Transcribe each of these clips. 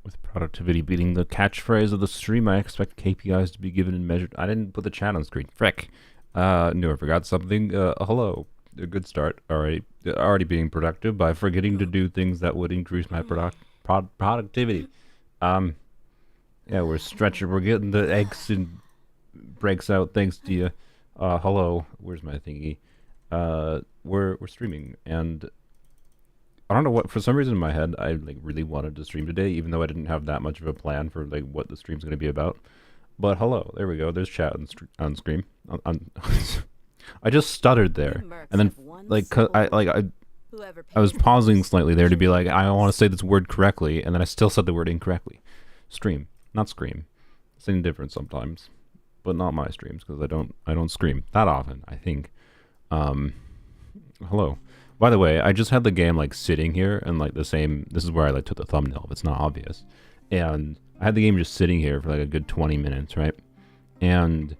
With productivity beating the catchphrase of the stream, I expect KPIs to be given and measured. I didn't put the chat on screen. Frick. No, I forgot something. Hello. A good start. Already being productive by forgetting to do things that would increase my productivity. Yeah, we're getting the eggs and breaks out thanks to you. Hello. Where's my thingy? We're streaming, and I don't know what, for some reason in my head, I like really wanted to stream today, even though I didn't have that much of a plan for like what the stream's going to be about. But hello, there we go. There's chat on screen. I just stuttered there, and then like I was pausing slightly there to be like, I want to say this word correctly, and then I still said the word incorrectly. Stream, not scream. Same difference sometimes, but not my streams because I don't scream that often. I think. Hello. By the way, I just had the game like sitting here and like the same. This is where I like took the thumbnail if it's not obvious, and I had the game just sitting here for like a good 20 minutes, right? And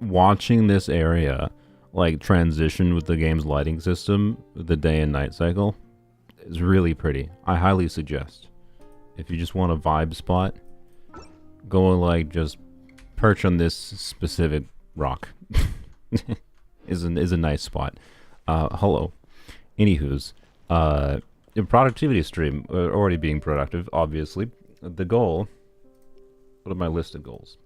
watching this area like transition with the game's lighting system, the day and night cycle, is really pretty. I highly suggest if you just want a vibe spot, go and like just perch on this specific rock. is a nice spot. Hello. Anywho's, productivity stream, already being productive, obviously. The goal, what are my list of goals?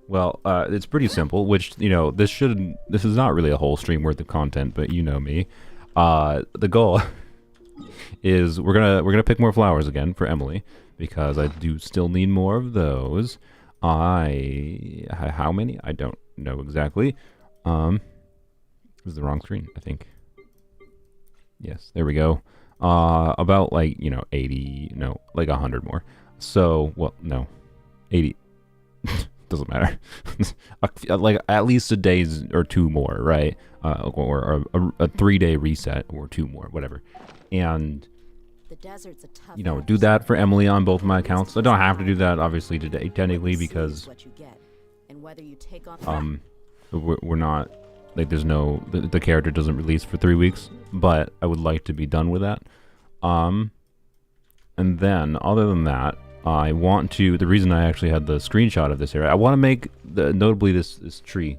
Well, it's pretty simple, which, you know, this is not really a whole stream worth of content, but you know me. The goal is we're gonna pick more flowers again for Emily, because I do still need more of those. How many? I don't know exactly. This is the wrong screen, I think. Yes, there we go. About like, you know, 80, no, like 100 more. So, well, no, 80. Doesn't matter. Like at least a day or two more, right? Or a 3-day reset or two more, whatever. And you know, do that for Emily on both my accounts. I don't have to do that obviously today, technically, because we're not like there's no the character doesn't release for 3 weeks, but I would like to be done with that. And then other than that, I want to, the reason I actually had the screenshot of this area, I want to make notably this tree,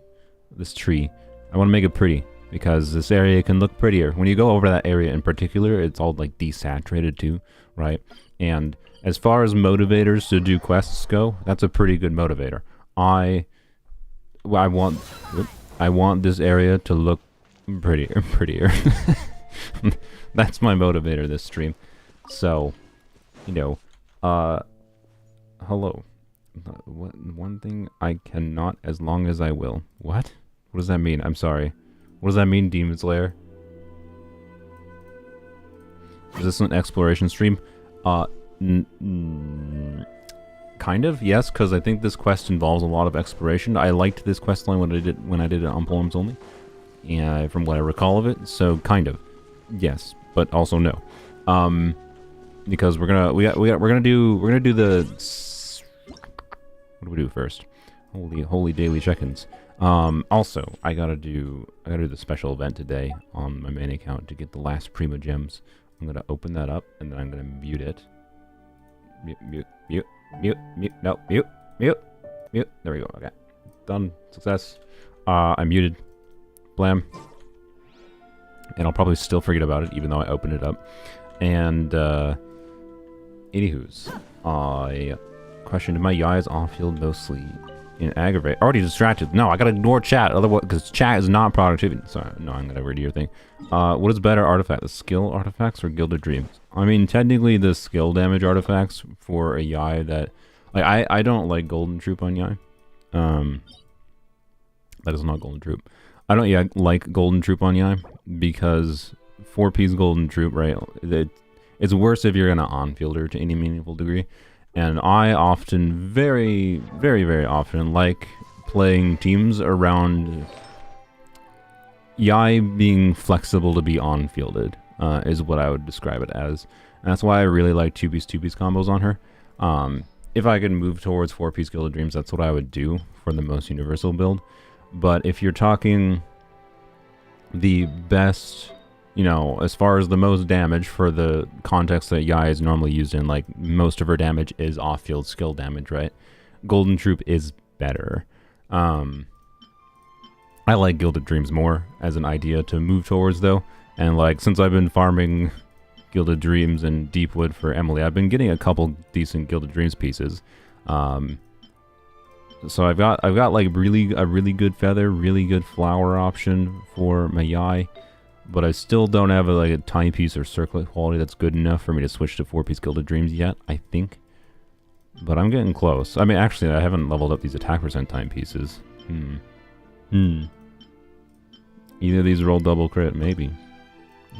I want to make it pretty, because this area can look prettier. When you go over that area in particular, it's all like desaturated too, right? And as far as motivators to do quests go, that's a pretty good motivator. I want this area to look prettier. That's my motivator this stream. So, you know, hello. One thing I cannot as long as I will. What? What does that mean? I'm sorry. What does that mean, Demon Slayer? Is this an exploration stream? Kind of, yes, because I think this quest involves a lot of exploration. I liked this quest line when I did it on Poems Only, and from what I recall of it. So kind of, yes, but also no, because we're gonna do the what do we do first? Holy daily check-ins. Also, I gotta do the special event today on my main account to get the last Prima Gems. I'm gonna open that up and then I'm gonna mute it. Mute. No, mute. There we go. Okay, done. Success. I muted. Blam. And I'll probably still forget about it, even though I opened it up. And anywho's, I questioned my Yae is off-field mostly in aggravate. Already distracted. No, I gotta ignore chat, otherwise, because chat is not productivity. Sorry, no, I'm gonna redo your thing. What is better artifact, the skill artifacts or Gilded Dreams? I mean, technically, the skill damage artifacts for a Yae that, like, I don't like Golden Troop on Yae. That is not Golden Troop. I don't like Golden Troop on Yae because 4P's Golden Troop, right? It's worse if you're gonna on-fielder to any meaningful degree. And I often, very, very, very often, like playing teams around Yae being flexible to be on-fielded, is what I would describe it as. And that's why I really like 2-piece combos on her. If I could move towards 4-piece Gilded Dreams, that's what I would do for the most universal build. But if you're talking the best you know, as far as the most damage for the context that Yae is normally used in, like, most of her damage is off-field skill damage, right? Golden Troop is better. I like Gilded Dreams more as an idea to move towards, though. And, like, since I've been farming Gilded Dreams and Deepwood for Emily, I've been getting a couple decent Gilded Dreams pieces. So I've got like a really good feather, really good flower option for my Yae, but I still don't have like a timepiece or circlet quality that's good enough for me to switch to 4-piece Gilded Dreams yet, I think. But I'm getting close. I mean, actually, I haven't leveled up these attack percent timepieces. Either of these roll double crit, maybe.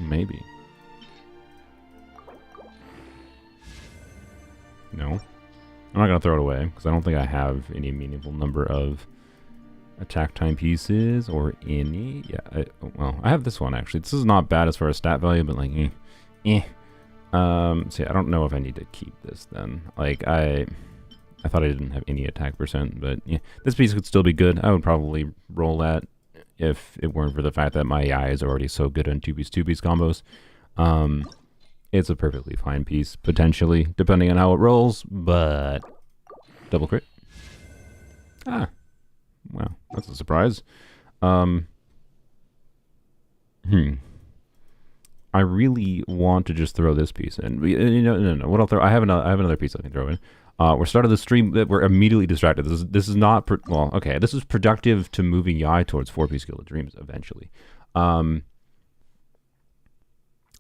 Maybe. No. I'm not going to throw it away, because I don't think I have any meaningful number of attack timepieces, or any. Yeah, well, I have this one, actually. This is not bad as far as stat value, but like, see, I don't know if I need to keep this, then. Like, I thought I didn't have any attack percent, but yeah. This piece could still be good. I would probably roll that if it weren't for the fact that my Yae is already so good on 2-piece combos. It's a perfectly fine piece, potentially, depending on how it rolls, but double crit. Ah, wow, that's a surprise. I really want to just throw this piece in. You know, no. What I'll throw? I have another piece I can throw in. We're starting the stream that we're immediately distracted. This is not well. Okay, this is productive to moving Yae towards 4-piece Gilded Dreams eventually.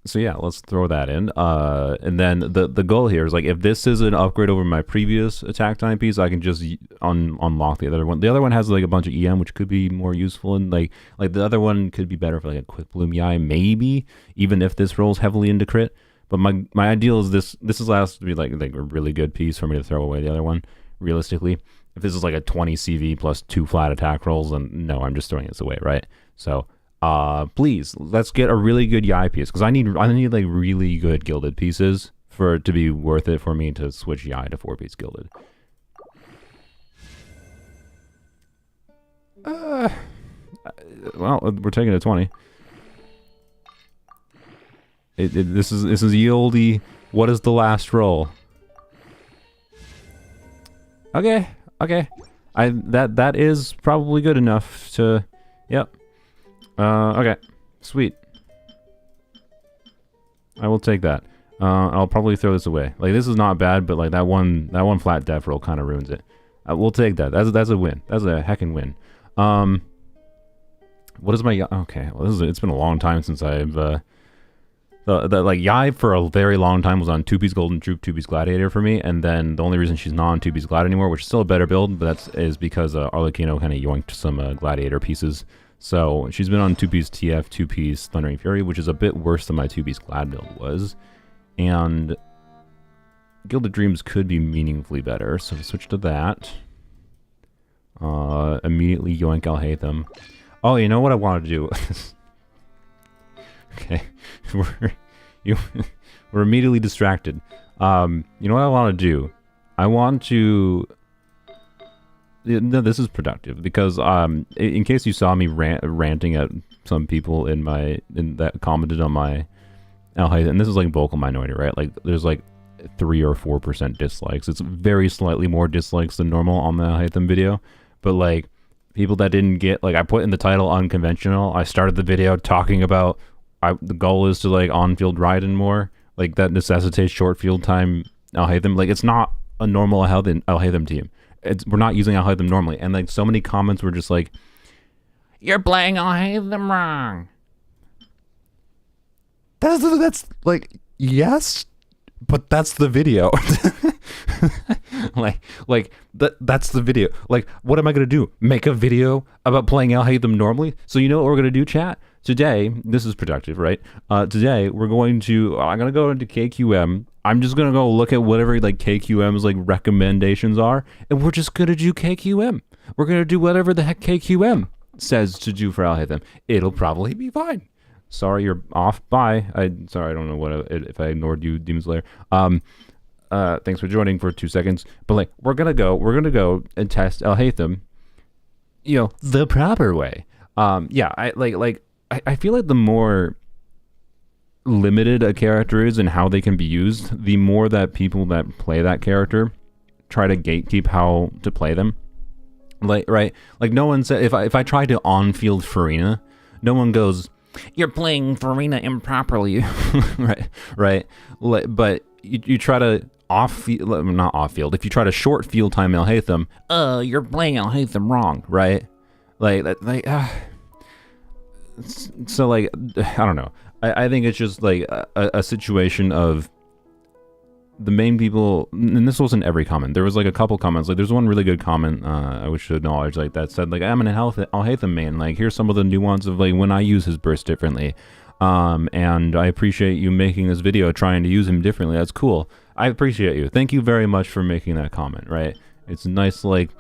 So yeah, let's throw that in. And then the goal here is, like, if this is an upgrade over my previous attack timepiece, I can just unlock the other one. The other one has like a bunch of EM, which could be more useful, and like the other one could be better for like a quick bloom Yae, maybe, even if this rolls heavily into crit. But my ideal is this is last to be like a really good piece for me to throw away the other one, realistically. If this is like a 20 CV plus 2 flat attack rolls, then no, I'm just throwing this away, right? So please, let's get a really good Yae piece, because I need like really good gilded pieces for it to be worth it for me to switch Yae to 4-piece gilded. Well, we're taking a 20. This is ye olde. What is the last roll? Okay. That is probably good enough to. Yep. Okay, sweet. I will take that. I'll probably throw this away. Like, this is not bad, but like that one flat def roll kind of ruins it. We'll take that. That's a win. That's a heckin' win. What is my okay? Well, it's been a long time since I've like Yae for a very long time was on 2-piece Golden Troop, 2-piece Gladiator for me, and then the only reason she's not on 2-piece Glad anymore, which is still a better build, but is because Arlecchino kind of yoinked some Gladiator pieces. So she's been on 2-piece TF, 2-piece Thundering Fury, which is a bit worse than my 2-piece Glad build was. And Gilded Dreams could be meaningfully better, so we switch to that. Immediately yoink Alhaitham. Oh, you know what I want to do? Okay, we're immediately distracted. You know what I want to do? I want to. No, this is productive because in case you saw me ranting at some people that commented on my Alhaitham, and this is like vocal minority, right? Like there's like 3 or 4% dislikes. It's very slightly more dislikes than normal on the Alhaitham video, but like people that didn't get, like, I put in the title unconventional. I started the video talking about the goal is to like on-field ride and more, like that necessitates short field time Alhaitham. Like, it's not a normal Alhaitham team. We're not using Alhaitham normally, and like so many comments were just like, "You're playing Alhaitham wrong." That's like, yes, but that's the video. That's the video. Like, what am I gonna do? Make a video about playing Alhaitham normally? So you know what we're gonna do, chat? Today, this is productive, right? Today I'm gonna go into KQM. I'm just gonna go look at whatever like KQM's like recommendations are, and we're just gonna do KQM. We're gonna do whatever the heck KQM says to do for Alhaitham. It'll probably be fine. Sorry, you're off. Bye. Sorry, I don't know if I ignored you, Demon Slayer. Thanks for joining for 2 seconds. But like, we're gonna go and test Alhaitham, the proper way. Yeah, I feel like the more limited a character is and how they can be used, the more that people that play that character try to gatekeep how to play them. Like, right? Like, no one said, if I try to on-field Farina, no one goes, "You're playing Farina improperly." right? But you try to off-field, not off-field, if you try to short field time Alhaitham, you're playing Alhaitham wrong, right? So, like, I don't know. I think it's just, like, a situation of the main people, and this wasn't every comment. There was, like, a couple comments. Like, there's one really good comment I wish to acknowledge, like, that said, like, I'm an Alhaitham main. Like, here's some of the nuance of, like, when I use his burst differently. And I appreciate you making this video trying to use him differently. That's cool. I appreciate you. Thank you very much for making that comment, right? It's a nice, like,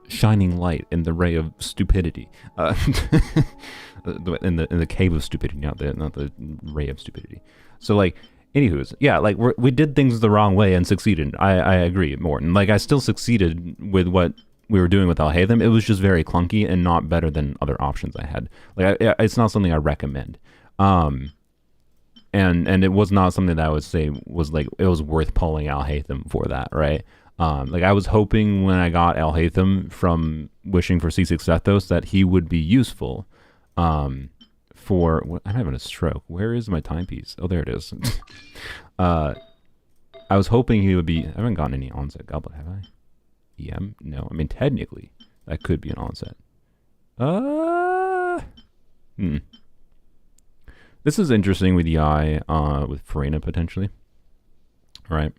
shining light in the ray of stupidity. In the cave of stupidity, not the ray of stupidity. So, like, anywho's, yeah, like, we did things the wrong way and succeeded. I agree, Morton. Like, I still succeeded with what we were doing with Alhaitham. It was just very clunky and not better than other options I had. Like, it's not something I recommend. And it was not something that I would say was, like, it was worth pulling Alhaitham for that, right? Like, I was hoping when I got Alhaitham from wishing for C6 Zethos that he would be useful. I'm having a stroke. Where is my timepiece? Oh, there it is. I was hoping he would be. I haven't gotten any onset goblet, have I? EM? No. I mean, technically, that could be an onset. This is interesting with Yae, with Farina potentially. Right.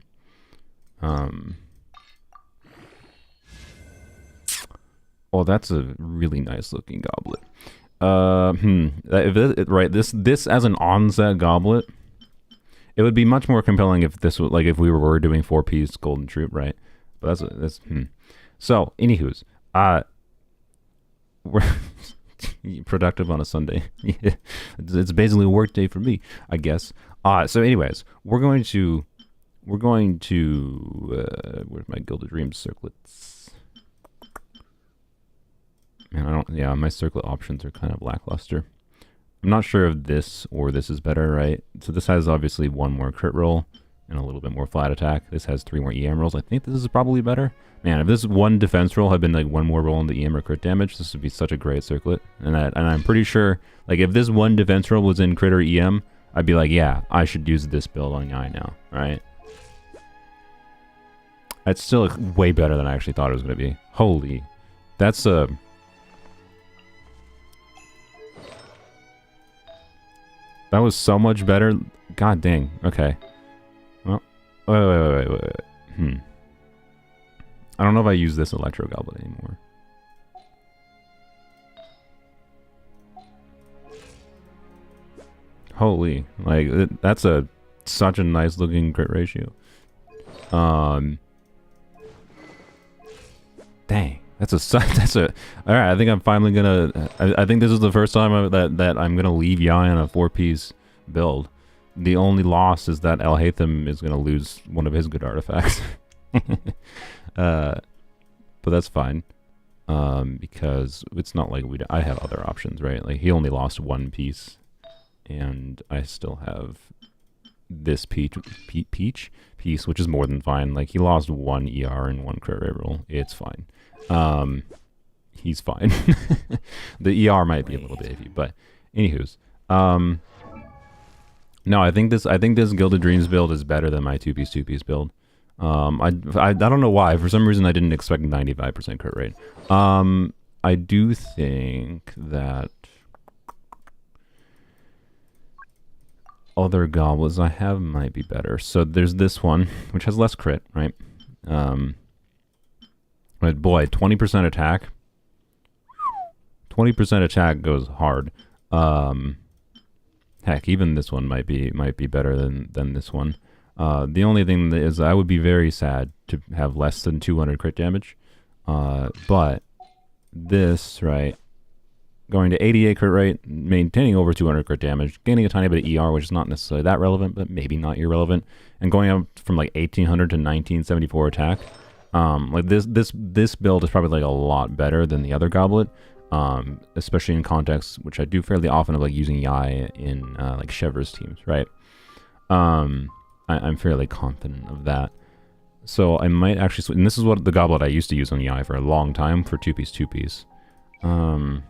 Oh, that's a really nice looking goblet. This as an onset goblet, it would be much more compelling if this was, like, if we were doing 4-piece golden troop, right? But that's So, anywho's, we're productive on a Sunday. It's basically a work day for me, I guess. So anyways, we're going to where's my Gilded Dreams circlets? Man, my circlet options are kind of lackluster. I'm not sure if this or this is better, right? So this has obviously one more crit roll and a little bit more flat attack. This has 3 more EM rolls. I think this is probably better. Man, if this one defense roll had been like 1 more roll in the EM or crit damage, this would be such a great circlet. And I'm pretty sure, like, if this one defense roll was in crit or EM, I'd be like, yeah, I should use this build on Yae now, right? It's still way better than I actually thought it was going to be. Holy, that's a... That was so much better. God dang. Okay. Well, wait. I don't know if I use this Electro Goblet anymore. Holy, like, that's such a nice looking crit ratio. Dang. All right, I think I'm finally gonna, I think this is the first time that I'm gonna leave Yae on a 4-piece build. The only loss is that Alhaitham is gonna lose one of his good artifacts. But that's fine. Because it's not like I have other options, right? Like, he only lost 1 piece, and I still have this piece, which is more than fine. Like, he lost 1 ER and 1 crit rate roll. It's fine. He's fine. The ER might be a little bit iffy, but anywho's, no, I think this Gilded Dreams build is better than my 2-piece build. I don't know why. For some reason, I didn't expect 95% crit rate. I do think that other goblets I have might be better. So there's this one, which has less crit, right? But boy, 20% attack. 20% attack goes hard. Heck, even this one might be better than this one. The only thing is I would be very sad to have less than 200 crit damage. But this, right, going to 88 crit rate, maintaining over 200 crit damage, gaining a tiny bit of ER, which is not necessarily that relevant, but maybe not irrelevant, and going up from like 1800 to 1974 attack. Like this build is probably like a lot better than the other goblet, especially in context, which I do fairly often, of like using Yae in like Chever's teams, right? I'm fairly confident of that. So I might actually, and this is what the goblet I used to use on Yae for a long time for two piece. And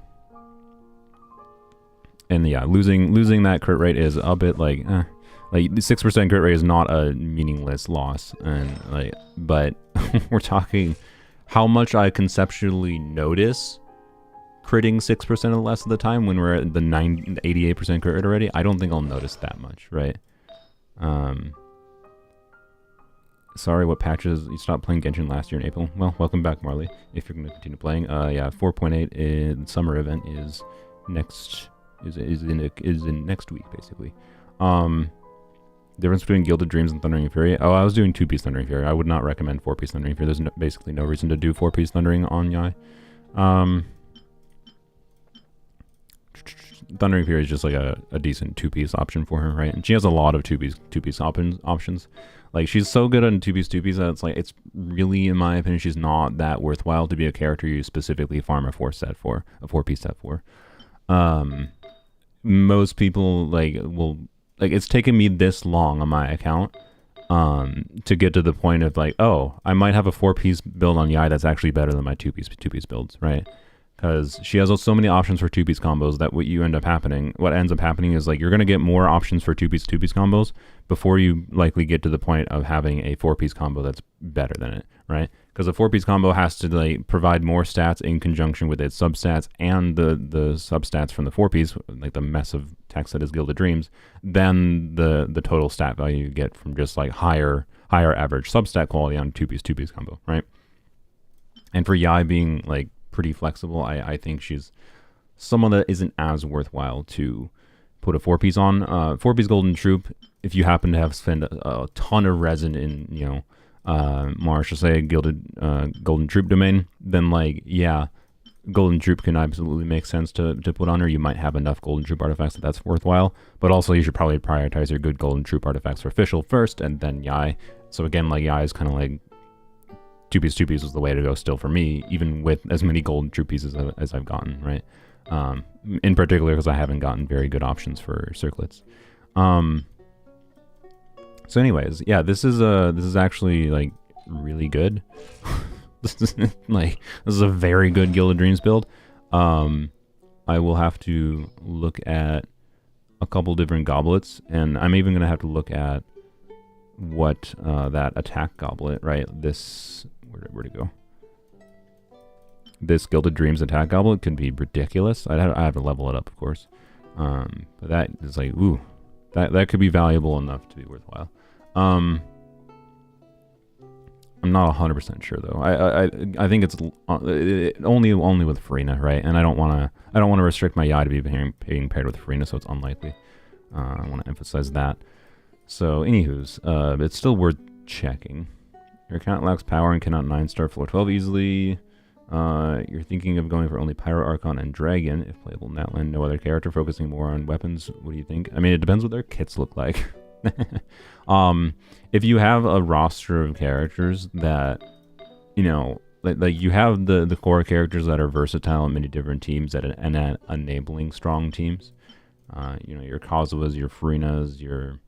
yeah, losing that crit rate is a bit like 6% crit rate is not a meaningless loss, and but we're talking how much I conceptually notice critting 6% or less of the time when we're at the 88% crit rate already. I don't think I'll notice that much, right? Sorry, what patches? You stopped playing Genshin last year in April. Well, welcome back, Marley. If you're going to continue playing, yeah, 4.8 in summer event is in next week, basically. Difference between Gilded Dreams and Thundering Fury. Oh, I was doing 2-piece Thundering Fury. I would not recommend 4-piece Thundering Fury. There's basically no reason to do 4-piece Thundering on Yae. Thundering Fury is just like a decent 2-piece option for her, right? And she has a lot of 2-piece options. Like, she's so good on 2-piece that it's really, in my opinion, she's not that worthwhile to be a character you specifically farm a 4-piece set for. Most people it's taken me this long on my account to get to the point of oh, I might have a 4-piece build on Yae that's actually better than my 2-piece builds, right? Because she has so many options for 2-piece combos that what ends up happening is you're going to get more options for 2-piece combos before you likely get to the point of having a 4-piece combo that's better than it, right? Because a 4-piece combo has to provide more stats in conjunction with its substats and the substats from the 4-piece, the mess of text that is Gilded Dreams, than the total stat value you get from just higher average substat quality on 2-piece combo, right? And for Yae being pretty flexible, I think she's someone that isn't as worthwhile to put a 4-piece on. 4-piece Golden Troop, if you happen to have spent a ton of resin in Marsh, say Golden Troop domain, then yeah, Golden Troop can absolutely make sense to put on her. You might have enough Golden Troop artifacts that's worthwhile, but also you should probably prioritize your good Golden Troop artifacts for official first, and then Yae. So again, Yae is kind of 2-piece was the way to go still for me, even with as many Golden Troop pieces as I've gotten, right? In particular because I haven't gotten very good options for circlets. So anyways, yeah, this is actually really good. This is a very good Gilded Dreams build. I will have to look at a couple different goblets, and I'm even gonna have to look at what that attack goblet, right? This where'd it go? This Gilded Dreams attack goblet could be ridiculous. I have to level it up, of course. But that is ooh, that could be valuable enough to be worthwhile. I'm not 100% sure though. I think it's only with Farina, right? And I don't want to restrict my Yae to being paired with Farina, so it's unlikely. I want to emphasize that. So, anywho's, it's still worth checking. Your account lacks power and cannot 9-star floor 12 easily. You're thinking of going for only Pyro, Archon, and Dragon, if playable in that land. No other character, focusing more on weapons. What do you think? I mean, it depends what their kits look like. If you have a roster of characters that, you have the core characters that are versatile in many different teams and at enabling strong teams. Your Kazuas, your Farinas, your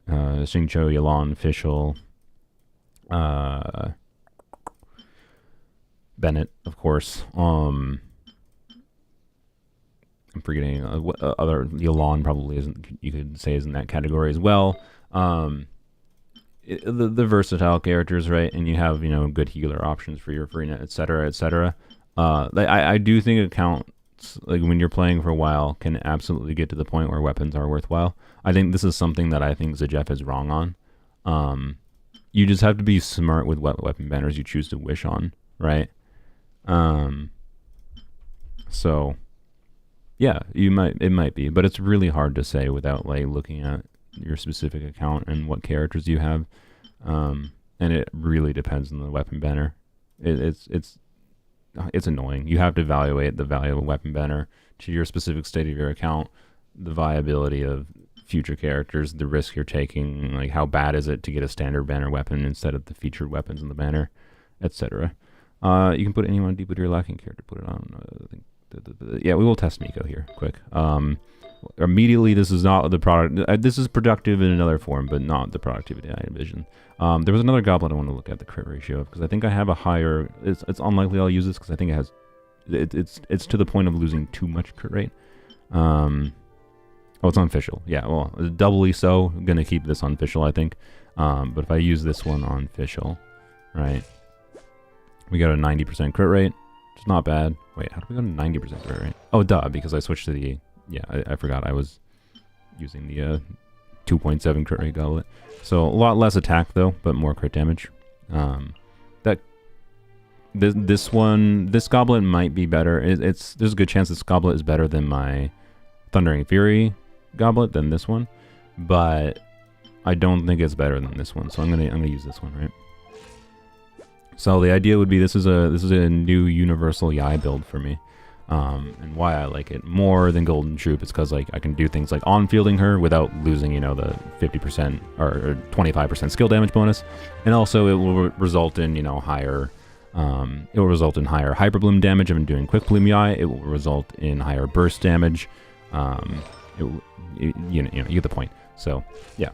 Xingqiu, Yelan, Fischl, Bennett, of course. I'm forgetting what other Yelan probably isn't. You could say is in that category as well. The versatile characters, right? And you have good healer options for your Farina, etc., etc. I do think accounts when you're playing for a while can absolutely get to the point where weapons are worthwhile. I think this is something that I think Zajef is wrong on. You just have to be smart with what weapon banners you choose to wish on, right? So yeah, it might be, but it's really hard to say without looking at your specific account and what characters you have. And it really depends on the weapon banner. It's annoying. You have to evaluate the value of a weapon banner to your specific state of your account, the viability of future characters, the risk you're taking, how bad is it to get a standard banner weapon instead of the featured weapons in the banner, etc. You can put anyone deep with your lacking character, put it on. I think Yeah, we will test Miko here, quick. Immediately, this is not the product. This is productive in another form, but not the productivity I envision. There was another goblet I want to look at the crit ratio of, because I think I have a higher. It's unlikely I'll use this because I think it has. It's to the point of losing too much crit rate. Oh, it's unofficial. Yeah, well, doubly so. I'm gonna keep this unofficial, I think. But if I use this one on official, right, we got a 90% crit rate. It's not bad. Wait, how do we go to 90% crit rate? Oh, duh, because I switched to the. Yeah, I forgot I was using the 2.7 crit rate goblet. So a lot less attack though, but more crit damage. This goblet might be better. There's a good chance this goblet is better than my Thundering Fury goblet than this one, but I don't think it's better than this one. So I'm gonna use this one, right? So the idea would be this is a new universal Yae build for me. And why I like it more than Golden Troop is because like I can do things like on-fielding her without losing, you know, the 50% or 25% skill damage bonus, and also it will result in, you know, higher. It will result in higher Hyper Bloom damage if I'm doing Quick Bloom Yae. It will result in higher burst damage. You get the point. So yeah.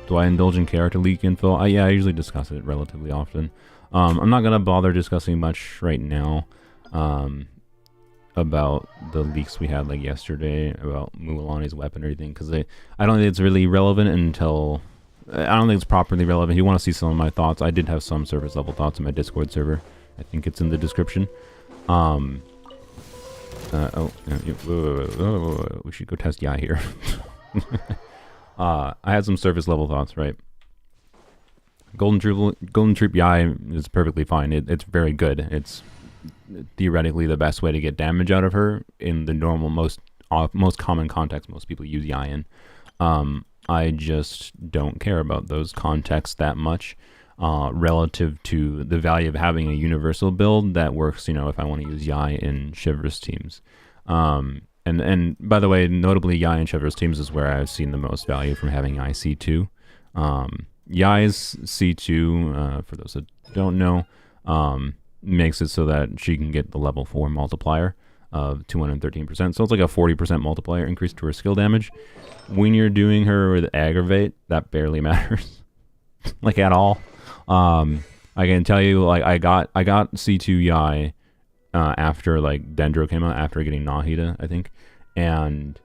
Do I indulge in character leak info? Yeah, I usually discuss it relatively often. I'm not gonna bother discussing much right now. About the leaks we had like yesterday about Mualani's weapon or anything, because I don't think it's really relevant until I don't think it's properly relevant. If you want to see some of my thoughts, I did have some surface level thoughts in my Discord server. I think it's in the description. We should go test Yae here. I had some surface level thoughts, right? Golden Troop Yae is perfectly fine. It's very good. It's theoretically the best way to get damage out of her in the normal most common context most people use Yae in. I just don't care about those contexts that much relative to the value of having a universal build that works, you know, if I want to use Yae in Chivalrous teams. And by the way, notably Yae in Chivalrous teams is where I've seen the most value from having Yae C2. Yae's C2, for those that don't know, makes it so that she can get the level 4 multiplier of 213%. So it's like a 40% multiplier increase to her skill damage. When you're doing her with Aggravate, that barely matters. Like at all. I can tell you, like I got C2 Yae after like Dendro came out, after getting Nahida, I think. And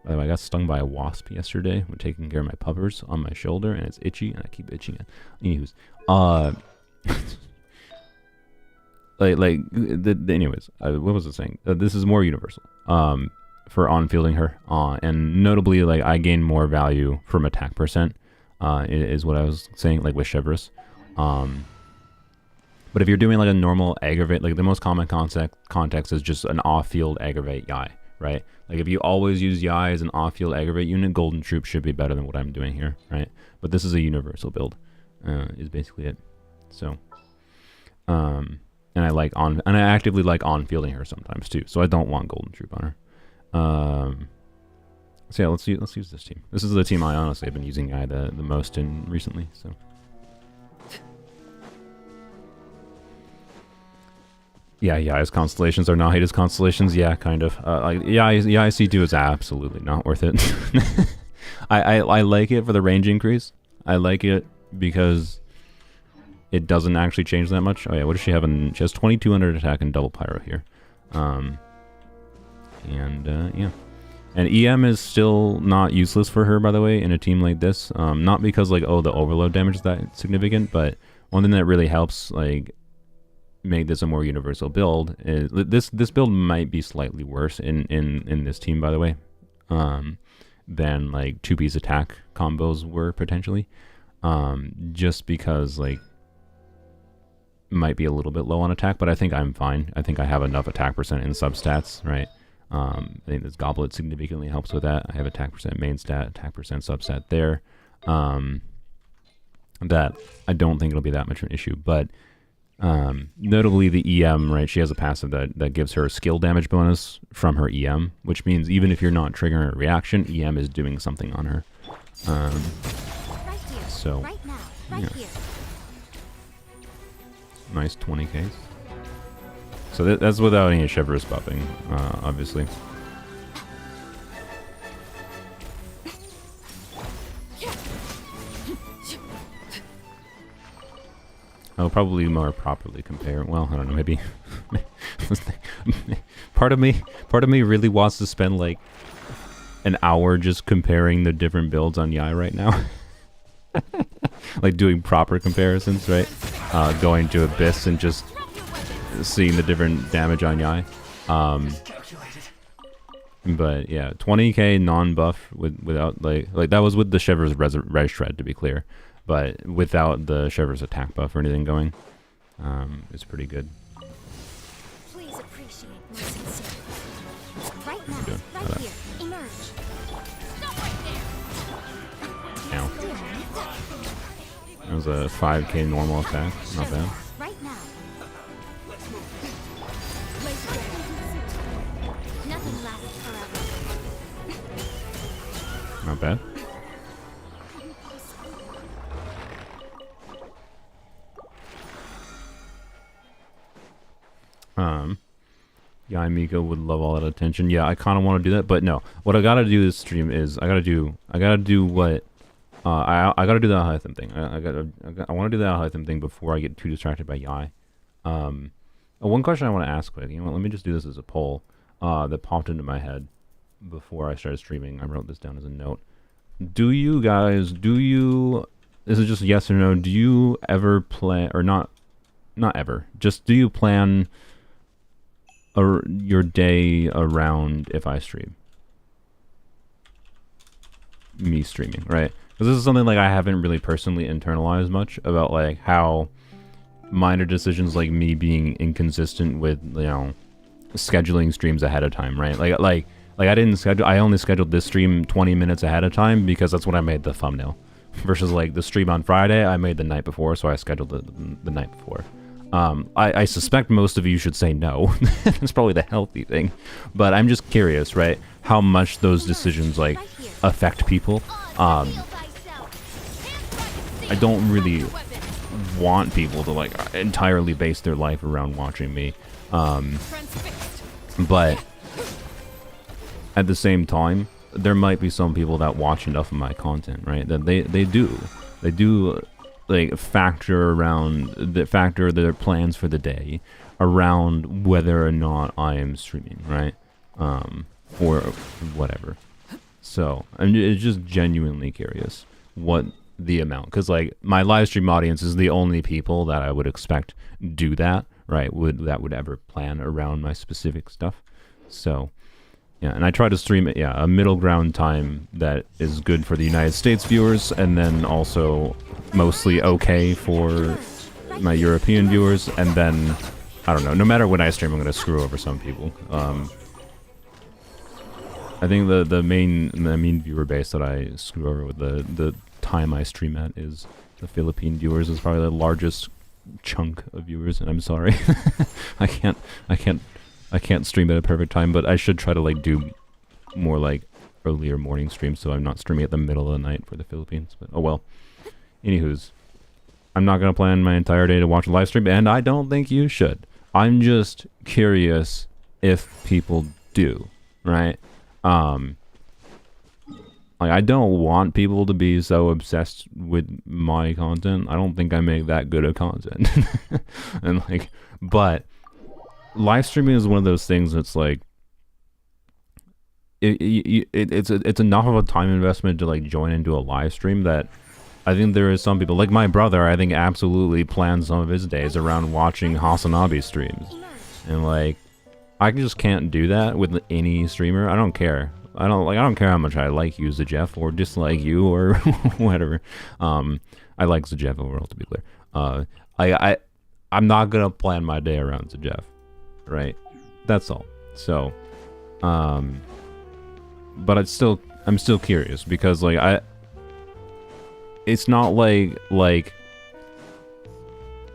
by the way, I got stung by a wasp yesterday when taking care of my puppers on my shoulder, and it's itchy, and I keep itching it. Anyways, anyways, what was I saying? This is more universal for on-fielding her, and notably, like I gain more value from attack percent, is what I was saying, like with Chivalrous. But if you're doing like a normal Aggravate, like the most common context is just an off-field Aggravate Yae, right? Like if you always use Yae as an off-field Aggravate unit, Golden Troop should be better than what I'm doing here, right? But this is a universal build, is basically it. So, and I actively like on-fielding her sometimes too. So I don't want Golden Troop on her. So yeah, let's use this team. This is the team I honestly have been using Yae the most in recently. So. Yeah, Yae's constellations are Nahida's constellations. Yeah, kind of. Yae C2 is absolutely not worth it. I like it for the range increase. I like it because it doesn't actually change that much. Oh yeah, what does she have? She has 2200 attack and double pyro here. Yeah. And EM is still not useless for her, by the way, in a team like this. Not because like, oh, the overload damage is that significant, but one thing that really helps like make this a more universal build is this build might be slightly worse in this team, by the way, than like 2-piece attack combos were potentially, just because like might be a little bit low on attack, but I think I'm fine. I think I have enough attack percent in substats, right? I think this goblet significantly helps with that. I have attack percent main stat, attack percent substat there, that I don't think it'll be that much of an issue, but notably the EM, right? She has a passive that gives her a skill damage bonus from her EM, which means even if you're not triggering a reaction, EM is doing something on her. So, yeah. Nice 20Ks. so that's without any shivers buffing, obviously. I'll probably more properly compare. Well, I don't know, maybe part of me really wants to spend like an hour just comparing the different builds on Yae right now. Like doing proper comparisons, right? Going to Abyss and just seeing the different damage on Yae. But yeah, 20k non-buff without like that was with the Shiver's Res Shred, to be clear. But without the Shiver's attack buff or anything going, it's pretty good. Please appreciate my sincerity. Right now, right here, emerge. Stop right there. Ow. That was a 5k normal attack, not bad. Right now. Nothing lasts forever. Not bad. Yae Miko would love all that attention. Yeah, I kind of want to do that, but no. What I gotta do this stream is I gotta do what I gotta do the Alhaitham thing. I want to do the Alhaitham thing before I get too distracted by Yae. One question I want to ask, quick. You know what? Let me just do this as a poll that popped into my head before I started streaming. I wrote this down as a note. Do you guys? This is just yes or no. Do you ever plan, or not ever? Just do you plan your day around if I stream? Me streaming, right? Because this is something like I haven't really personally internalized much about, like how minor decisions like me being inconsistent with, you know, scheduling streams ahead of time, right? Like I didn't schedule. I only scheduled this stream 20 minutes ahead of time because that's when I made the thumbnail. Versus like the stream on Friday, I made the night before, so I scheduled it the night before. I suspect most of you should say no. That's probably the healthy thing. But I'm just curious, right? How much those decisions like affect people. I don't really want people to like entirely base their life around watching me. But at the same time, there might be some people that watch enough of my content, right? That they do like factor their plans for the day around whether or not I am streaming, right? Or whatever. So I'm just genuinely curious what the amount, because like my live stream audience is the only people that I would expect do that, right? Would ever plan around my specific stuff. So yeah, and I try to stream it, a middle ground time that is good for the United States viewers, and then also mostly okay for my European viewers, and then, I don't know, no matter when I stream, I'm going to screw over some people. I think the main viewer base that I screw over with the time I stream at is the Philippine viewers. Is probably the largest chunk of viewers, and I'm sorry. I can't stream at a perfect time, but I should try to like do more like earlier morning streams, so I'm not streaming at the middle of the night for the Philippines. But oh well. Anywho's, I'm not gonna plan my entire day to watch a live stream, and I don't think you should. I'm just curious if people do, right? Like I don't want people to be so obsessed with my content. I don't think I make that good of content, and like, but live streaming is one of those things that's like it's enough of a time investment to like join into a live stream that I think there is some people, like my brother, I think absolutely plans some of his days around watching Hasanabe streams, and like I just can't do that with any streamer. I don't care. I don't care how much I like you, Zajeff, or dislike you, or whatever. I like Zajeff overall, to be clear. I'm not gonna plan my day around Zajeff. Right, that's all. So, but I'm still curious, because like it's not like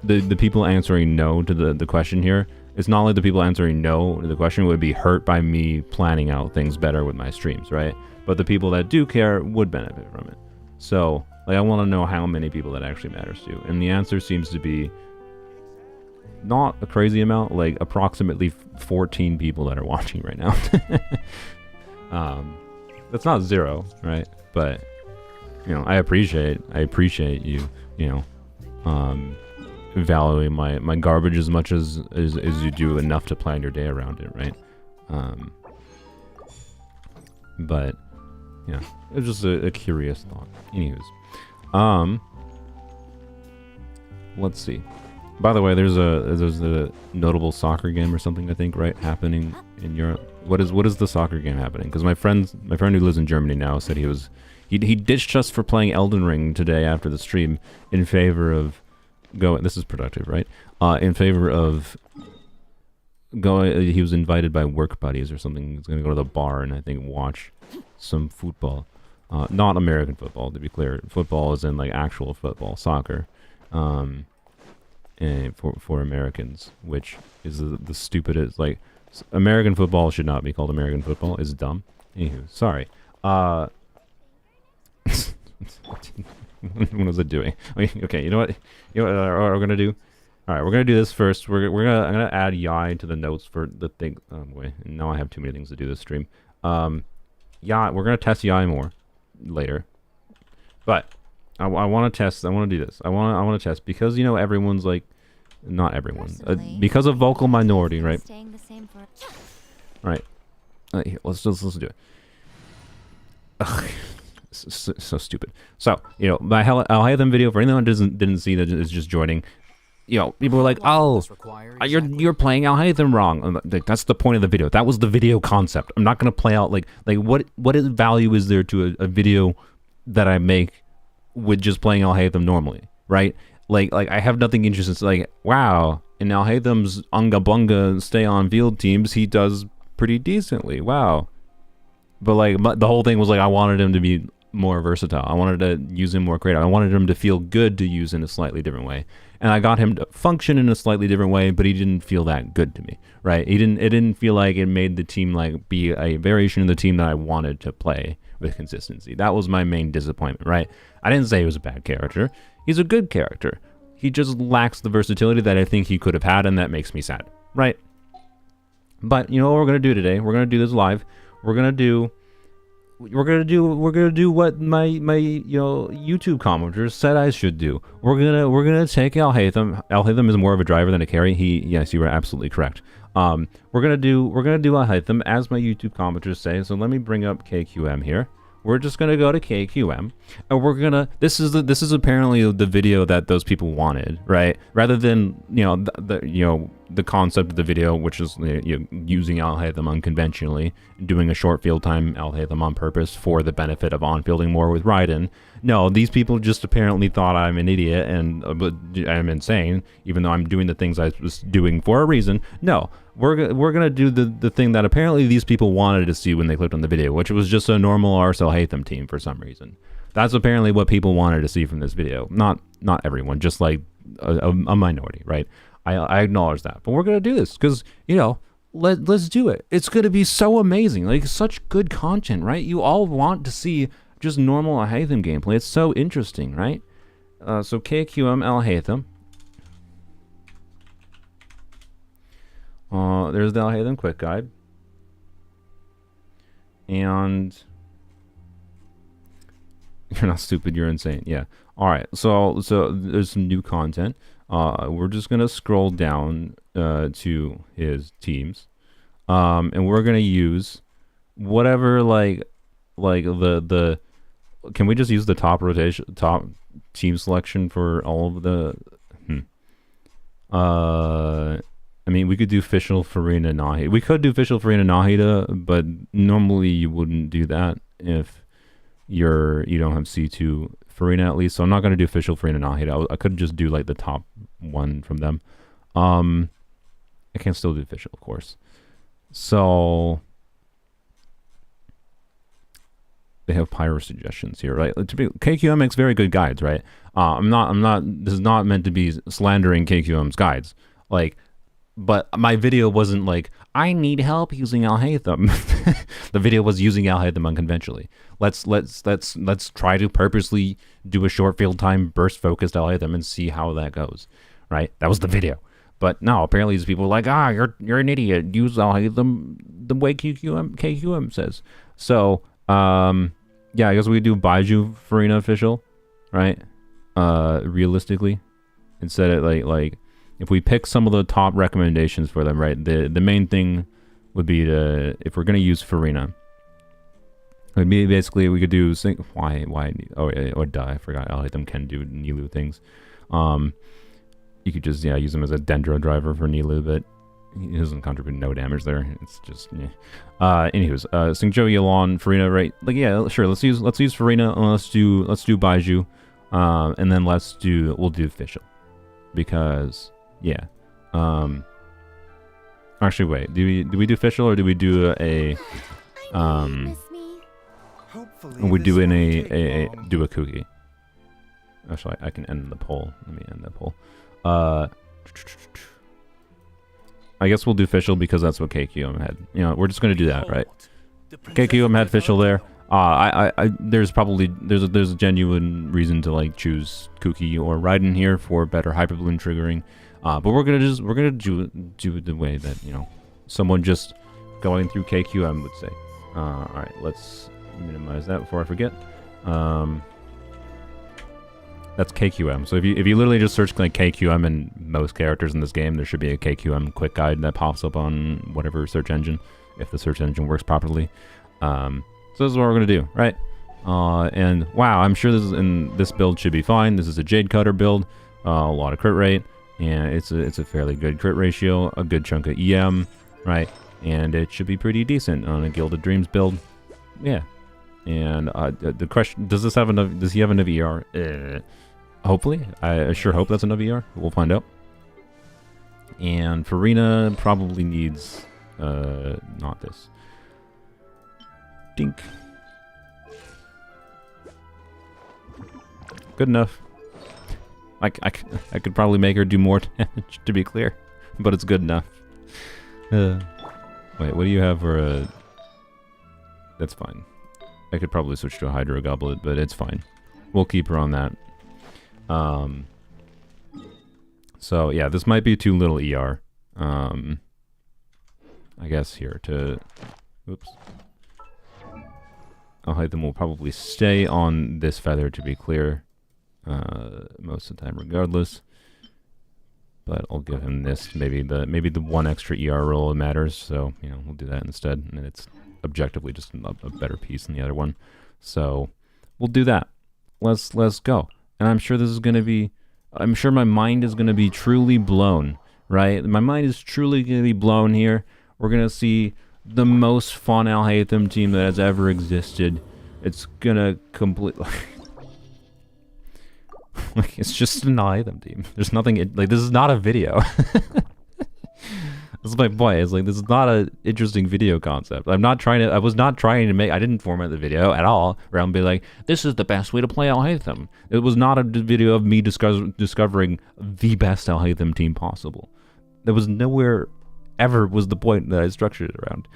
the people answering no to the question here. It's not like the people answering no to the question would be hurt by me planning out things better with my streams, right? But the people that do care would benefit from it. So, like, I want to know how many people that actually matters to, and the answer seems to be not a crazy amount, like approximately 14 people that are watching right now. That's not zero, right? But you know, I appreciate you, you know, valuing my garbage as much as you do enough to plan your day around it, right? But yeah, it was just a curious thought. Anywho's, let's see. By the way, there's a notable soccer game or something, I think, right, happening in Europe. What is the soccer game happening? Because my friend who lives in Germany now said he ditched us for playing Elden Ring today after the stream in favor of going. This is productive, right? In favor of going. He was invited by work buddies or something. He's gonna go to the bar and I think watch some football. Not American football, to be clear. Football is in like actual football, soccer. And for Americans, which is the stupidest. Like, American football should not be called American football. It's dumb. Anywho, sorry. What was it doing? Okay, you know what? You know what we're gonna do? All right, we're gonna do this first. I'm gonna add Yae to the notes for the thing. Oh boy, now I have too many things to do this stream. Yae, we're gonna test Yae more later, but I want to test. I want to do this. I want to test because, you know, everyone's like, not everyone, because of vocal minority, right? All right, here, let's do it. Ugh, so stupid. So, you know, my Alhaitham video, for anyone who didn't see that is just joining, you know, people were like, oh, you're playing Alhaitham wrong. Like, that's the point of the video. That was the video concept. I'm not gonna play out like what value is there to a video that I make with just playing Alhaitham normally, right? Like I have nothing interesting. It's like, wow, in Alhaitham's Unga Bunga stay on field teams, he does pretty decently. Wow. But like, the whole thing was like, I wanted him to be more versatile. I wanted to use him more creative. I wanted him to feel good to use in a slightly different way. And I got him to function in a slightly different way, but he didn't feel that good to me, right? It didn't feel like it made the team like be a variation of the team that I wanted to play with consistency. That was my main disappointment, right? I didn't say he was a bad character. He's a good character. He just lacks the versatility that I think he could have had, and that makes me sad, right? But you know what we're gonna do today? We're gonna do this live. We're gonna do what my you know, YouTube commenters said I should do. We're gonna take Alhaitham. Alhaitham is more of a driver than a carry. Yes, you were absolutely correct. We're gonna do Alhaitham as my YouTube commenters say. So let me bring up KQM here. We're just gonna go to KQM, and we're gonna. This is apparently the video that those people wanted, right? Rather than, you know, the concept of the video, which is, you know, using Alhaitham unconventionally, doing a short field time Alhaitham on purpose for the benefit of on-fielding more with Raiden. No, these people just apparently thought I'm an idiot and I'm insane, even though I'm doing the things I was doing for a reason. No, we're gonna do the thing that apparently these people wanted to see when they clicked on the video, which was just a normal Alhaitham team for some reason. That's apparently what people wanted to see from this video. Not everyone, just like a minority, right? I acknowledge that, but we're gonna do this because, you know, let's do it. It's gonna be so amazing, like such good content, right? You all want to see just normal Alhaitham gameplay. It's so interesting, right? So KQM Alhaitham. There's the Alhaitham quick guide, and you're not stupid, you're insane. Yeah. All right. So there's some new content. We're just gonna scroll down to his teams, and we're gonna use whatever like the. Can we just use the top team selection for all of the? I mean, we could do Fischl, Farina, Nahida. We could do Fischl, Farina, Nahida, but normally you wouldn't do that if you don't have C2 Farina at least. So I'm not gonna do Fischl, Farina, Nahida. I could just do like the top one from them. I can still do Fischl, of course. So they have pyro suggestions here, right? KQM makes very good guides, right? This is not meant to be slandering KQM's guides, like. But my video wasn't like, I need help using Alhaitham. The video was using Alhaitham unconventionally. Let's try to purposely do a short field time burst focused Alhaitham and see how that goes, right? That was the video. But no, apparently these people are like, ah, you're an idiot. Use Alhaitham the way KQM says. So, yeah, I guess we do Baiju Farina official, right? Realistically, instead of like if we pick some of the top recommendations for them, right? The main thing would be to, if we're gonna use Farina, it'd be basically we could do why oh yeah, or die. I forgot Alhaitham can do Nilu things. You could just use him as a Dendro driver for Nilu, but he doesn't contribute no damage there. It's just anywho's Xingqiu Yalon Farina, right? Like yeah, sure. Let's use Farina and let's do Baiju, and then we'll do official, because yeah. Actually, wait. Do we do official or do we do a we do do a cookie? Actually, I can end the poll. Let me end the poll. I guess we'll do official because that's what KQM had. You know, we're just gonna do that, right? KQM had official there. There's probably there's a genuine reason to like choose Kuki or Raiden here for better hyper balloon triggering. But we're gonna do it the way that, you know, someone just going through KQM would say. All right, let's minimize that before I forget. That's KQM. So if you literally just search like KQM and most characters in this game, there should be a KQM quick guide that pops up on whatever search engine, if the search engine works properly. So this is what we're gonna do, right? And wow, I'm sure this build should be fine. This is a Jade Cutter build, a lot of crit rate, and it's a fairly good crit ratio, a good chunk of EM, right? And it should be pretty decent on a Gilded Dreams build, yeah. And the question, does he have enough ER? Hopefully. I sure hope that's enough ER. We'll find out. And Farina probably needs not this. Dink. Good enough. I could probably make her do more damage, to be clear, but it's good enough. Wait, what do you have for a... That's fine. I could probably switch to a Hydro Goblet, but it's fine. We'll keep her on that. So yeah, this might be too little ER. I guess here to... Oops. Alhaitham will probably stay on this feather, to be clear. Most of the time regardless. But I'll give him this. Maybe the one extra ER roll matters, so you know, we'll do that instead. And it's objectively just a better piece than the other one. So we'll do that. Let's go. And I'm sure this is gonna be, I'm sure my mind is gonna be truly blown, right? My mind is truly gonna be blown here. We're gonna see the most fun Alhaitham team that has ever existed. It's gonna completely like, it's just an Alhaitham team. There's nothing, like, this is not a video. This is my point. It's like, this is not an interesting video concept. I was not trying to make, I didn't format the video at all around be like, this is the best way to play Alhaitham. It was not a video of me discovering the best Alhaitham team possible. There was nowhere ever was the point that I structured it around.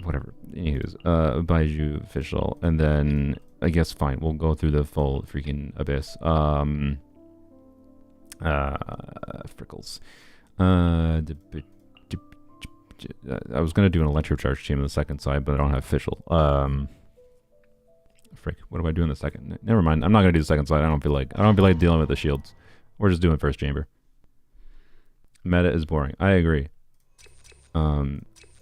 Whatever. Anywho's, Baiju official, and then I guess fine, we'll go through the full freaking abyss. Frickles. I was gonna do an electrocharge team on the second side, but I don't have official. Frick, what do I do in the second? Never mind. I'm not gonna do the second side. I don't feel like dealing with the shields. We're just doing first chamber. Meta is boring. I agree.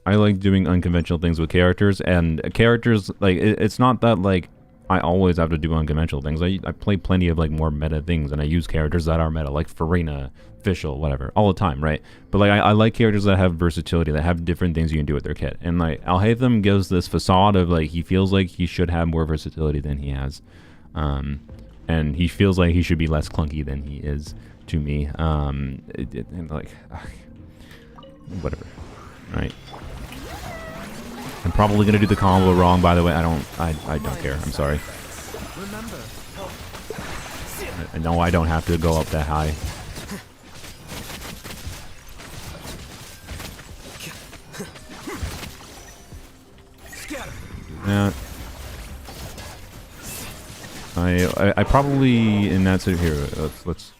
I like doing unconventional things with characters, and characters, like, it's not that, like, I always have to do unconventional things. I play plenty of, like, more meta things, and I use characters that are meta, like Farina, official, whatever, all the time, right? But, like, I like characters that have versatility, that have different things you can do with their kit. And, like, Alhaitham gives this facade of, like, he feels like he should have more versatility than he has. And he feels like he should be less clunky than he is, to me. And like, whatever, right? I'm probably gonna do the combo wrong, by the way. I don't care. I'm sorry. No, I don't have to go up that high. Yeah. I probably in that here. Let's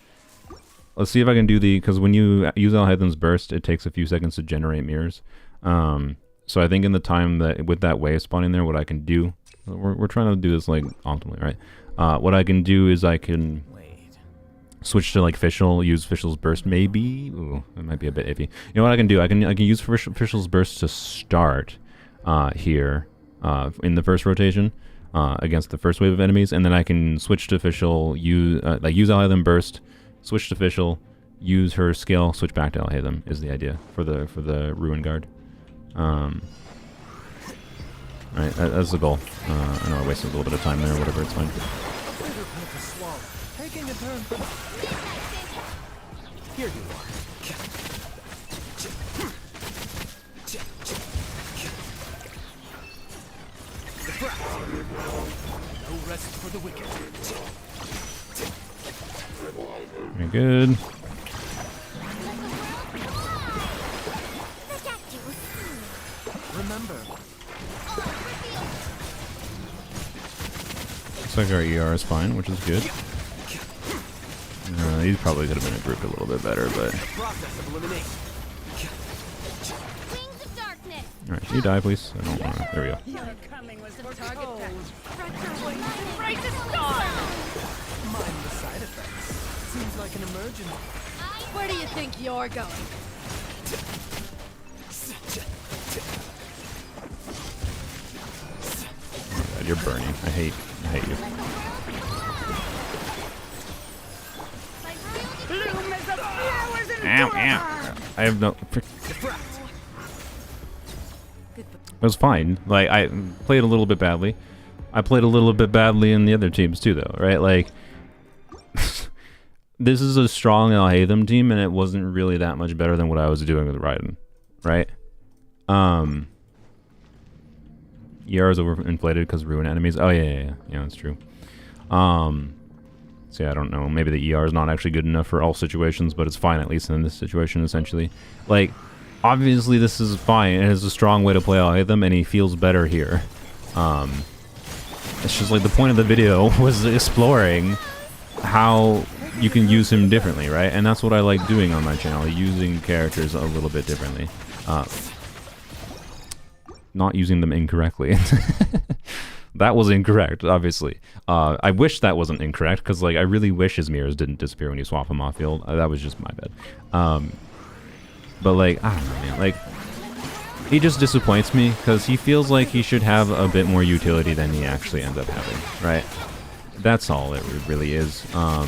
let's see if I can do the, because when you use Alhaitham's burst, it takes a few seconds to generate mirrors. So I think in the time that with that wave spawning there, what I can do, we're trying to do this like optimally, right? What I can do is I can switch to like Fischl, use Fischl's burst maybe. Ooh, it might be a bit iffy. You know what I can do? I can use Fischl's burst to start here in the first rotation against the first wave of enemies, and then I can switch to Fischl, use Alhaitham burst, switch to Fischl, use her skill, switch back to Alhaitham is the idea for the Ruin Guard. Alright, that's the goal. I know I wasted a little bit of time there, whatever, it's fine. Taking a turn for here you are. No rest for the wicked. Very good. Remember. Looks like our ER is fine, which is good. These probably could have been grouped a little bit better, but... Alright, can you die, please? I don't want to... There we go. Mind the side effects. Seems like an emergency. Where do you think you're going? God, you're burning. I hate you. Ow, ow. I have no... It was fine. Like, I played a little bit badly. I played a little bit badly in the other teams too, though, right? Like, this is a strong Alhaitham team, and it wasn't really that much better than what I was doing with Raiden, right? ER is overinflated because ruin enemies. Oh, yeah, that's true. So yeah, I don't know. Maybe the ER is not actually good enough for all situations, but it's fine, at least in this situation, essentially. Like, obviously this is fine. It is a strong way to play Alhaitham, and he feels better here. It's just like the point of the video was exploring how you can use him differently, right? And that's what I like doing on my channel, using characters a little bit differently. Not using them incorrectly. That was incorrect, obviously. I wish that wasn't incorrect, because like I really wish his mirrors didn't disappear when you swap him off field. That was just my bad. But like, I don't know, man. Like, he just disappoints me, because he feels like he should have a bit more utility than he actually ends up having, right? That's all it really is. I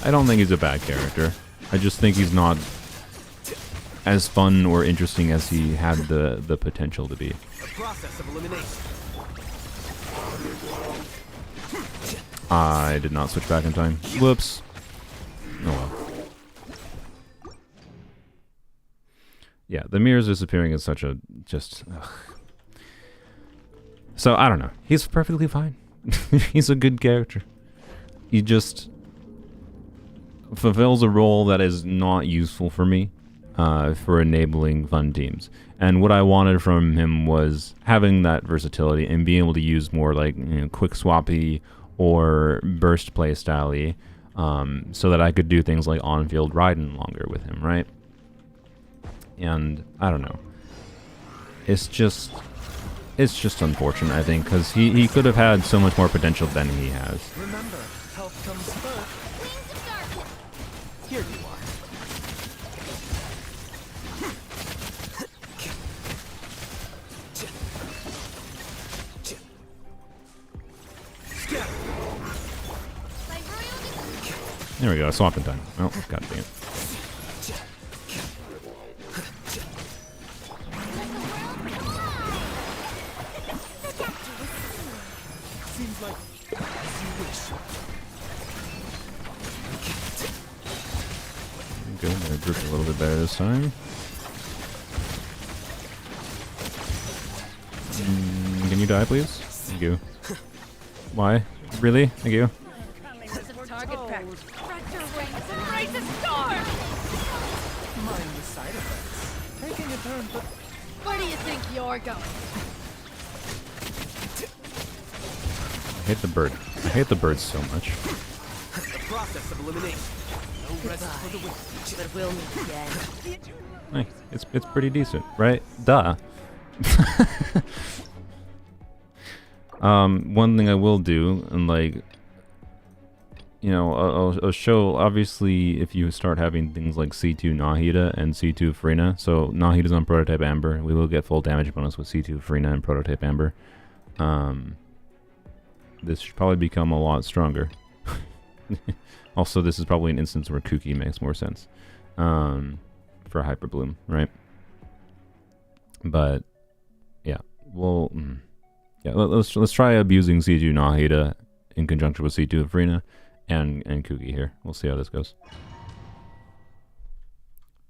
don't think he's a bad character. I just think he's not as fun or interesting as he had the potential to be. A process of elimination. I did not switch back in time. Whoops. Oh well. Yeah, the mirrors disappearing is such a just... Ugh. So, I don't know. He's perfectly fine. He's a good character. He just fulfills a role that is not useful for me for enabling fun teams. And what I wanted from him was having that versatility and being able to use more like, you know, quick swappy or burst play style-y, so that I could do things like on-field Raiden longer with him, right? And I don't know. It's just unfortunate, I think, because he could have had so much more potential than he has. Remember, health comes first. Here you are. There we go, swapping time. Oh, god dang it. Seems like as you wish. Good, I grouped a little bit better this time. Can you die, please? Thank you. Why? Really? Thank you. Target pack. Spread your wings and raise a storm! Mind the side effects. Taking a turn, but Where do you think you're going? I hate the bird. I hate the bird so much. the process of elimination. No But we'll meet again. Hey, it's pretty decent, right? Duh. One thing I will do, and like, you know, I'll show, obviously, if you start having things like C2 Nahida and C2 Frina, so Nahida's on Prototype Amber, we will get full damage bonus with C2 Frina and Prototype Amber. This should probably become a lot stronger. Also, this is probably an instance where Kuki makes more sense for Hyper Bloom, right? But yeah, well, yeah, let's try abusing C2 Nahida in conjunction with C2 Frina and Kuki here. We'll see how this goes.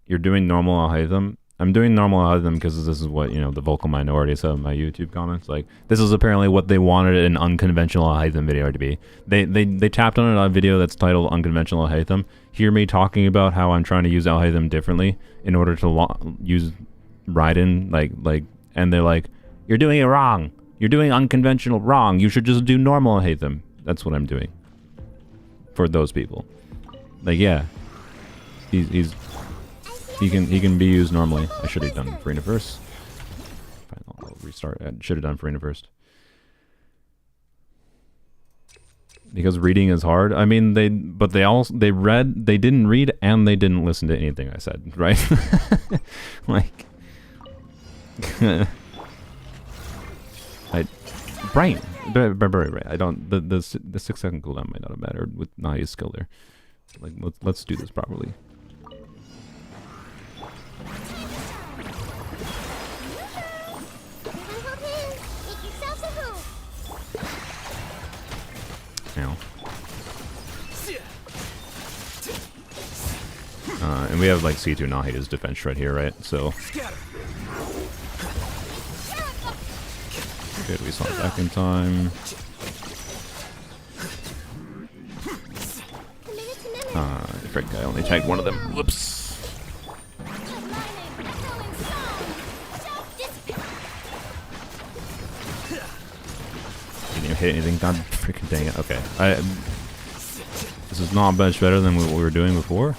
You're doing normal Alhaitham. I'm doing normal Alhaitham because this is what, you know, the vocal minority said in my YouTube comments. Like, this is apparently what they wanted an unconventional Alhaitham video to be. They tapped on a video that's titled Unconventional Alhaitham. Hear me talking about how I'm trying to use Alhaitham differently in order to use Raiden, and they're like, you're doing it wrong. You're doing unconventional wrong. You should just do normal Alhaitham. That's what I'm doing. For those people. Like, yeah. He can be used normally. I should have done Farina first. Fine, I'll restart. I should have done Farina first. Because reading is hard. I mean, they didn't read and they didn't listen to anything I said, right? Like, right. I don't. The 6-second cooldown might not have mattered with Nahi's skill there. Like, let's do this properly. Now. And we have like C2 Nahida's defense right here, right? So good, we saw it back in time. Frick, I only tagged one of them. Whoops. Didn't even hit anything. God freaking dang it. Okay. This is not much better than what we were doing before.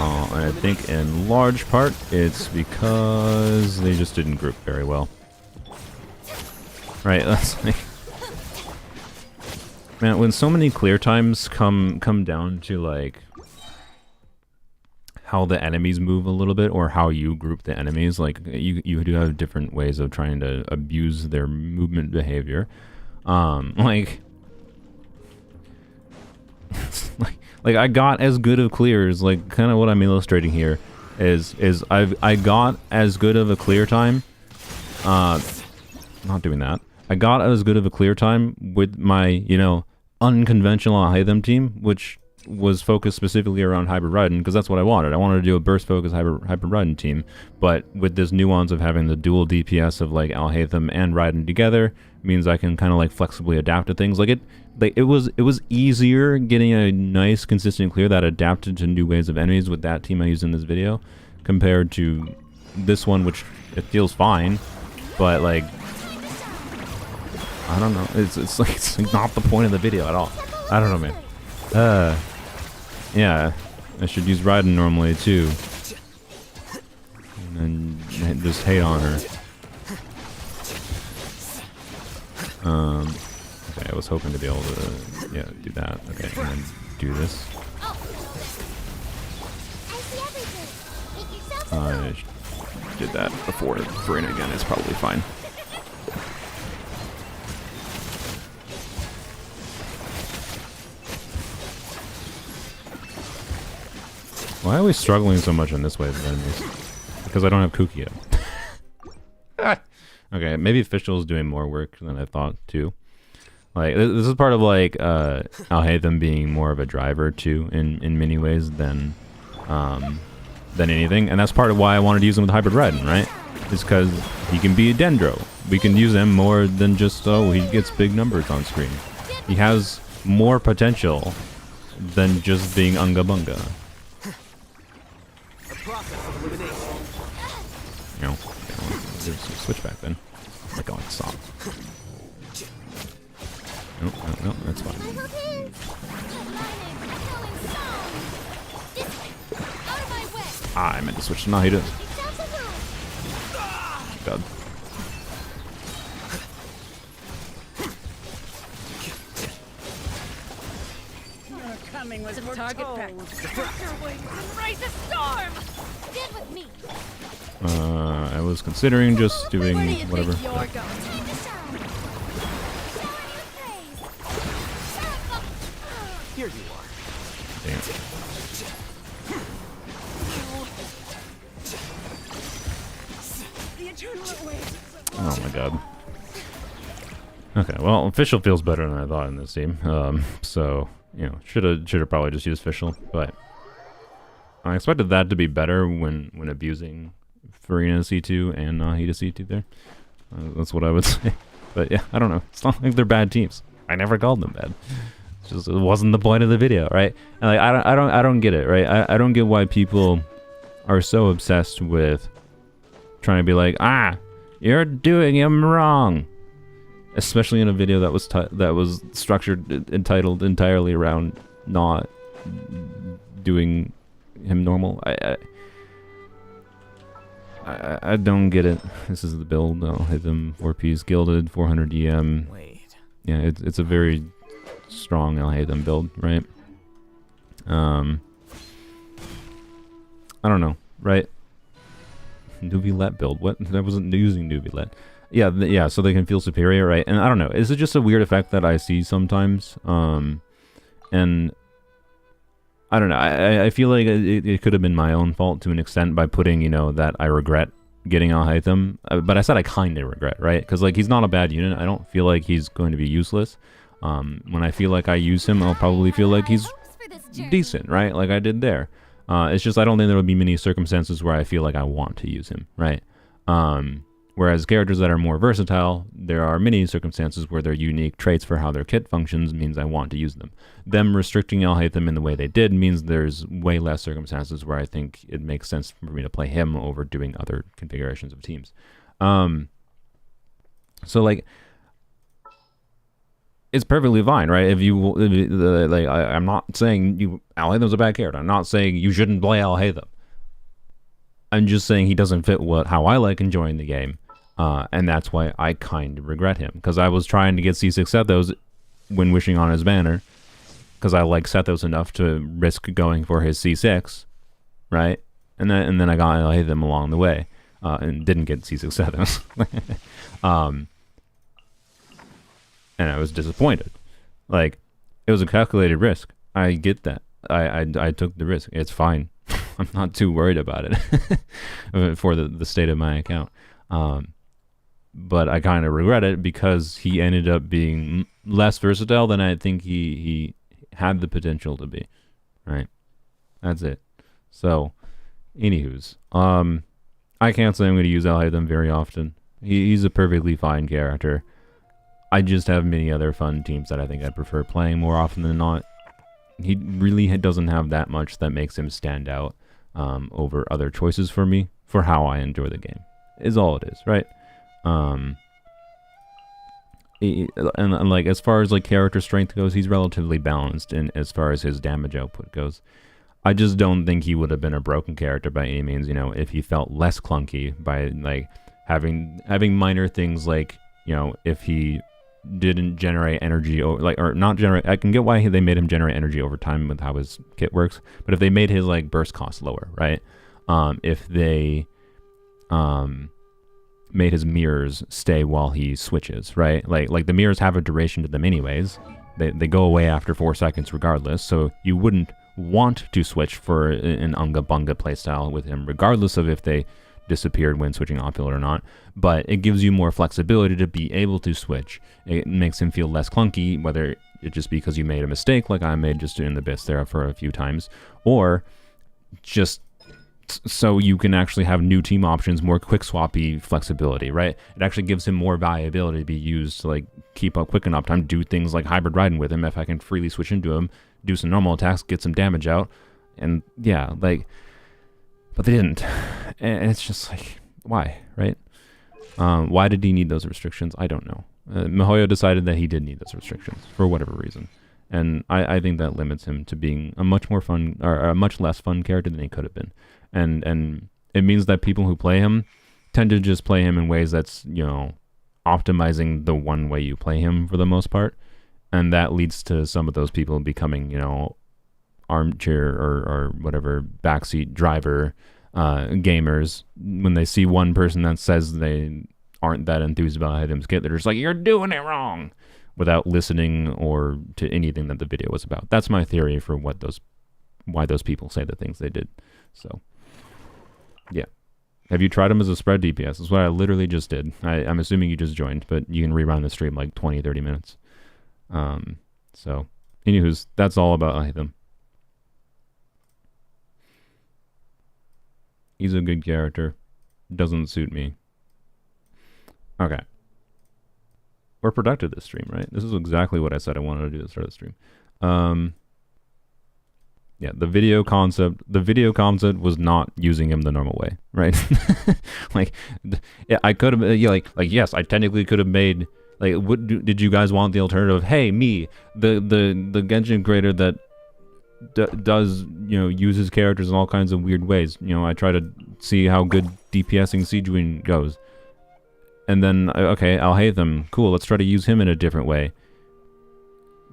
And I think in large part it's because they just didn't group very well. Right, that's like... Man, when so many clear times come down to like how the enemies move a little bit, or how you group the enemies, like you do have different ways of trying to abuse their movement behavior. Like I got as good of clears, like kind of what I'm illustrating here is I got as good of a clear time. Not doing that. I got as good of a clear time with my, you know, unconventional Alhaitham team, which was focused specifically around Hybrid Raiden, because that's what I wanted. I wanted to do a burst focus Hybrid Raiden team, but with this nuance of having the dual DPS of like Alhaitham and Raiden together, means I can kind of like flexibly adapt to things. Like it was easier getting a nice consistent clear that adapted to new ways of enemies with that team I used in this video, compared to this one, which it feels fine, but like I don't know. It's like not the point of the video at all. I don't know, man. Yeah, I should use Raiden normally too, and then just hate on her. Okay, I was hoping to be able to, yeah, do that. Okay, and then do this. I did that before Farina again. It's probably fine. Why are we struggling so much in this wave of enemies? Because I don't have Kuki yet. Okay, maybe Fischl is doing more work than I thought too. Like this is part of like Alhaitham being more of a driver too in many ways than anything, and that's part of why I wanted to use him with Hybrid Raiden, right? Is because he can be a Dendro. We can use him more than just, oh, he gets big numbers on screen. He has more potential than just being Unga Bunga. No, there's some switchback then. Like, oh, stop. No, that's fine. Ah, I meant to switch to Alhaitham. God. Coming with the target pack. Spread your wings and raise a storm. Stand with me. I was considering just doing Where do you whatever. think you're going? Time to shine. Shower you praise. Here you are. Dang it. The eternal awaits. Oh my god. Okay, well, official feels better than I thought in this team. So you know, should have probably just used official, but I expected that to be better when abusing Farina C2 and Nahida C2 there. That's what I would say. But yeah, I don't know. It's not like they're bad teams. I never called them bad. It's just it wasn't the point of the video, right? And like I don't get it, right? I don't get why people are so obsessed with trying to be like, ah, you're doing him wrong. Especially in a video that was structured entitled entirely around not doing him normal. I don't get it. This is the build. I'll hit them 4Ps gilded, 400 EM. Wait. Yeah, it's a very strong Alhaitham build, right? I don't know, right? Nubilet build. What? I wasn't using Nubilet. Yeah, yeah. So they can feel superior, right? And I don't know. Is it just a weird effect that I see sometimes? And I don't know. I feel like it could have been my own fault to an extent by putting, you know, that I regret getting Alhaitham. But I said I kind of regret, right? Because like he's not a bad unit. I don't feel like he's going to be useless. When I feel like I use him, I'll probably feel like he's decent, right? Like I did there. It's just I don't think there will be many circumstances where I feel like I want to use him, right? Whereas characters that are more versatile, there are many circumstances where their unique traits for how their kit functions means I want to use them. Them restricting Alhaitham in the way they did means there's way less circumstances where I think it makes sense for me to play him over doing other configurations of teams. So like, it's perfectly fine, right? If you like, I'm not saying Alhaitham's a bad character. I'm not saying you shouldn't play Alhaitham. I'm just saying he doesn't fit how I like enjoying the game, and that's why I kind of regret him, because I was trying to get C6 Sethos when wishing on his banner, because I like Sethos enough to risk going for his C6, right? And then I got Alhaitham along the way, and didn't get C6 Sethos. And I was disappointed. Like, it was a calculated risk. I get that. I took the risk. It's fine. I'm not too worried about it for the state of my account. But I kind of regret it because he ended up being less versatile than I think he had the potential to be. Right? That's it. So, anywho's. I can't say I'm going to use Alhaitham very often. He's a perfectly fine character. I just have many other fun teams that I think I'd prefer playing more often than not. He really doesn't have that much that makes him stand out over other choices for me, for how I enjoy the game, is all it is, right? And like, as far as like character strength goes, he's relatively balanced in as far as his damage output goes. I just don't think he would have been a broken character by any means, you know, if he felt less clunky by like having minor things like, you know, if he didn't generate energy or not generate. I can get why they made him generate energy over time with how his kit works, but if they made his like burst cost lower, right? If they made his mirrors stay while he switches, right? Like the mirrors have a duration to them anyways. They go away after 4 seconds regardless, so you wouldn't want to switch for an Unga Bunga playstyle with him regardless of if they disappeared when switching opulent or not, but it gives you more flexibility to be able to switch. It makes him feel less clunky, whether it just because you made a mistake like I made just in the bits there for a few times, or just so you can actually have new team options, more quick swappy flexibility, right? It actually gives him more viability to be used to like keep up quick enough time, do things like hybrid riding with him if I can freely switch into him, do some normal attacks, get some damage out, and yeah, like, but they didn't. And it's just like, why, right? Why did he need those restrictions? I don't know. Mihoyo decided that he did need those restrictions for whatever reason. And I think that limits him to being a much more fun or a much less fun character than he could have been. And it means that people who play him tend to just play him in ways that's, you know, optimizing the one way you play him for the most part. And that leads to some of those people becoming, you know, armchair or whatever backseat driver gamers. When they see one person that says they aren't that enthused about Alhaitham's kit, they're just like, you're doing it wrong, without listening or to anything that the video was about. That's my theory for why those people say the things they did. So yeah. Have you tried him as a spread DPS? That's what I literally just did. I'm assuming you just joined, but you can rewind the stream like 20-30 minutes. So anywho's, that's all about Alhaitham. He's a good character. Doesn't suit me. Okay. We're productive this stream, right? This is exactly what I said I wanted to do at the start of the stream. Yeah, the video concept was not using him the normal way, right? Like, yeah, I could have, yeah, like yes, I technically could have made, like, did you guys want the alternative? Hey, me, the Genshin creator that does, you know, use his characters in all kinds of weird ways. You know, I try to see how good DPSing Sijuin goes. And then, okay, Alhaitham, cool, let's try to use him in a different way.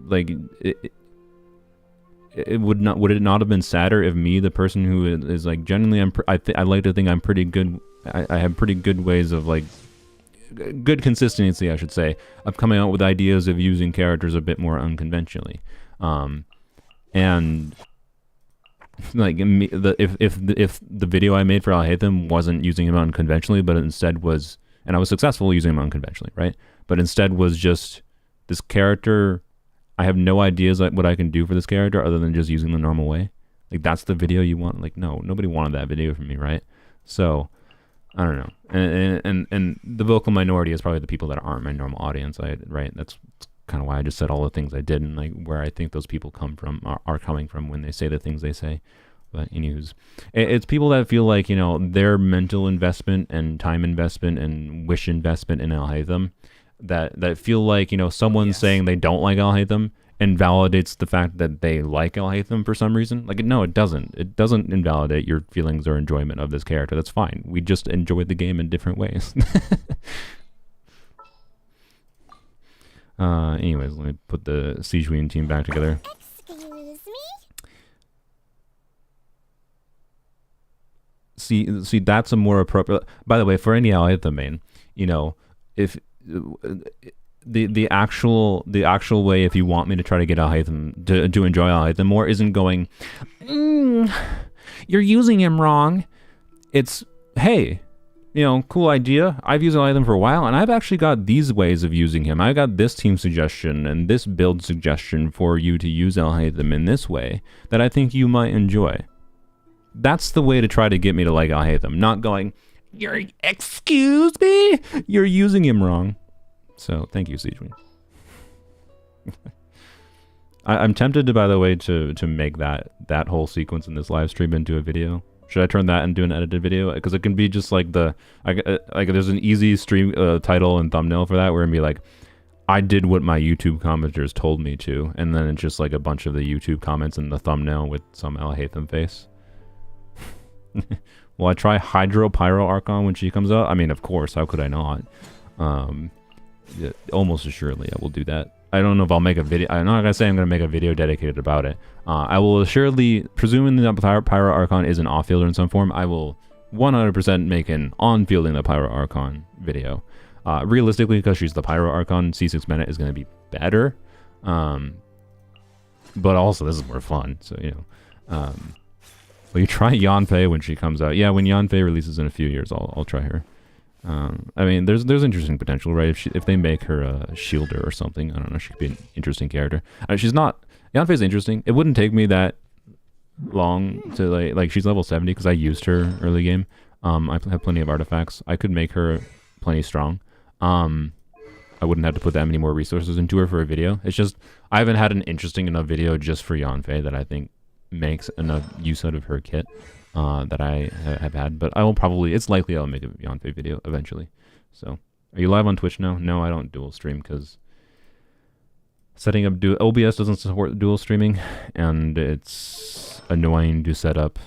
Like, would it not have been sadder if me, the person who is like, genuinely, I like to think I'm pretty good, I have pretty good ways of, like, good consistency, I should say, of coming out with ideas of using characters a bit more unconventionally. And like, if the video I made for Alhaitham wasn't using him unconventionally, but instead was, and I was successful using him unconventionally, right? But instead was just this character, I have no ideas like what I can do for this character other than just using the normal way. Like, that's the video you want? Like, no, nobody wanted that video from me, right? So, I don't know. And the vocal minority is probably the people that aren't my normal audience, right? That's kind of why I just said all the things I did, and like where I think those people come from are coming from when they say the things they say. But anyways, it's people that feel like, you know, their mental investment and time investment and wish investment in Alhaitham, that feel like, you know, someone saying they don't like Alhaitham invalidates the fact that they like Alhaitham for some reason. Like, no, it doesn't. It doesn't invalidate your feelings or enjoyment of this character. That's fine. We just enjoyed the game in different ways. Anyways, let me put the Sijuin team back together. Excuse me? See, that's a more appropriate. By the way, for any Alhaitham main, you know, if the actual way, if you want me to try to get Alhaitham to enjoy Alhaitham more, isn't going, you're using him wrong. It's, hey, you know, cool idea. I've used Alhaitham for a while, and I've actually got these ways of using him. I got this team suggestion and this build suggestion for you to use Alhaitham in this way that I think you might enjoy. That's the way to try to get me to like Alhaitham, not going, excuse me, you're using him wrong. So, thank you, Sijuin. I'm tempted to, by the way, to make that whole sequence in this live stream into a video. Should I turn that and do an edited video? Because it can be just like like there's an easy stream title and thumbnail for that where it'd be like, I did what my YouTube commenters told me to, and then it's just like a bunch of the YouTube comments in the thumbnail with some Alhaitham face. Will I try Hydro Pyro Archon when she comes out? I mean, of course, how could I not? Yeah, almost assuredly I will do that. I don't know if I'll make a video. I'm not gonna say I'm gonna make a video dedicated about it. I will assuredly, presuming that Pyro Archon is an off-fielder in some form, I will 100% make an on-fielding the Pyro Archon video. Realistically, because she's the Pyro Archon, C6 Meta is gonna be better. But also, this is more fun, so, you know. Will you try Yanfei when she comes out? Yeah, when Yanfei releases in a few years, I'll try her. I mean, there's interesting potential, right? If they make her a shielder or something, I don't know, she could be an interesting character. She's not, Yanfei's interesting. It wouldn't take me that long to, like she's level 70 because I used her early game. I have plenty of artifacts. I could make her plenty strong. I wouldn't have to put that many more resources into her for a video. It's just, I haven't had an interesting enough video just for Yanfei that I think makes enough use out of her kit that I have had. But I will probably, it's likely I'll make a Yanfei video eventually. So, are you live on Twitch now? No, I don't dual stream because Setting up OBS doesn't support dual streaming, and it's annoying to set up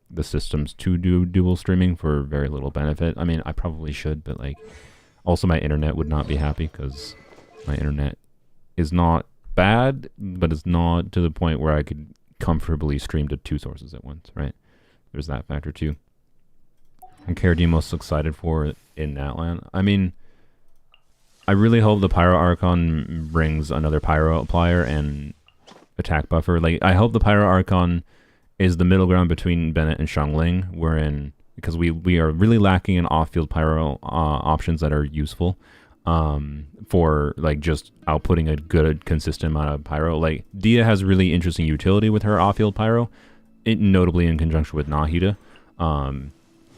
the systems to do dual streaming for very little benefit. I mean, I probably should, but like, also my internet would not be happy because my internet is not bad, but it's not to the point where I could comfortably stream to 2 sources at once, right? There's that factor too. And character you most excited for in Natlan? I mean, I really hope the Pyro Archon brings another Pyro applier and attack buffer. Like, I hope the Pyro Archon is the middle ground between Bennett and Xiangling, wherein, because we are really lacking in off-field Pyro options that are useful for, like, just outputting a good, consistent amount of Pyro. Like, Dia has really interesting utility with her off-field Pyro, notably in conjunction with Nahida.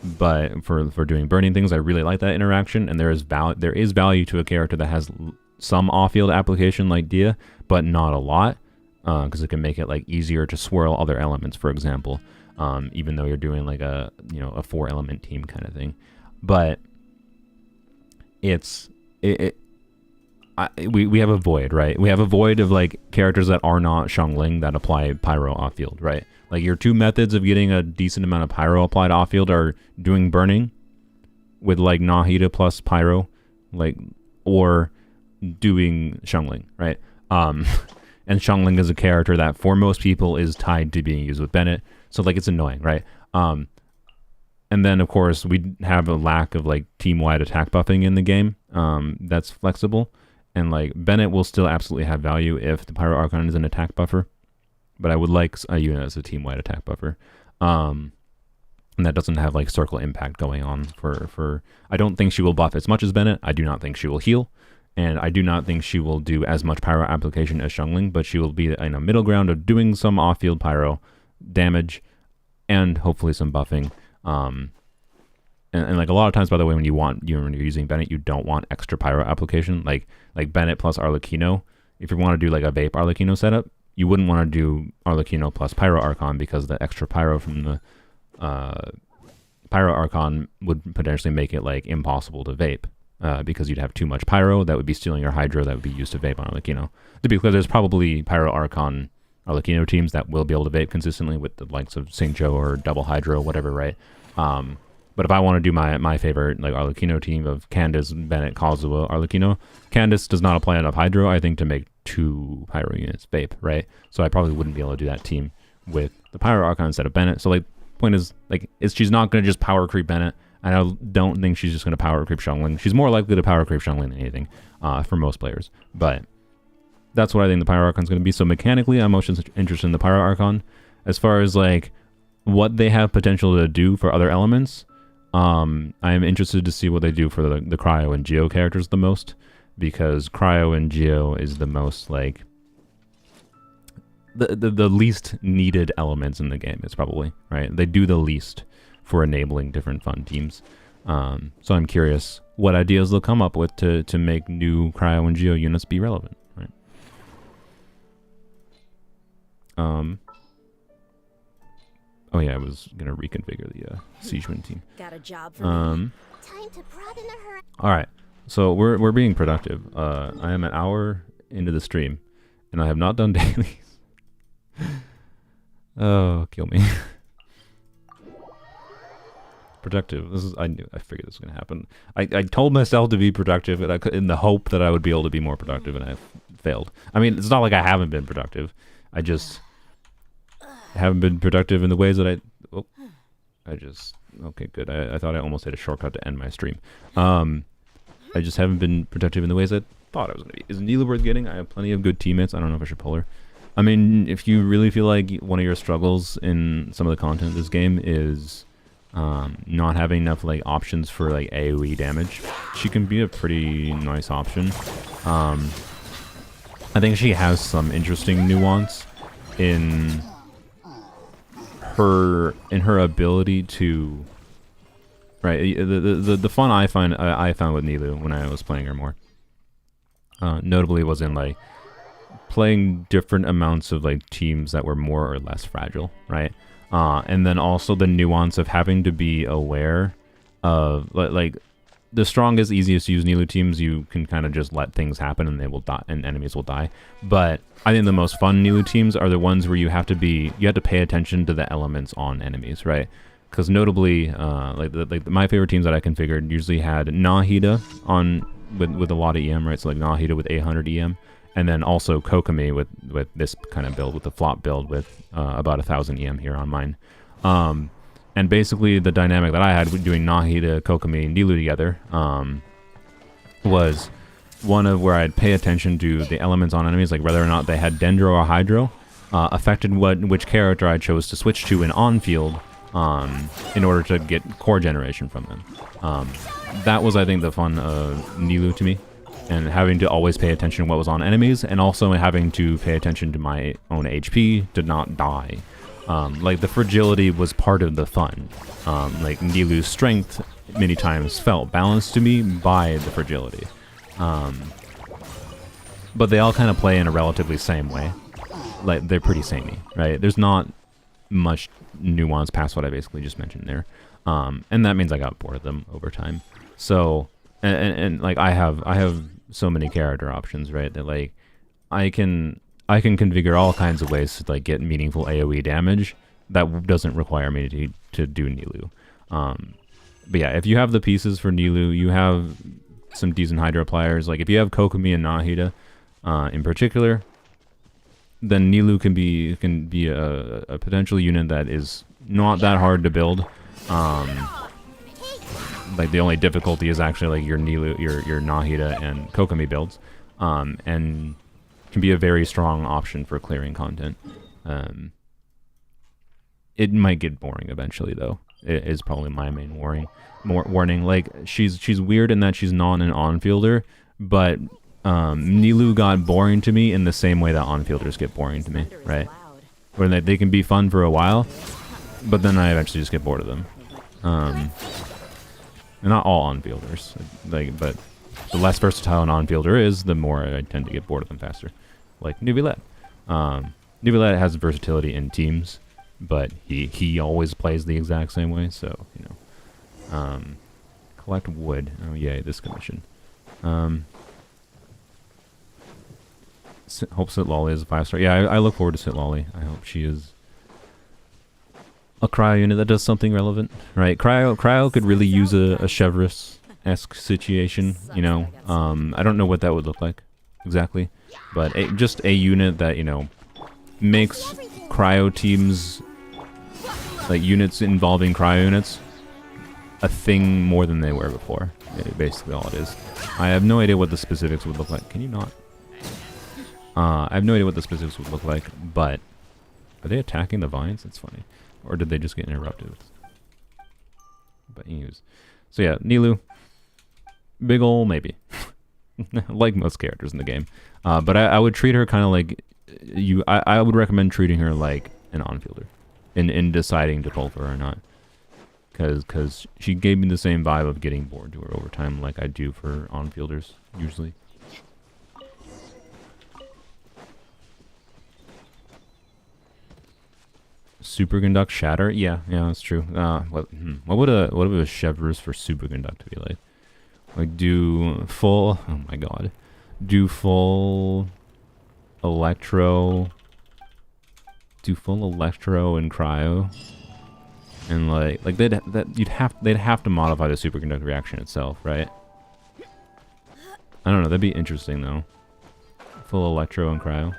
But for doing burning things, I really like that interaction, and there is value to a character that has some off-field application like Dia, but not a lot, because it can make it like easier to swirl other elements, for example, even though you're doing like a 4-element team kind of thing. But we have a void, right? We have a void of like characters that are not Xiangling that apply Pyro off-field, right? Like, your 2 methods of getting a decent amount of Pyro applied off-field are doing burning with, like, Nahida plus Pyro, like, or doing Xiangling, right? And Xiangling is a character that, for most people, is tied to being used with Bennett, so, like, it's annoying, right? And then, of course, we have a lack of, like, team-wide attack buffing in the game that's flexible, and, like, Bennett will still absolutely have value if the Pyro Archon is an attack buffer. But I would like a unit as a team-wide attack buffer. And that doesn't have, like, circle impact going on for... I don't think she will buff as much as Bennett. I do not think she will heal. And I do not think she will do as much Pyro application as Xiangling, but she will be in a middle ground of doing some off-field Pyro damage and hopefully some buffing. And like, a lot of times, by the way, when you're using Bennett, you don't want extra Pyro application. Like Bennett plus Arlecchino. If you want to do, like, a Vape Arlecchino setup, you wouldn't want to do Arlecchino plus Pyro Archon, because the extra Pyro from the Pyro Archon would potentially make it, like, impossible to vape, because you'd have too much Pyro that would be stealing your Hydro that would be used to vape on Arlecchino. To be clear, there's probably Pyro Archon Arlecchino teams that will be able to vape consistently with the likes of Xingqiu or Double Hydro, whatever, right? But if I want to do my favorite, like, Arlecchino team of Candace, Bennett, Kazuha, Arlecchino, Candace does not apply enough Hydro, I think, to make 2 Pyro units vape, right? So I probably wouldn't be able to do that team with the Pyro Archon instead of Bennett. So, like, point is, like, she's not going to just power creep Bennett, and I don't think she's just going to power creep Xiangling. She's more likely to power creep Xiangling than anything, for most players. But that's what I think the Pyro Archon's going to be. So mechanically, I'm most interested in the Pyro Archon. As far as, like, what they have potential to do for other elements, I am interested to see what they do for the Cryo and Geo characters the most, because Cryo and Geo is the most, like, the least needed elements in the game, is probably, right? They do the least for enabling different fun teams. So I'm curious what ideas they'll come up with to make new Cryo and Geo units be relevant, right? Oh yeah, I was gonna reconfigure the Siegeman team. Got a job for me. Time to broaden the horizon. All right, so we're being productive. I am an hour into the stream, and I have not done dailies. Oh, kill me. Productive. I figured this was gonna happen. I told myself to be productive, and in the hope that I would be able to be more productive, and I failed. I mean, it's not like I haven't been productive. I just haven't been productive in the ways that okay, good. I thought I almost hit a shortcut to end my stream. I just haven't been productive in the ways I thought I was going to be. Is Neela worth getting? I have plenty of good teammates. I don't know if I should pull her. I mean, if you really feel like one of your struggles in some of the content of this game is not having enough, like, options for, like, AoE damage, she can be a pretty nice option. I think she has some interesting nuance in her ability to, right, the fun I found with Nilu when I was playing her more, notably was in, like, playing different amounts of, like, teams that were more or less fragile, right? And then also the nuance of having to be aware of, like the strongest, easiest to use Nilu teams, you can kind of just let things happen and they will die, and enemies will die. But I think the most fun Nilu teams are the ones where you have to pay attention to the elements on enemies, right? Because notably, my favorite teams that I configured usually had Nahida on with a lot of EM, right? So like Nahida with 800 EM, and then also Kokomi with this kind of build, with the flop build with about 1000 EM here on mine. And basically the dynamic that I had with doing Nahida, Kokomi, and Nilu together was one of where I'd pay attention to the elements on enemies, like whether or not they had Dendro or Hydro, affected which character I chose to switch to in on-field in order to get core generation from them. That was, I think, the fun of Nilu to me, and having to always pay attention to what was on enemies, and also having to pay attention to my own HP to not die. Like, the fragility was part of the fun. Like, Nilu's strength many times felt balanced to me by the fragility. But they all kind of play in a relatively same way. Like, they're pretty samey, right? There's not much nuance past what I basically just mentioned there. And that means I got bored of them over time. So, and like, I have so many character options, right? That, like, I can configure all kinds of ways to like get meaningful AoE damage that doesn't require me to do Nilu. But yeah, if you have the pieces for Nilu, you have some decent Hydro pliers. Like if you have Kokomi and Nahida in particular, then Nilu can be a potential unit that is not that hard to build. Like the only difficulty is actually like your Nilu, your Nahida and Kokomi builds, and can be a very strong option for clearing content. It might get boring eventually, though. It is probably my main warning. Like she's weird in that she's not an on-fielder, but Nilu got boring to me in the same way that on-fielders get boring to me, right? Where they can be fun for a while, but then I eventually just get bored of them. And not all on-fielders, but the less versatile an on-fielder is, the more I tend to get bored of them faster. Like Nubilet. Nubilet has versatility in teams, but he always plays the exact same way, so, you know. Collect wood. Oh, yay, this commission. Hope Sitlolly is a 5-star. Yeah, I look forward to Sitlolly. I hope she is a cryo unit that does something relevant, right? Cryo could really use a Chevrolet-esque situation, you know. I don't know what that would look like exactly, but just a unit that, you know, makes cryo teams, like units involving cryo units, a thing more than they were before. Basically all it is. I have no idea what the specifics would look like. Can you not? I have no idea what the specifics would look like, but are they attacking the vines? That's funny. Or did they just get interrupted? But anyways. So yeah, Nilu. Big ol' maybe. Like most characters in the game. But I would treat her kind of like I would recommend treating her like an on-fielder in deciding to pull for her or not. Because she gave me the same vibe of getting bored to her over time like I do for on-fielders, usually. Superconduct Shatter? Yeah, that's true. What would a Chevreuse for Superconduct be like? Like do full, oh my god. Do full electro and cryo. And like they'd have to modify the superconduct reaction itself, right? I don't know, that'd be interesting though. Full electro and cryo.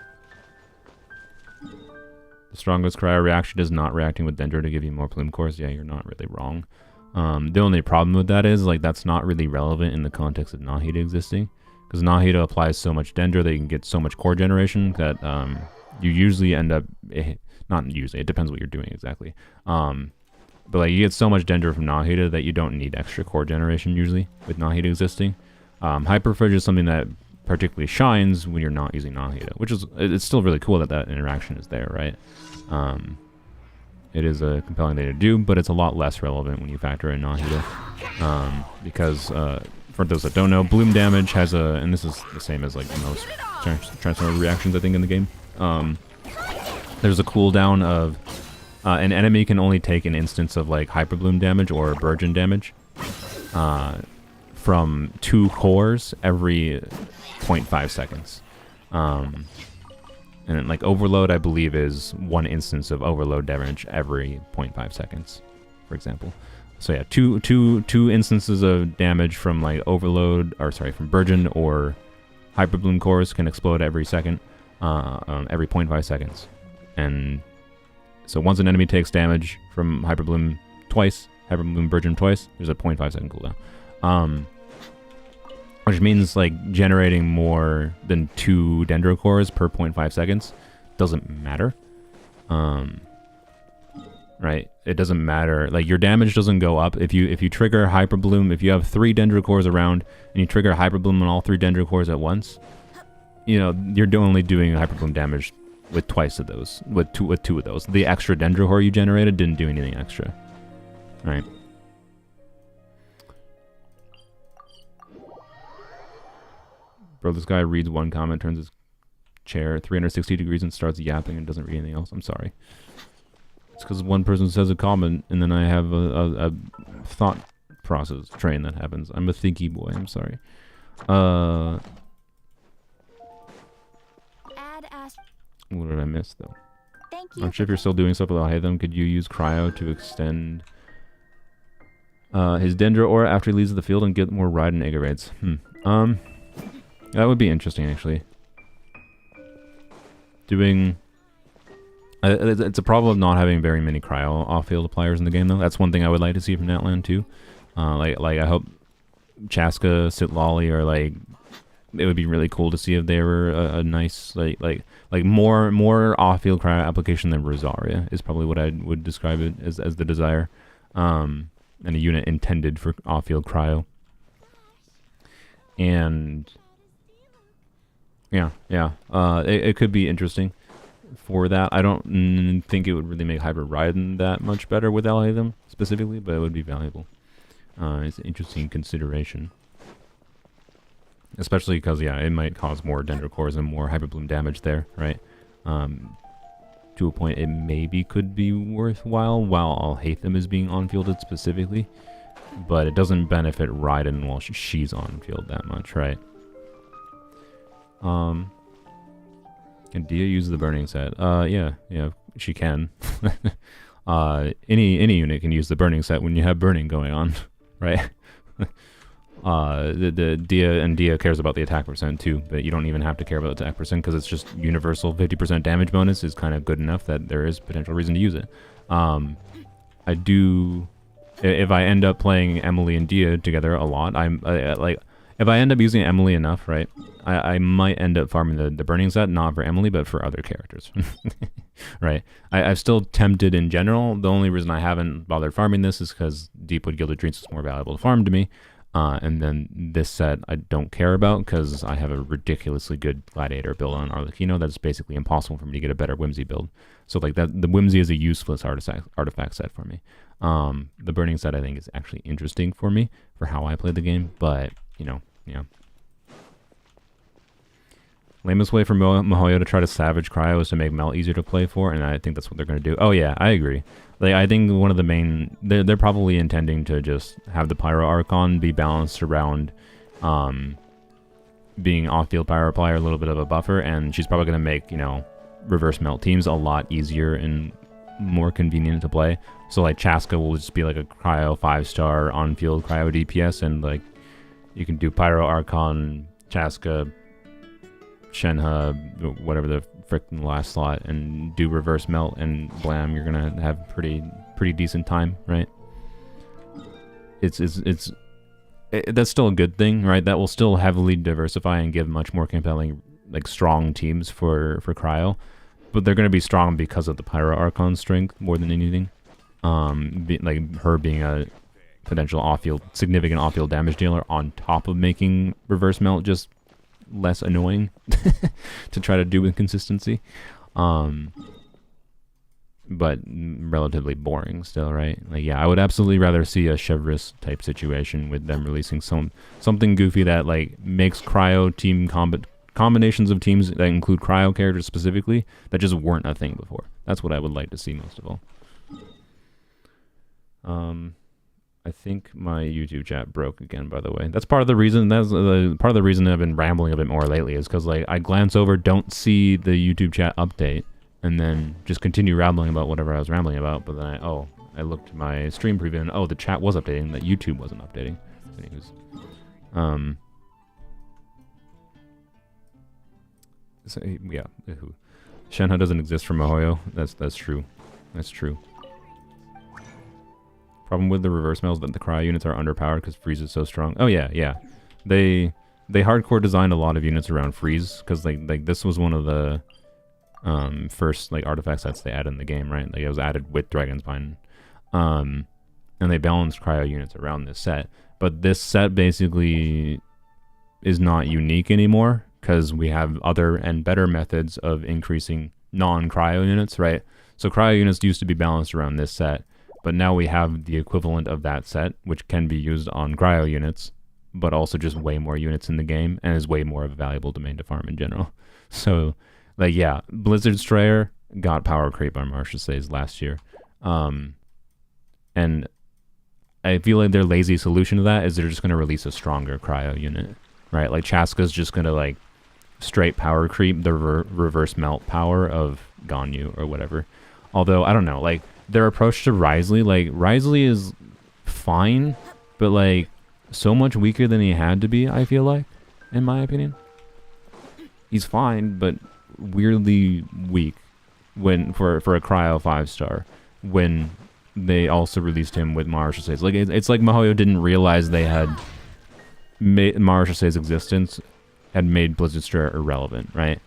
The strongest cryo reaction is not reacting with Dendro to give you more plume cores. Yeah, you're not really wrong. The only problem with that is like that's not really relevant in the context of Nahida existing, because Nahida applies so much Dendro that you can get so much core generation that you usually end up, not usually, it depends what you're doing exactly. But like you get so much Dendro from Nahida that you don't need extra core generation usually with Nahida existing. Hyperfridge is something that particularly shines when you're not using Nahida, which is, it's still really cool that interaction is there, right? It is a compelling thing to do, but it's a lot less relevant when you factor in Nahida. Because, for those that don't know, bloom damage has and this is the same as like most transformer reactions I think in the game. There's a cooldown of, an enemy can only take an instance of like hyper bloom damage or burgeon damage, from 2 cores every 0.5 seconds. And then, like, overload, I believe, is 1 instance of overload damage every 0.5 seconds, for example. So yeah, two instances of damage from like overload, or sorry, from burgeon or hyperbloom cores can explode every second, every 0.5 seconds. And so once an enemy takes damage from hyperbloom twice, hyperbloom burgeon twice, there's a 0.5 second cooldown. Which means like generating more than 2 dendro cores per 0.5 seconds doesn't matter. Right? It doesn't matter. Like, your damage doesn't go up if you trigger hyperbloom. If you have 3 dendro cores around and you trigger hyperbloom on all 3 dendro cores at once, you know, you're only doing hyperbloom damage with twice of those, with two of those. The extra dendro core you generated didn't do anything extra. Right? Bro, this guy reads one comment, turns his chair 360 degrees and starts yapping and doesn't read anything else. I'm sorry. It's because one person says a comment and then I have a thought process train that happens. I'm a thinky boy. I'm sorry. What did I miss though? Thank you. I'm sure if you're still doing stuff with Alhaitham, could you use cryo to extend his dendro aura after he leaves the field and get more ride and egg raids? That would be interesting actually. Doing it's a problem of not having very many cryo off-field players in the game, though. That's one thing I would like to see from Natlan too. Like I hope Chaska, Sitlali, or like, it would be really cool to see if they were a nice like more off-field cryo application than Rosaria is probably what I would describe it as the desire, and a unit intended for off-field cryo. And yeah, it could be interesting for that. I don't think it would really make Hyper Raiden that much better with Alhaitham specifically, but it would be valuable. It's an interesting consideration. Especially because, yeah, it might cause more dendro cores and more hyperbloom damage there, right? To a point it maybe could be worthwhile while Alhaitham is being on-fielded specifically, but it doesn't benefit Raiden while she's on-field that much, right? Can Dia use the burning set? Yeah, she can. Any unit can use the burning set when you have burning going on, right? The Dia cares about the attack percent too, but you don't even have to care about the attack percent because it's just universal 50% damage bonus is kind of good enough that there is potential reason to use it. I do, if I end up playing Emily and Dia together a lot, like, if I end up using Emily enough, right, I might end up farming the burning set, not for Emily, but for other characters, right? I'm still tempted in general. The only reason I haven't bothered farming this is because Deepwood Gilded Dreams is more valuable to farm to me. And then this set I don't care about because I have a ridiculously good Gladiator build on Arlecchino that's basically impossible for me to get a better Whimsy build. So like that, the Whimsy is a useless artifact set for me. The Burning set I think is actually interesting for me for how I play the game, but you know, yeah. Lamest way for Mihoyo to try to savage Cryo is to make Mel easier to play for, and I think that's what they're going to do. Oh yeah, I agree. Like, I think one of the main... They're probably intending to just have the Pyro Archon be balanced around being off-field Pyro player, a little bit of a buffer, and she's probably going to make, you know, reverse melt teams a lot easier and more convenient to play. So, like, Chaska will just be like a Cryo 5-star on-field Cryo DPS, and, like, you can do Pyro Archon, Chaska, Shenhe, whatever the frickin' last slot, and do reverse melt, and blam, you're gonna have pretty decent time, right? That's still a good thing, right? That will still heavily diversify and give much more compelling, like, strong teams for Cryo, but they're gonna be strong because of the Pyro Archon strength more than anything. Like her being a potential significant off-field damage dealer on top of making reverse melt just less annoying to try to do with consistency, but relatively boring still, right? Like, yeah, I would absolutely rather see a Chevreuse type situation with them releasing something goofy that like makes Cryo team combinations of teams that include Cryo characters specifically that just weren't a thing before. That's what I would like to see most of all. I think my YouTube chat broke again, by the way. That's part of the reason, part of the reason I've been rambling a bit more lately is because, like, I glance over, don't see the YouTube chat update, and then just continue rambling about whatever I was rambling about, but then I looked at my stream preview and, oh, the chat was updating, that YouTube wasn't updating. Anyways. So, yeah. Shenhe doesn't exist for Mihoyo. That's true. That's true. Problem with the reverse metals that the cryo units are underpowered because freeze is so strong. Oh yeah, yeah. They hardcore designed a lot of units around freeze because like this was one of the first like artifact sets they added in the game, right? Like it was added with Dragonspine. And they balanced cryo units around this set. But this set basically is not unique anymore because we have other and better methods of increasing non-cryo units, right? So cryo units used to be balanced around this set, but now we have the equivalent of that set, which can be used on cryo units, but also just way more units in the game and is way more of a valuable domain to farm in general. So, like, yeah, Blizzard Strayer got power creep on Marcia Says last year. And I feel like their lazy solution to that is they're just going to release a stronger cryo unit, right? Like Chaska's just going to like straight power creep the reverse melt power of Ganyu or whatever. Although, I don't know, like their approach to Wriothesley, like Wriothesley is fine, but like so much weaker than he had to be, I feel like, in my opinion. He's fine, but weirdly weak when for a cryo 5-star when they also released him with Maharaja Sei's. Like it's like Mihoyo didn't realize they had made Maharaja Sei's existence had made Blizzard Strayer irrelevant, right?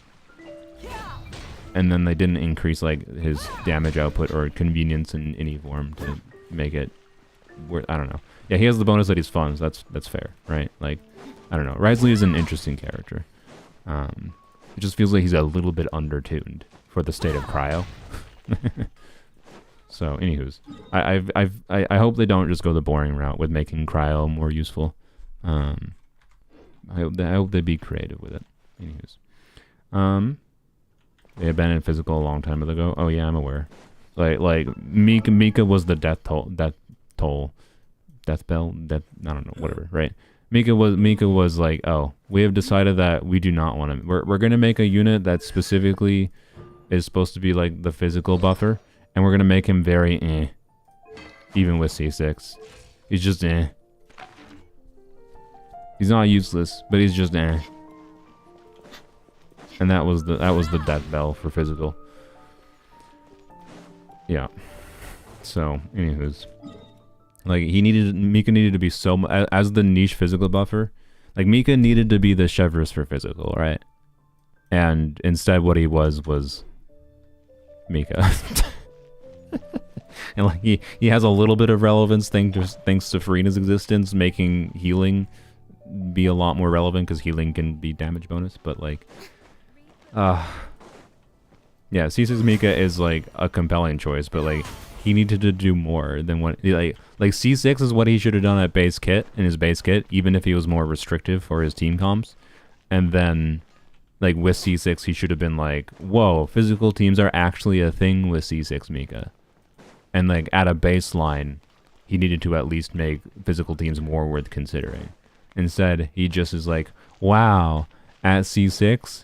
And then they didn't increase like his damage output or convenience in any form to make it worth. I don't know. Yeah, he has the bonus that he's fun, so that's fair, right? Like, I don't know. Wriothesley is an interesting character. It just feels like he's a little bit undertuned for the state of cryo. So, anywho's, I hope they don't just go the boring route with making cryo more useful. I hope they be creative with it. Anywho's, they abandoned physical a long time ago. Oh yeah, I'm aware. Like Mika was the death bell, I don't know, whatever, right? Mika was like, oh, we have decided that we do not want to. We're gonna make a unit that specifically is supposed to be like the physical buffer. And we're going to make him very even with C6. He's just He's not useless, but he's just And that was the death bell for physical. Yeah. So, anywho's. Like, Mika needed to be so... As the niche physical buffer, like, Mika needed to be the Chevreuse for physical, right? And instead what he was Mika. And like he has a little bit of relevance thanks to Farina's existence, making healing be a lot more relevant because healing can be damage bonus. But like, yeah, C6 Mika is like a compelling choice, but like he needed to do more than what like C6 is what he should have done at base kit in his base kit, even if he was more restrictive for his team comps. And then like with C6, he should have been like, whoa, physical teams are actually a thing with C6 Mika. And like at a baseline, he needed to at least make physical teams more worth considering. Instead, he just is like, wow, at C6,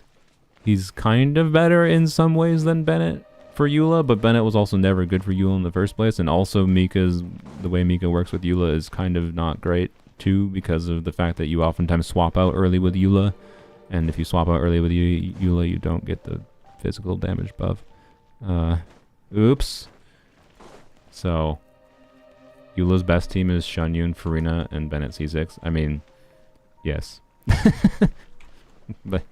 he's kind of better in some ways than Bennett for Eula, but Bennett was also never good for Eula in the first place. And also the way Mika works with Eula is kind of not great too, because of the fact that you oftentimes swap out early with Eula. And if you swap out early with Eula, you don't get the physical damage buff. Oops. So, Eula's best team is Shunyun, Farina, and Bennett C6. I mean, yes. But,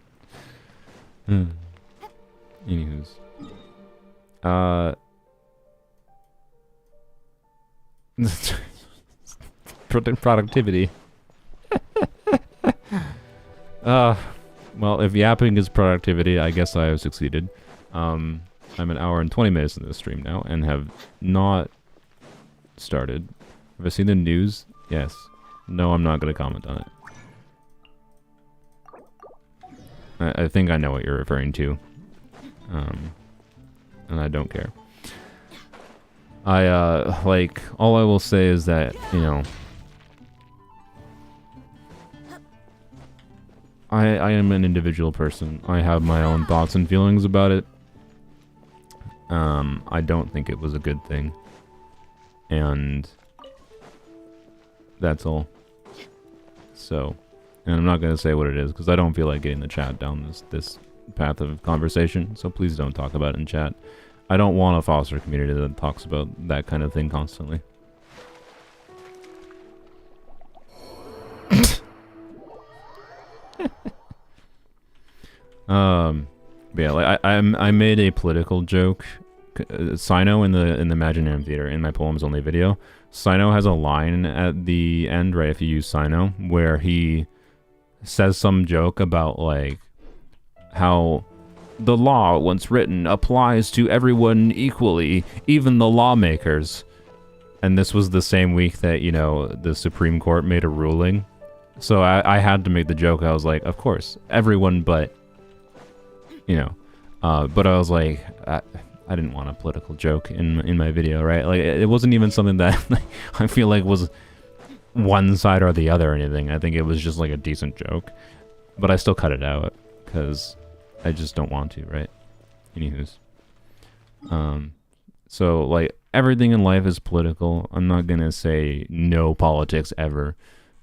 anywho's. Productivity. Well, if yapping is productivity, I guess I have succeeded. I'm an hour and 20 minutes into the stream now and have not started. Have I seen the news? Yes. No, I'm not going to comment on it. I think I know what you're referring to. And I don't care. Like, all I will say is that, you know, I am an individual person. I have my own thoughts and feelings about it. I don't think it was a good thing. And that's all. So, and I'm not going to say what it is, because I don't feel like getting the chat down this path of conversation, so please don't talk about it in chat. I don't want to foster a community that talks about that kind of thing constantly. Yeah, like I made a political joke. Sino in the Imaginarium Theater in my poems only video. Sino has a line at the end, right? If you use Sino, where he says some joke about like how the law, once written, applies to everyone equally, even the lawmakers. And this was the same week that, you know, the Supreme Court made a ruling. So I had to make the joke. I was like, of course, everyone but, you know. But I was like, I didn't want a political joke in my video, right? Like, it wasn't even something that I feel like was one side or the other or anything. I think it was just like a decent joke. But I still cut it out, because I just don't want to, right? Anywho's. So, like, everything in life is political. I'm not gonna say no politics ever.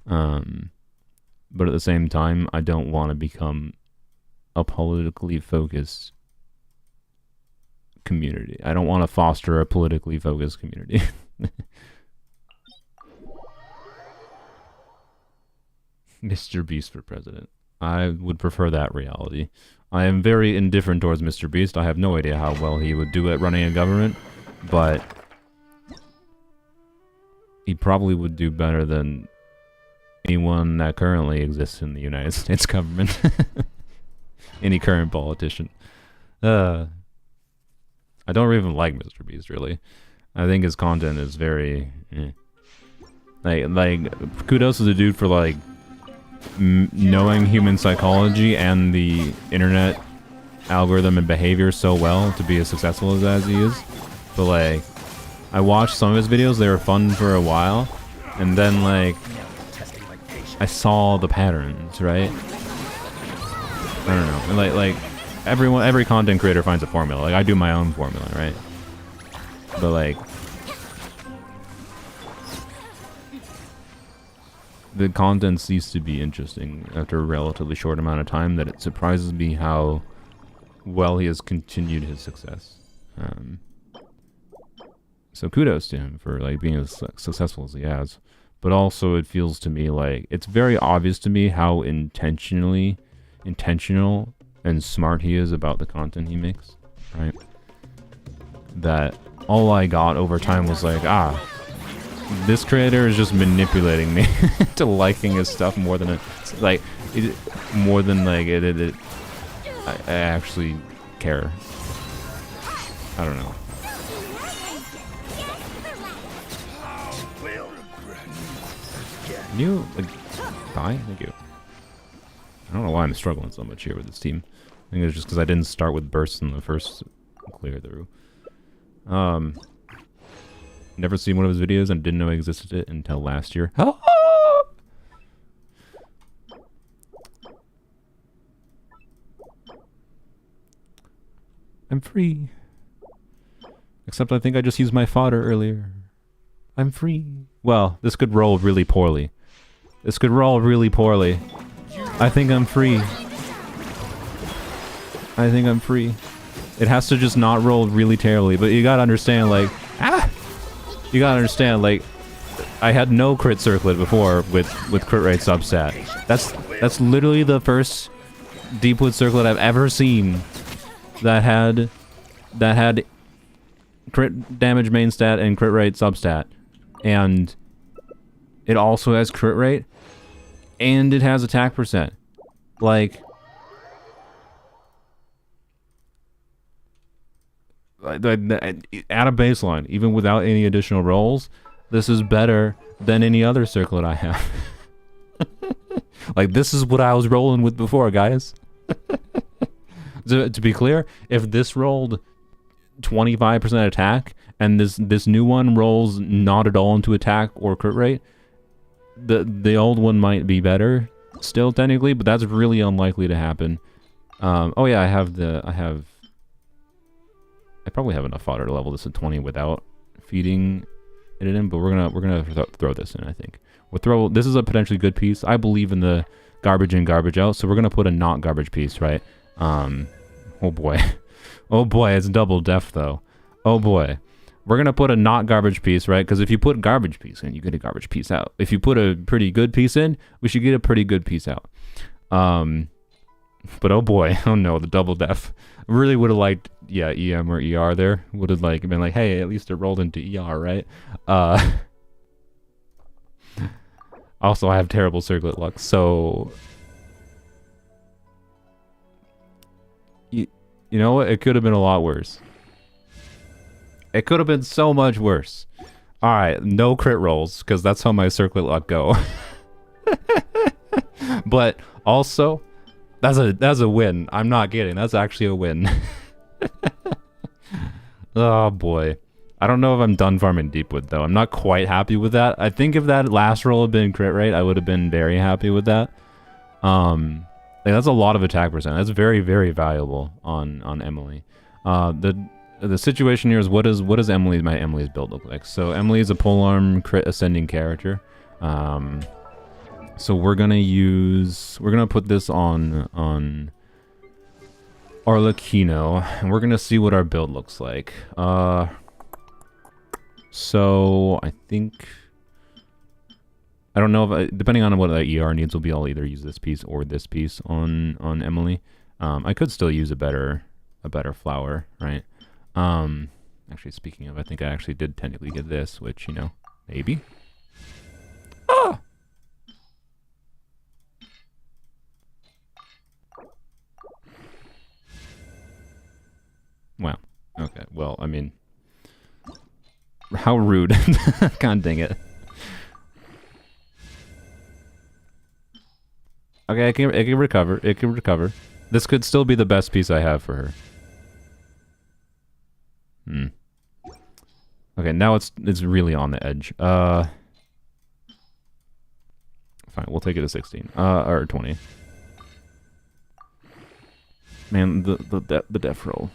But at the same time, I don't want to become a politically focused community. I don't want to foster a politically focused community. Mr. Beast for president. I would prefer that reality. I am very indifferent towards Mr. Beast. I have no idea how well he would do at running a government, but he probably would do better than anyone that currently exists in the United States government. Any current politician. I don't even like Mr. Beast, really. I think his content is very... Like, kudos to the dude for, like, knowing human psychology and the internet algorithm and behavior so well to be as successful as he is. But, like, I watched some of his videos, they were fun for a while, and then, like, I saw the patterns, right? I don't know. And like every content creator finds a formula. Like, I do my own formula, right? But like, the content ceased to be interesting after a relatively short amount of time, that it surprises me how well he has continued his success. So kudos to him for like being as successful as he has. But also it feels to me like it's very obvious to me how intentional and smart he is about the content he makes, right? That all I got over time was like, this creator is just manipulating me to liking his stuff more than I actually care. I don't know. Can you, like, die? Thank you. I don't know why I'm struggling so much here with this team. I think it's just because I didn't start with bursts in the first clear through. Never seen one of his videos and didn't know he existed until last year. I'm free. Except I think I just used my fodder earlier. I'm free. Well, this could roll really poorly. This could roll really poorly. I think I'm free. I think I'm free. It has to just not roll really terribly, but you gotta understand, like, you gotta understand, like, I had no crit circlet before with crit rate substat. That's literally the first Deepwood circlet I've ever seen that had crit damage main stat and crit rate substat. And it also has crit rate and it has attack percent. Like, at a baseline, even without any additional rolls, this is better than any other circlet I have. Like, this is what I was rolling with before, guys. To be clear, if this rolled 25% attack, and this new one rolls not at all into attack or crit rate, the old one might be better still technically, but that's really unlikely to happen. Oh yeah, I probably have enough fodder to level this at 20 without feeding it in, but we're gonna throw this in. I think this is a potentially good piece. I believe in the garbage in, garbage out, so we're gonna put a not garbage piece, right? Oh boy. Oh boy, it's double def though. Oh boy. We're gonna put a not garbage piece, right? Because if you put garbage piece in, you get a garbage piece out. If you put a pretty good piece in, we should get a pretty good piece out. But oh boy, oh no, the double def. Really would have liked, yeah, EM or ER there. Would have like been like, hey, at least it rolled into ER, right? Also, I have terrible circlet luck, so you know what? It could have been a lot worse. It could have been so much worse. All right, no crit rolls, because that's how my circlet luck go. But also, that's a win. I'm not kidding. That's actually a win. Oh boy. I don't know if I'm done farming Deepwood though. I'm not quite happy with that. I think if that last roll had been crit rate, I would have been very happy with that. Like, that's a lot of attack percent. That's very, very valuable on Emily. The situation here is what does my Emily's build look like? So Emily is a polearm crit ascending character. So we're gonna put this on Arlecchino, and we're gonna see what our build looks like. So I think, I don't know if depending on what the ER needs will be, I'll either use this piece or this piece on Emily. I could still use a better flower, right? Actually, speaking of, I think I actually did technically get this, which, you know, maybe. Ah! Wow. Okay. Well, I mean, how rude. God dang it. Okay, it can recover. It can recover. This could still be the best piece I have for her. Okay, now it's really on the edge. Fine, we'll take it to 16. Or 20. Man, the def roll.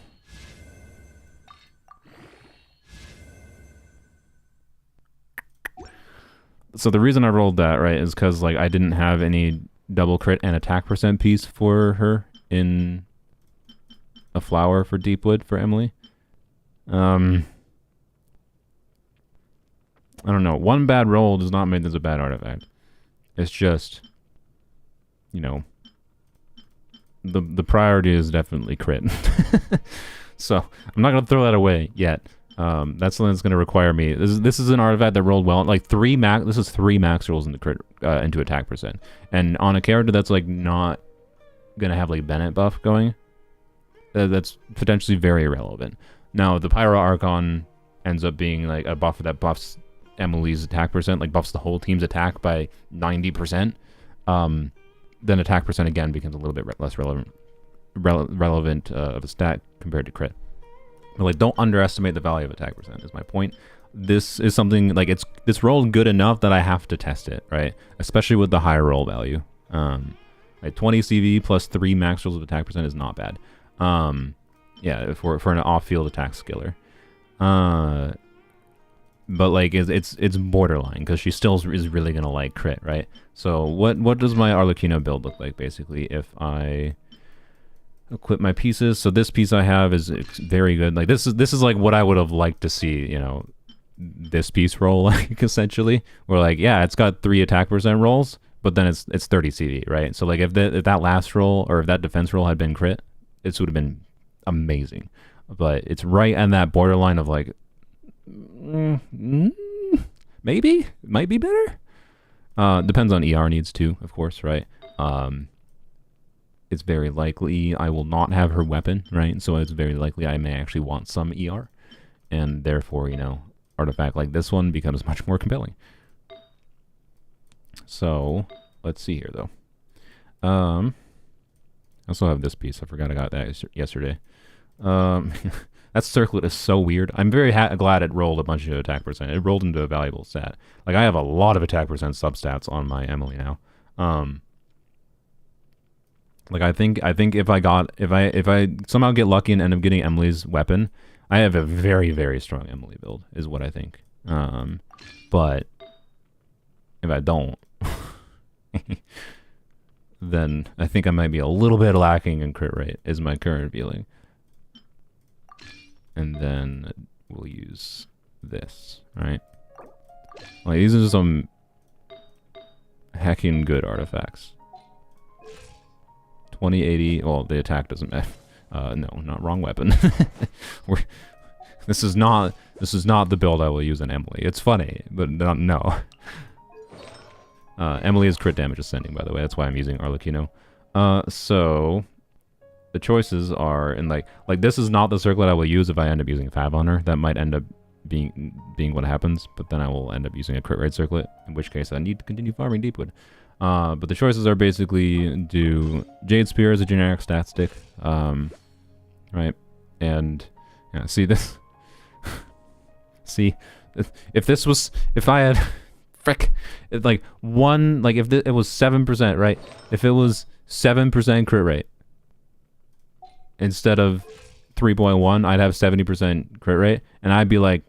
So the reason I rolled that, right, is because, like, I didn't have any double crit and attack percent piece for her in a flower for Deepwood for Emily. I don't know. One bad roll does not mean there's a bad artifact. It's just, you know, the priority is definitely crit. So I'm not gonna throw that away yet. That's something that's gonna require me. This is an artifact that rolled well. Like this is 3 max rolls into crit into attack percent, and on a character that's like not gonna have like Bennett buff going, that's potentially very irrelevant. Now the Pyro Archon ends up being like a buffer that buffs Emily's attack percent, like buffs the whole team's attack by 90%. Then attack percent again becomes a little bit less relevant of a stat compared to crit. But like, don't underestimate the value of attack percent is my point. This is something like it's rolled good enough that I have to test it, right? Especially with the high roll value. Like 20 CV plus 3 max rolls of attack percent is not bad. Yeah, for an off-field attack skiller. But like it's borderline because she still is really gonna like crit, right? So what does my Arlecchino build look like basically if I equip my pieces? So this piece I have is very good. Like this is like what I would have liked to see, you know, this piece roll, like essentially. Where like, yeah, it's got 3 attack percent rolls, but then it's 30 CV, right? So like if that last roll or if that defense roll had been crit, it would have been amazing. But it's right on that borderline of like, maybe might be better. Depends on ER needs too, of course, right? It's very likely I will not have her weapon, right? So it's very likely I may actually want some ER, and therefore, you know, artifact like this one becomes much more compelling. So let's see here though. I also have this piece. I forgot I got that yesterday. That circlet is so weird. I'm very glad it rolled a bunch of attack percent. It rolled into a valuable stat. Like, I have a lot of attack percent substats on my Emily now. Like, I think if I somehow get lucky and end up getting Emily's weapon, I have a very, very strong Emily build, is what I think. But if I don't, then I think I might be a little bit lacking in crit rate, is my current feeling. And then we'll use this, right? Like, these are some heckin' good artifacts. 2080. Well, the attack doesn't matter. No, not wrong weapon. This is not the build I will use on Emily. It's funny, but no. Emily is crit damage ascending, by the way. That's why I'm using Arlecchino. So the choices are, and like this is not the circlet I will use if I end up using Fab on her. That might end up being what happens, but then I will end up using a crit rate circlet, in which case I need to continue farming Deepwood. But the choices are basically do Jade Spear as a generic stat stick, right? And yeah, see this. See, if I had, frick, if like one, like if it was 7%, right? If it was 7% crit rate instead of 3.1, I'd have 70% crit rate, and I'd be like,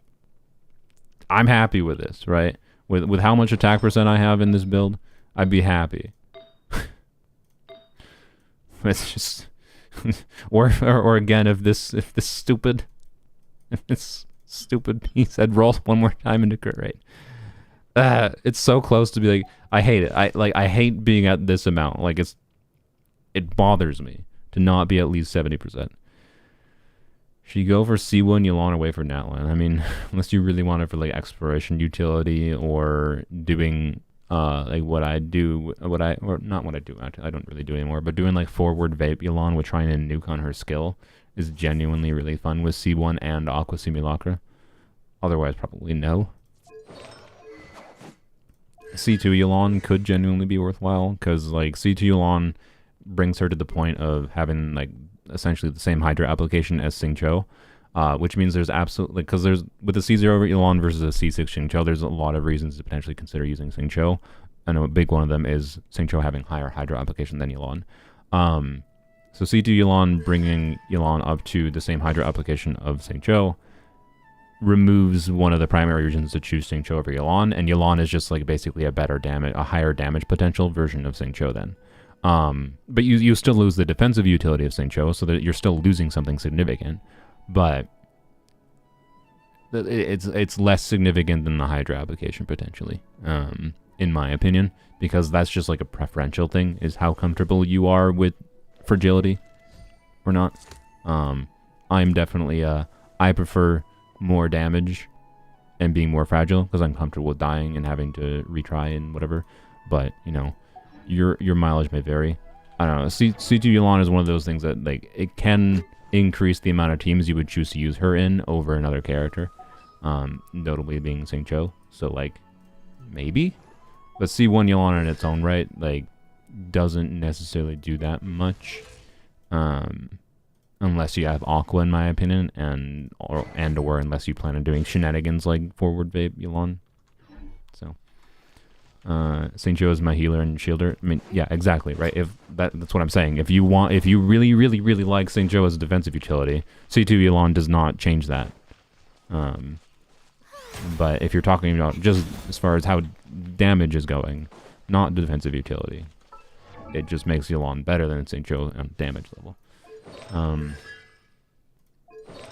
I'm happy with this, right? With how much attack percent I have in this build, I'd be happy. It's just, or again, if this stupid piece had rolled one more time into crit rate. It's so close to be like, I hate it. I hate being at this amount. Like, it bothers me to not be at least 70%. Should you go for C1 Yulon away for Natlan? I mean, unless you really want it for like exploration utility or doing like I don't really do anymore, but doing like forward vape Yulon with trying to nuke on her skill is genuinely really fun with C1 and Aqua Simulacra. Otherwise, probably no. C2 Yulon could genuinely be worthwhile, because like C2 Yulon brings her to the point of having like essentially the same Hydra application as Xingqiu, which means there's absolutely, because there's with the C0 Yulon versus a C6 Xingqiu, there's a lot of reasons to potentially consider using Xingqiu. I know a big one of them is Xingqiu having higher Hydra application than Yulon. So C2 Yulon bringing Yulon up to the same Hydra application of Xingqiu removes one of the primary reasons to choose Xingqiu over Yulon, and Yulon is just like basically a higher damage potential version of Xingqiu then. But you still lose the defensive utility of Xingqiu, so that you're still losing something significant, but it's less significant than the Hydra application potentially, in my opinion, because that's just like a preferential thing, is how comfortable you are with fragility or not. I'm definitely I prefer more damage and being more fragile because I'm comfortable with dying and having to retry and whatever, but you know, your mileage may vary. I don't know. C2 Yulon is one of those things that like it can increase the amount of teams you would choose to use her in over another character, notably being Xingqiu. So like maybe, but C1 Yulon in its own right like doesn't necessarily do that much, unless you have Aqua, in my opinion, or unless you plan on doing shenanigans like forward vape Yulon. So Xingqiu is my healer and shielder. I mean, yeah, exactly, right? If that's what I'm saying. If you really, really, really like Xingqiu as a defensive utility, C2 Yulon does not change that. But if you're talking about just as far as how damage is going, not defensive utility, it just makes Yulon better than Xingqiu on damage level. What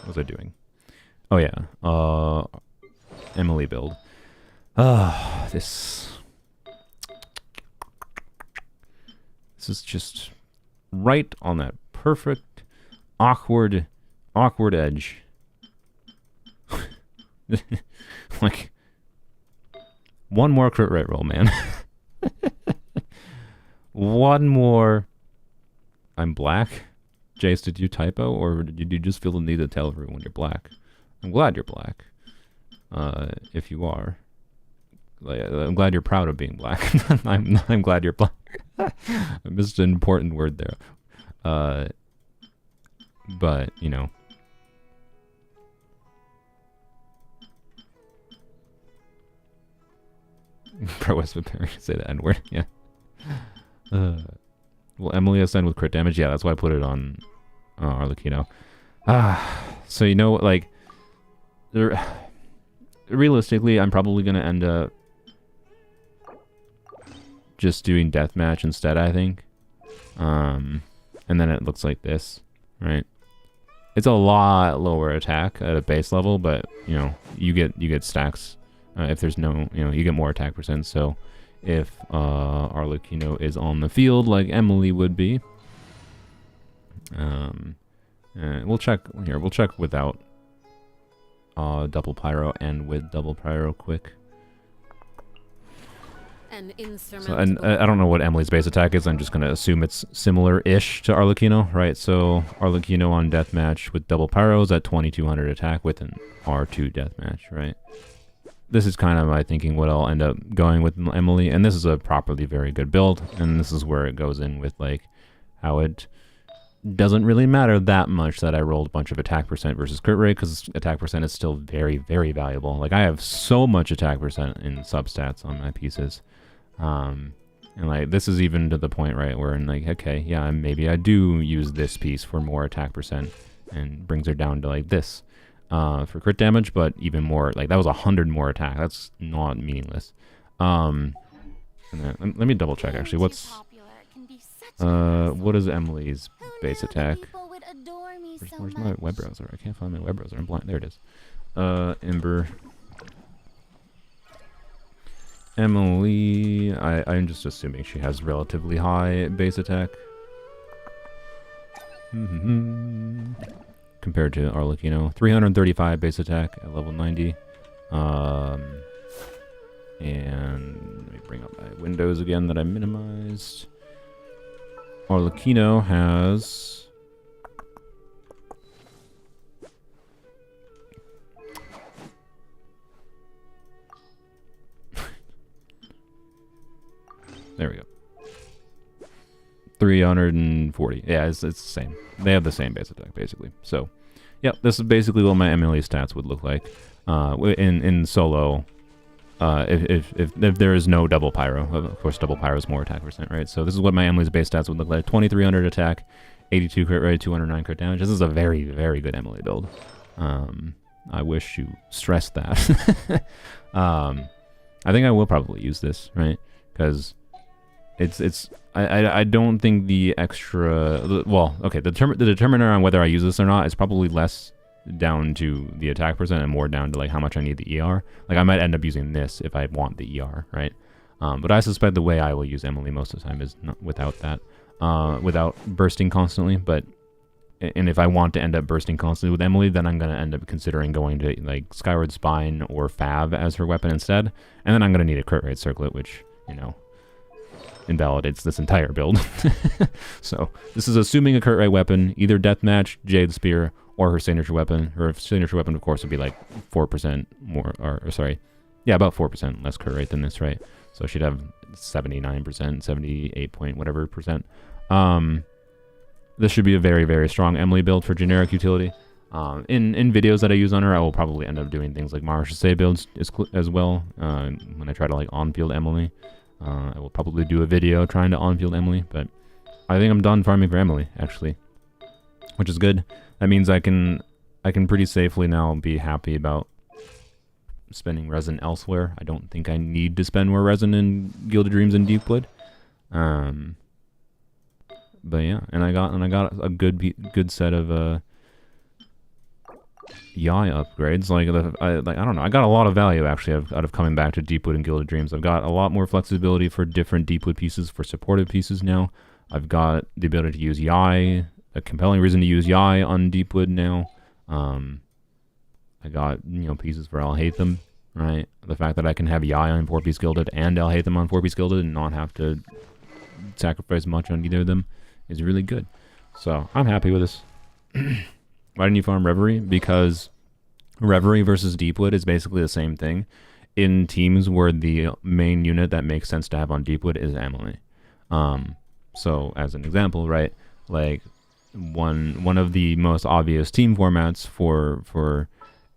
was I doing? Oh yeah, Emily build. This is just right on that perfect, awkward edge. Like, one more crit rate roll, man. One more. I'm black. Jace, did you typo, or did you just feel the need to tell everyone you're black? I'm glad you're black. If you are. Like, I'm glad you're proud of being black. I'm glad you're black. I missed an important word there. But, you know. Prowess preparing to say the N word. Yeah. Will Emily ascend with crit damage? Yeah, that's why I put it on Arlecchino. So you know, like, realistically, I'm probably gonna end up just doing deathmatch instead. I think, and then it looks like this, right? It's a lot lower attack at a base level, but you know, you get stacks if there's no, you know, you get more attack percent. So if Arlecchino is on the field like Emily would be, we'll check here. We'll check without double pyro and with double pyro quick. So, and I don't know what Emily's base attack is. I'm just going to assume it's similar-ish to Arlecchino, right? So Arlecchino on deathmatch with double pyros at 2200 attack with an R2 deathmatch, right? This is kind of my thinking what I'll end up going with Emily, and this is a properly very good build, and this is where it goes in with like how it doesn't really matter that much that I rolled a bunch of attack percent versus crit rate, because attack percent is still very, very valuable. Like I have so much attack percent in substats on my pieces. And like this is even to the point, right, where in like, okay, yeah, maybe I do use this piece for more attack percent and brings her down to like this for crit damage, but even more, like that was 100 more attack. That's not meaningless. And then, let me double check actually. What's what is Emily's base attack? Where's my web browser? I can't find my web browser. I'm blind. There it is. Ember. Emily, I'm just assuming she has relatively high base attack. Compared to Arlecchino. 335 base attack at level 90. And let me bring up my windows again that I minimized. Arlecchino has... There we go. 340. Yeah, it's the same. They have the same base attack, basically. So, yep, this is basically what my Emily stats would look like in solo. If there is no double pyro, of course, double pyro is more attack percent, right? So this is what my Emily's base stats would look like: 2300 attack, 82 crit rate, 209 crit damage. This is a very, very good Emily build. I wish you stressed that. I think I will probably use this, right? Because I don't think the extra, well, okay, the determiner on whether I use this or not is probably less down to the attack percent and more down to like how much I need the ER. Like I might end up using this if I want the ER, right? But I suspect the way I will use Emily most of the time is not without that, without bursting constantly. And if I want to end up bursting constantly with Emily, then I'm going to end up considering going to like Skyward Spine or Fab as her weapon instead. And then I'm going to need a crit rate circlet, which, you know, invalidates this entire build. So this is assuming a crit rate weapon, either Deathmatch, Jade Spear, or her signature weapon. Her signature weapon, of course, would be like 4% more, or sorry, yeah, about 4% less crit rate than this, right? So she'd have 79%, 78 point whatever percent. This should be a very, very strong Emily build for generic utility. In videos that I use on her, I will probably end up doing things like Marisha Say builds as well. When I try to like on-field Emily, I will probably do a video trying to on-field Emily, but I think I'm done farming for Emily, actually, which is good. That means I can pretty safely now be happy about spending resin elsewhere. I don't think I need to spend more resin in Gilded Dreams and Deepwood. But yeah, and I got a good set of Yae upgrades. Like I don't know, I got a lot of value actually out of coming back to Deepwood and Gilded Dreams. I've got a lot more flexibility for different Deepwood pieces, for supportive pieces now. I've got the ability to use Yae, a compelling reason to use Yae on Deepwood now. I got, you know, pieces for Alhaitham, right? The fact that I can have Yae on 4-piece Gilded and Alhaitham on 4-piece Gilded and not have to sacrifice much on either of them is really good. So I'm happy with this. Why didn't you farm Reverie? Because Reverie versus Deepwood is basically the same thing in teams where the main unit that makes sense to have on Deepwood is Emily. So as an example, right, like one of the most obvious team formats for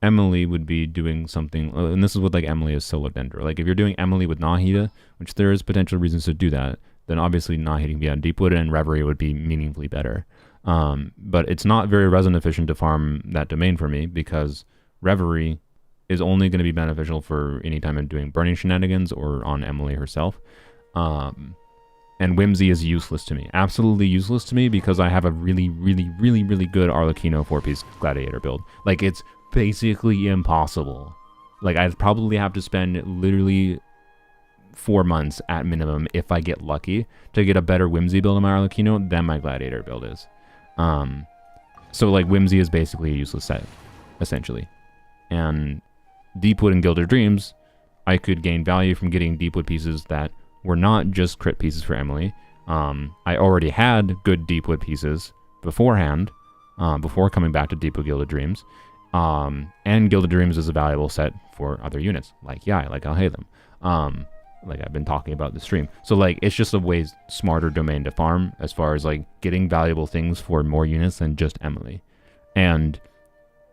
Emily would be doing something, and this is what like Emily is solo Dendro. Like if you're doing Emily with Nahida, which there is potential reasons to do that, then obviously Nahida can be on Deepwood and Reverie would be meaningfully better. But it's not very resin efficient to farm that domain for me because Reverie is only going to be beneficial for any time I'm doing burning shenanigans or on Emily herself. And Whimsy is useless to me. Absolutely useless to me because I have a really, really, really, really good Arlecchino 4-piece Gladiator build. Like, it's basically impossible. Like, I'd probably have to spend literally 4 months at minimum if I get lucky to get a better Whimsy build in my Arlecchino than my Gladiator build is. So, like, Whimsy is basically a useless set, essentially. And Deepwood and Gilded Dreams, I could gain value from getting Deepwood pieces that were not just crit pieces for Emily. I already had good Deepwood pieces beforehand, before coming back to Deepwood Gilded Dreams. And Gilded Dreams is a valuable set for other units, like Yae, like Alhaitham. Like I've been talking about the stream. So like, it's just a way smarter domain to farm as far as like getting valuable things for more units than just Emily. And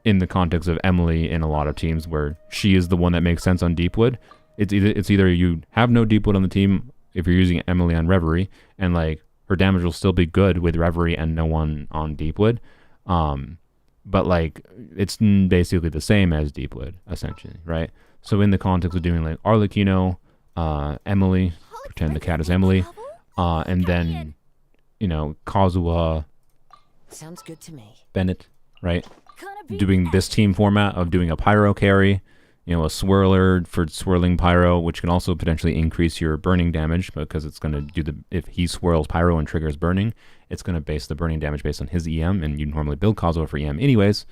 in the context of Emily in a lot of teams where she is the one that makes sense on Deepwood, it's either you have no Deepwood on the team if you're using Emily on Reverie, and like her damage will still be good with Reverie and no one on Deepwood. But like it's basically the same as Deepwood, essentially, right? So in the context of doing like Arlecchino, Emily, pretend the cat is Emily, and then, you know, Kazuha, Sounds good to me. Bennett, right? Doing this team format of doing a Pyro carry, you know, a Swirler for swirling Pyro, which can also potentially increase your burning damage because it's going to do if he swirls Pyro and triggers burning, it's going to base the burning damage based on his EM, and you normally build Kazuha for EM anyways.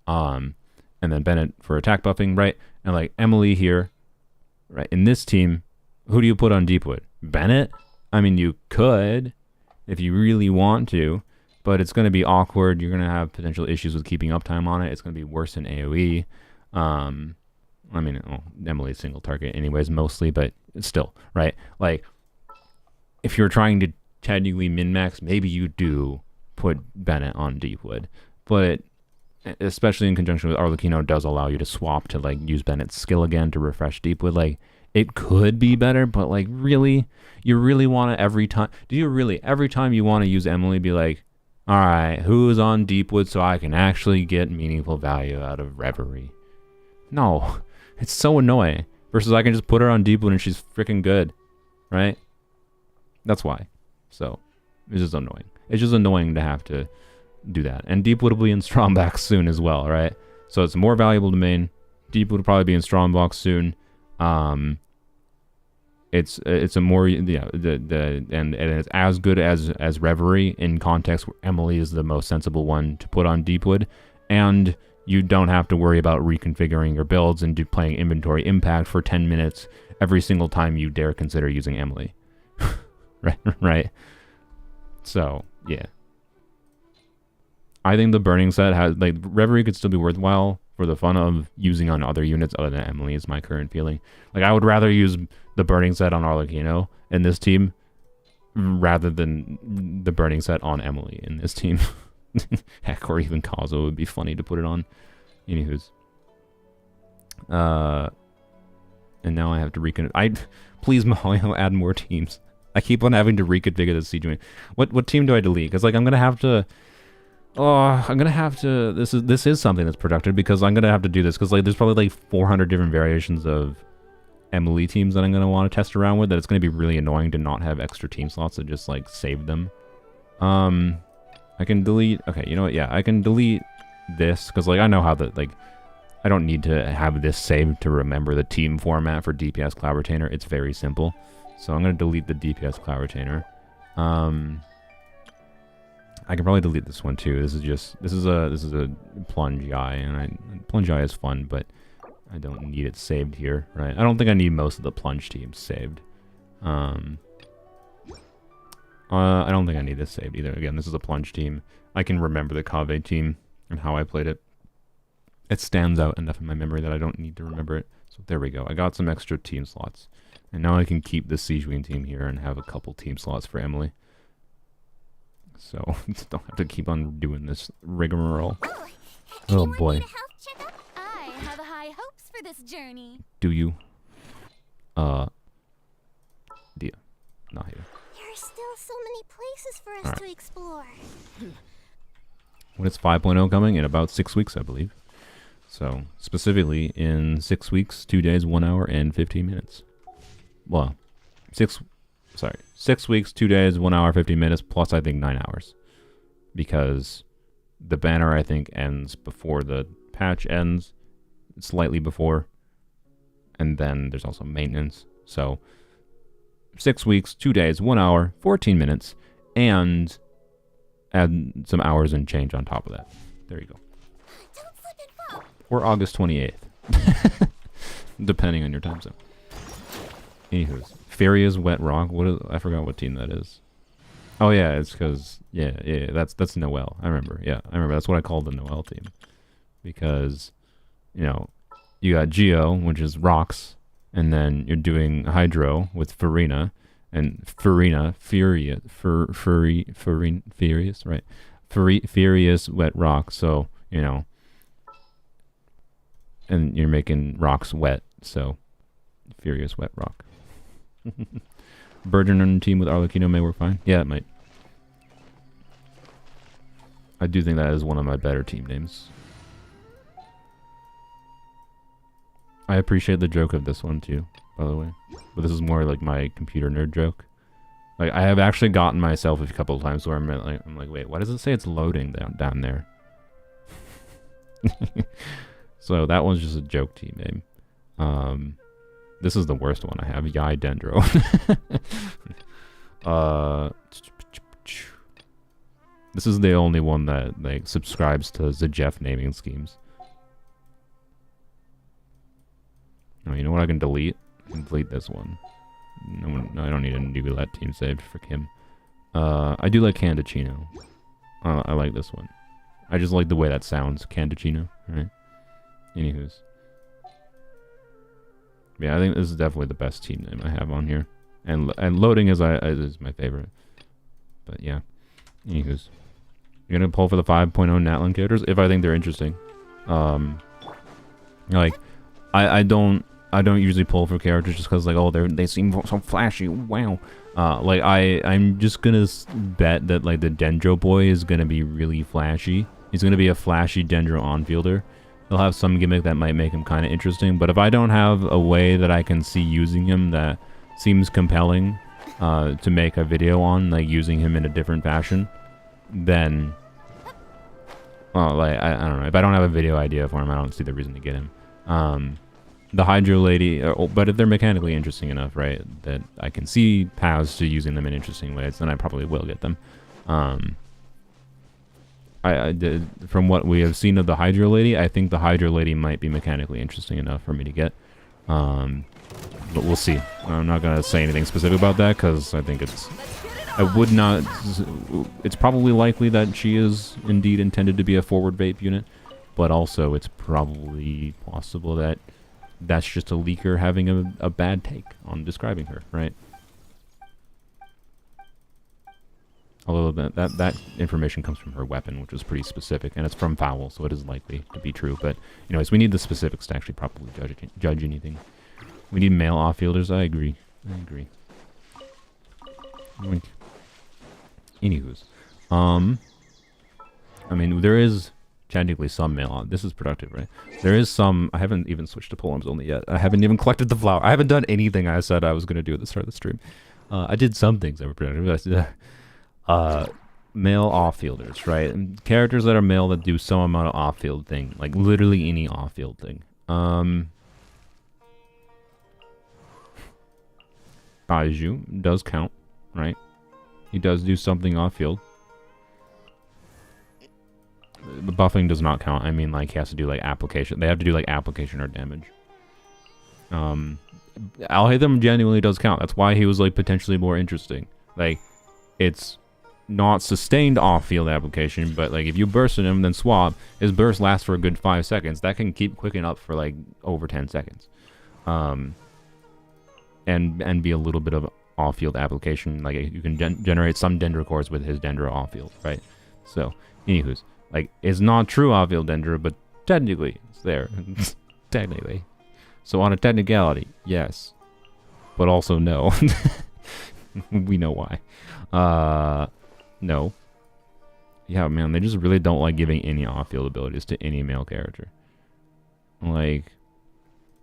And then Bennett for attack buffing, right? And like Emily here, right? In this team, who do you put on Deepwood? Bennett? I mean, you could if you really want to, but it's going to be awkward. You're going to have potential issues with keeping uptime on it. It's going to be worse than AoE. I mean, well, Emily's single target anyways, mostly, but still, right? Like, if you're trying to technically min-max, maybe you do put Bennett on Deepwood, but especially in conjunction with Arlecchino does allow you to swap to, like, use Bennett's skill again to refresh Deepwood. Like, it could be better, but, like, really? You really want to every time you want to use Emily, be like, all right, who's on Deepwood so I can actually get meaningful value out of Reverie? No. It's so annoying. Versus I can just put her on Deepwood and she's freaking good, right? That's why. So, it's just annoying. It's just annoying to have to do that. And Deepwood will be in Strombox soon as well, right? So it's a more valuable domain. Deepwood will probably be in Strombox soon. It's a more, yeah, and it's as good as Reverie in context where Emily is the most sensible one to put on Deepwood, and you don't have to worry about reconfiguring your builds and playing inventory impact for 10 minutes every single time you dare consider using Emily. right? So, yeah. I think the burning set has, like, Reverie could still be worthwhile for the fun of using on other units other than Emily is my current feeling. Like, I would rather use the burning set on Arlecchino in this team rather than the burning set on Emily in this team. Heck, or even Kazuha would be funny to put it on. Anywho's. And now I have to please, Mario, add more teams. I keep on having to reconfigure the siege wing. What team do I delete? Because like I'm gonna have to. This is something that's productive because I'm gonna have to do this because like there's probably like 400 different variations of Emily teams that I'm gonna want to test around with. That it's gonna be really annoying to not have extra team slots to just like save them. I can delete. Okay, you know what? Yeah, I can delete this because like I know how I don't need to have this saved to remember the team format for DPS Cloud Retainer. It's very simple. So I'm gonna delete the DPS Cloud Retainer. I can probably delete this one too. This is a plunge Yae, and plunge Yae is fun, but I don't need it saved here, right? I don't think I need most of the plunge teams saved. I don't think I need this saved either. Again, this is a plunge team. I can remember the Kave team and how I played it. It stands out enough in my memory that I don't need to remember it. So there we go. I got some extra team slots. And now I can keep the Siege Wing team here and have a couple team slots for Emily. So don't have to keep on doing this rigmarole. Oh boy. I have for this journey. Do you? Dia. Not here. There are still so many places for us Alright. to explore. When it's 5.0 coming? In about 6 weeks, I believe. So, specifically, in 6 weeks, 2 days, 1 hour, and 15 minutes. Well, 6 weeks, 2 days, 1 hour, 15 minutes, plus I think 9 hours. Because the banner, I think, ends before the patch ends. Slightly before. And then there's also maintenance. So, 6 weeks, 2 days, 1 hour, 14 minutes, and add some hours and change on top of that. There you go. Don't slip and fall. Or August 28th. Depending on your time zone. Anywho's. Furious Wet Rock. I forgot what team that is. Oh yeah, it's because that's Noel. I remember. Yeah, I remember. That's what I called the Noel team. Because, you know, you got Geo, which is rocks, and then you're doing Hydro with Farina, and Farina, Furious, right? Furious Wet Rock, so, you know, and you're making rocks wet, so Furious Wet Rock. Burgeon on a team with Arlecchino may work fine. Yeah, it might. I do think that is one of my better team names. I appreciate the joke of this one too, by the way. But this is more like my computer nerd joke. Like, I have actually gotten myself a couple of times where I'm like, wait, why does it say it's loading down there? So that one's just a joke team name. This is the worst one I have, Yae Dendro. This is the only one that like subscribes to the Jeff naming schemes. Oh, you know what I can delete? I can delete this one. No, I don't need a Nubilet team saved for him. I do like Canduccino. I like this one. I just like the way that sounds, Canduccino, right? Anywho's. Yeah, I think this is definitely the best team name I have on here. And loading is my favorite. But yeah. Anywho's. You're gonna pull for the 5.0 Natlan characters if I think they're interesting. Like, I don't usually pull for characters just because, like, oh, they seem so flashy. Wow. Like, I'm just gonna bet that, like, the Dendro boy is gonna be really flashy. He's gonna be a flashy Dendro on-fielder. He'll have some gimmick that might make him kind of interesting, but if I don't have a way that I can see using him that seems compelling to make a video on, like, using him in a different fashion, then, well, like, I don't know. If I don't have a video idea for him, I don't see the reason to get him. The Hydro Lady, but if they're mechanically interesting enough, right, that I can see paths to using them in interesting ways, then I probably will get them. I did, from what we have seen of the Hydro Lady, I think the Hydro Lady might be mechanically interesting enough for me to get. But we'll see. I'm not going to say anything specific about that because I think it's probably likely that she is indeed intended to be a forward vape unit, but also it's probably possible that that's just a leaker having a bad take on describing her, right? Although that information comes from her weapon, which was pretty specific, and it's from Foul, so it is likely to be true. But anyways, we need the specifics to actually properly judge anything. We need male off-fielders. I agree. Oink. Anywho's, I mean, there is technically some male on. This is productive, right? There is some. I haven't even switched to polearms only yet. I haven't even collected the flower. I haven't done anything I said I was going to do at the start of the stream. I did some things that were productive. Male off-fielders, right? And characters that are male that do some amount of off-field thing, like literally any off-field thing. Baiju does count, right? He does do something off-field. The buffing does not count. I mean, like, he has to do, like, application. They have to do, like, application or damage. Alhaitham genuinely does count. That's why he was, like, potentially more interesting. Like, it's not sustained off-field application, but, like, if you burst in him, then swap, his burst lasts for a good 5 seconds. That can keep quicking up for, like, over 10 seconds. And be a little bit of off-field application. Like, you can generate some Dendro cores with his Dendro off-field, right? So, anywho's, like, it's not true off-field Dendro, but technically it's there. Technically. So on a technicality, yes. But also no. We know why. No. Yeah, man, they just really don't like giving any off-field abilities to any male character. Like,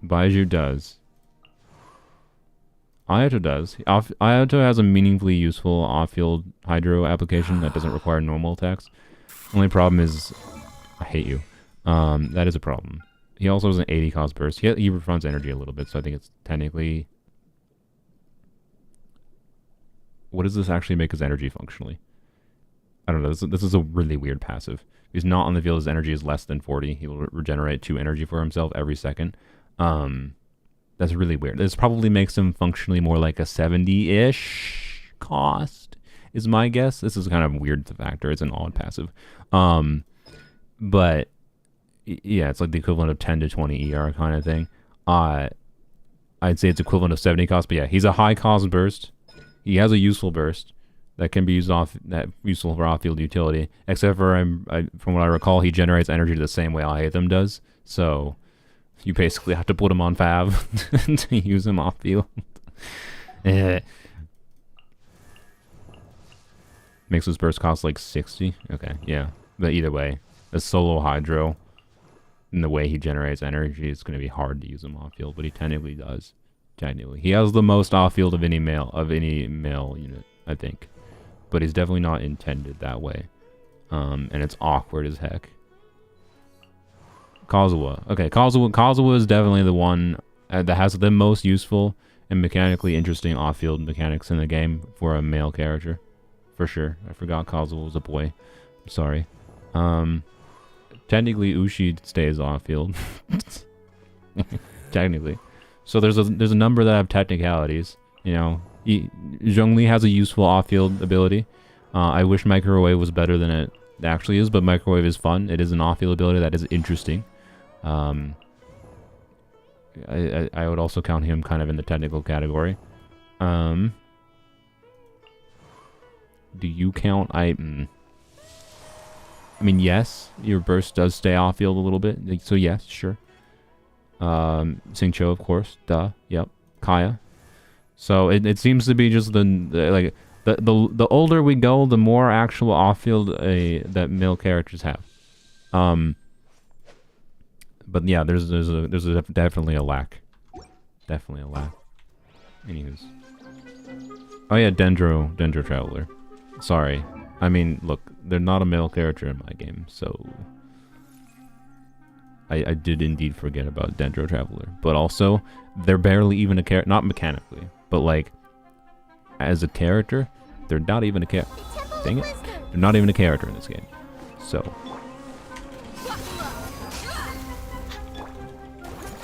Baiju does. Ayato does. Ayato has a meaningfully useful off-field hydro application that doesn't require normal attacks. Only problem is, I hate you. That is a problem. He also has an 80 cost burst. He refunds energy a little bit, so I think it's technically... What does this actually make his energy functionally? I don't know. This is a really weird passive. If he's not on the field, his energy is less than 40. He will regenerate 2 energy for himself every second. That's really weird. This probably makes him functionally more like a 70-ish cost, is my guess. This is kind of weird to factor. It's an odd passive. But, yeah, it's like the equivalent of 10 to 20 ER kind of thing. I'd say it's equivalent of 70 cost, but yeah, he's a high cost burst. He has a useful burst that can be useful for off-field utility, except for, from what I recall, he generates energy the same way Alhaitham does, so... You basically have to put him on Fav to use him off field. Makes his burst cost like 60. Okay, yeah. But either way, a solo Hydro, and the way he generates energy, it's going to be hard to use him off field, but he technically does. Technically. He has the most off field of any male unit, I think. But he's definitely not intended that way. And it's awkward as heck. Kazuha. Okay, Kazuha is definitely the one that has the most useful and mechanically interesting off-field mechanics in the game for a male character. For sure. I forgot Kazuha was a boy. I'm sorry. Technically, Ushi stays off-field. Technically. So there's a number that have technicalities. You know, Zhongli has a useful off-field ability. I wish Microwave was better than it actually is, but Microwave is fun. It is an off-field ability that is interesting. I would also count him kind of in the technical category. Do you count? I mean, yes, your burst does stay off field a little bit, so yes, sure. Singcho, of course, duh, yep. Kaya. So it seems to be just the older we go, the more actual off field that male characters have. But yeah, there's definitely a lack. Definitely a lack. Anywho's. Oh yeah, Dendro Traveler. Sorry. I mean, look, they're not a male character in my game, so... I did indeed forget about Dendro Traveler. But also, they're barely even a character, not mechanically, but like, as a character, they're not even a character. Dang it. They're not even a character in this game. So...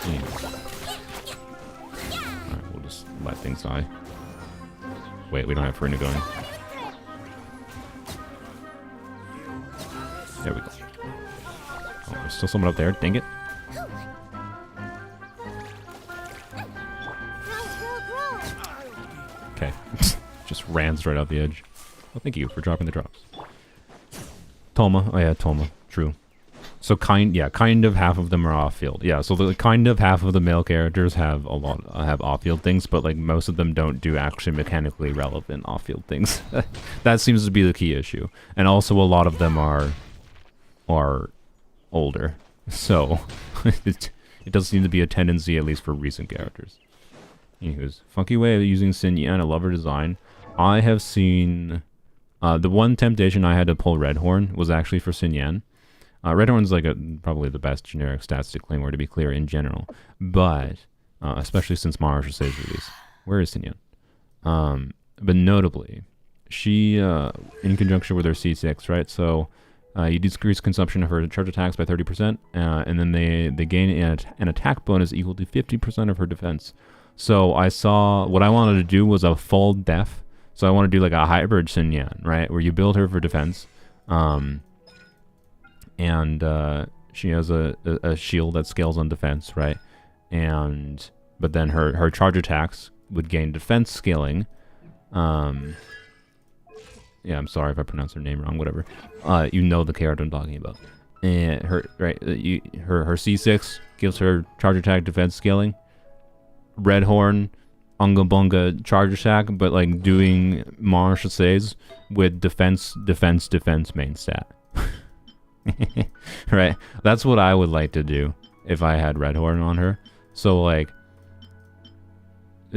Alright, we'll just let things die. Wait, we don't have Farina going. There we go. Oh, there's still someone up there. Dang it. Okay. Just ran straight out the edge. Well, thank you for dropping the drops. Toma. Oh yeah, Toma. True. So kind of half of them are off field. Yeah, so the kind of half of the male characters have have off field things, but like most of them don't do actually mechanically relevant off field things. That seems to be the key issue. And also a lot of them are older. So it does seem to be a tendency, at least for recent characters. Anywho's, funky way of using Xin Yan, I love her design. I have seen the one temptation I had to pull Red Horn was actually for Xin Yan. Red Horn's like probably the best generic stats to claim, or to be clear, in general. But, especially since Mara Jose's release. Where is Sinyan? But notably, she, in conjunction with her C6, right? So, you decrease consumption of her charge attacks by 30%, and then they gain an attack bonus equal to 50% of her defense. So, I saw, what I wanted to do was a full def. So, I want to do like a hybrid Sinyan, right? Where you build her for defense. And she has a shield that scales on defense, right? But then her charge attacks would gain defense scaling. Yeah, I'm sorry if I pronounced her name wrong. Whatever. You know the character I'm talking about. And her C6 gives her charge attack defense scaling, Red Horn, Unga Bunga Charge Attack, but like doing Marshalles with defense main stat. Right? That's what I would like to do if I had Red Horn on her. So like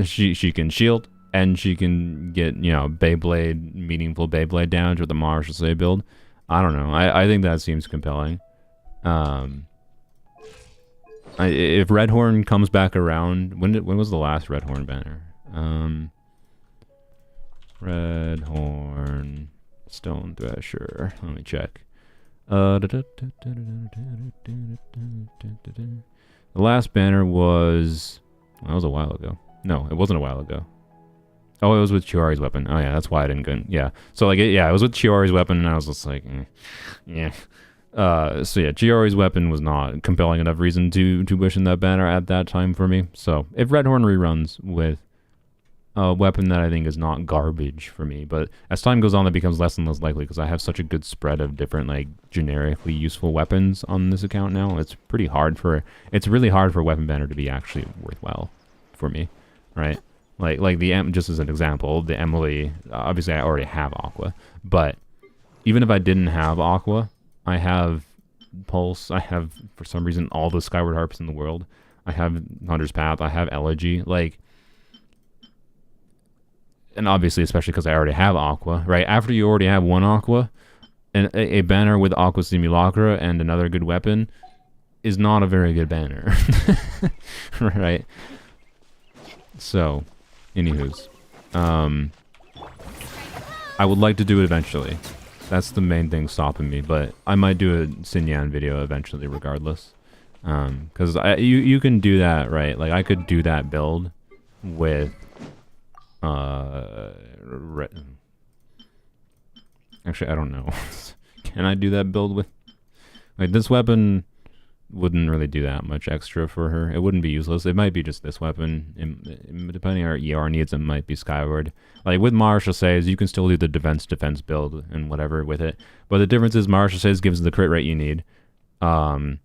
she can shield and she can get, you know, meaningful Beyblade damage with the Marshalles build. I don't know. I think that seems compelling. If Red Horn comes back around, when was the last Red Horn banner? Red Horn, Stone Thresher. Let me check. The last banner was... That was a while ago. No, it wasn't a while ago. Oh, it was with Chiori's weapon. Oh yeah, that's why I didn't go. Yeah. So like, it was with Chiori's weapon, and I was just like, yeah. So yeah, Chiori's weapon was not compelling enough reason to wish in that banner at that time for me. So if Red Horn reruns with a weapon that I think is not garbage for me, but as time goes on, that becomes less and less likely because I have such a good spread of different like generically useful weapons on this account now. It's really hard for weapon banner to be actually worthwhile for me, right? Like just as an example, the Emily, obviously I already have Aqua, but even if I didn't have Aqua, I have Pulse, I have, for some reason, all the Skyward Harps in the world. I have Hunter's Path, I have Elegy, like, and obviously, especially because I already have Aqua, right? After you already have one Aqua, and a banner with Aqua Simulacra and another good weapon is not a very good banner, right? So, anywho's, I would like to do it eventually. That's the main thing stopping me, but I might do a Xinyan video eventually regardless. Because you can do that, right? Like, I could do that build with... Actually, I don't know. Can I do that build with... Like, this weapon wouldn't really do that much extra for her. It wouldn't be useless. It might be just this weapon. Depending on our ER needs, it might be Skyward. Like with Marshalles, you can still do the defense build and whatever with it. But the difference is Marshalles gives the crit rate you need. Red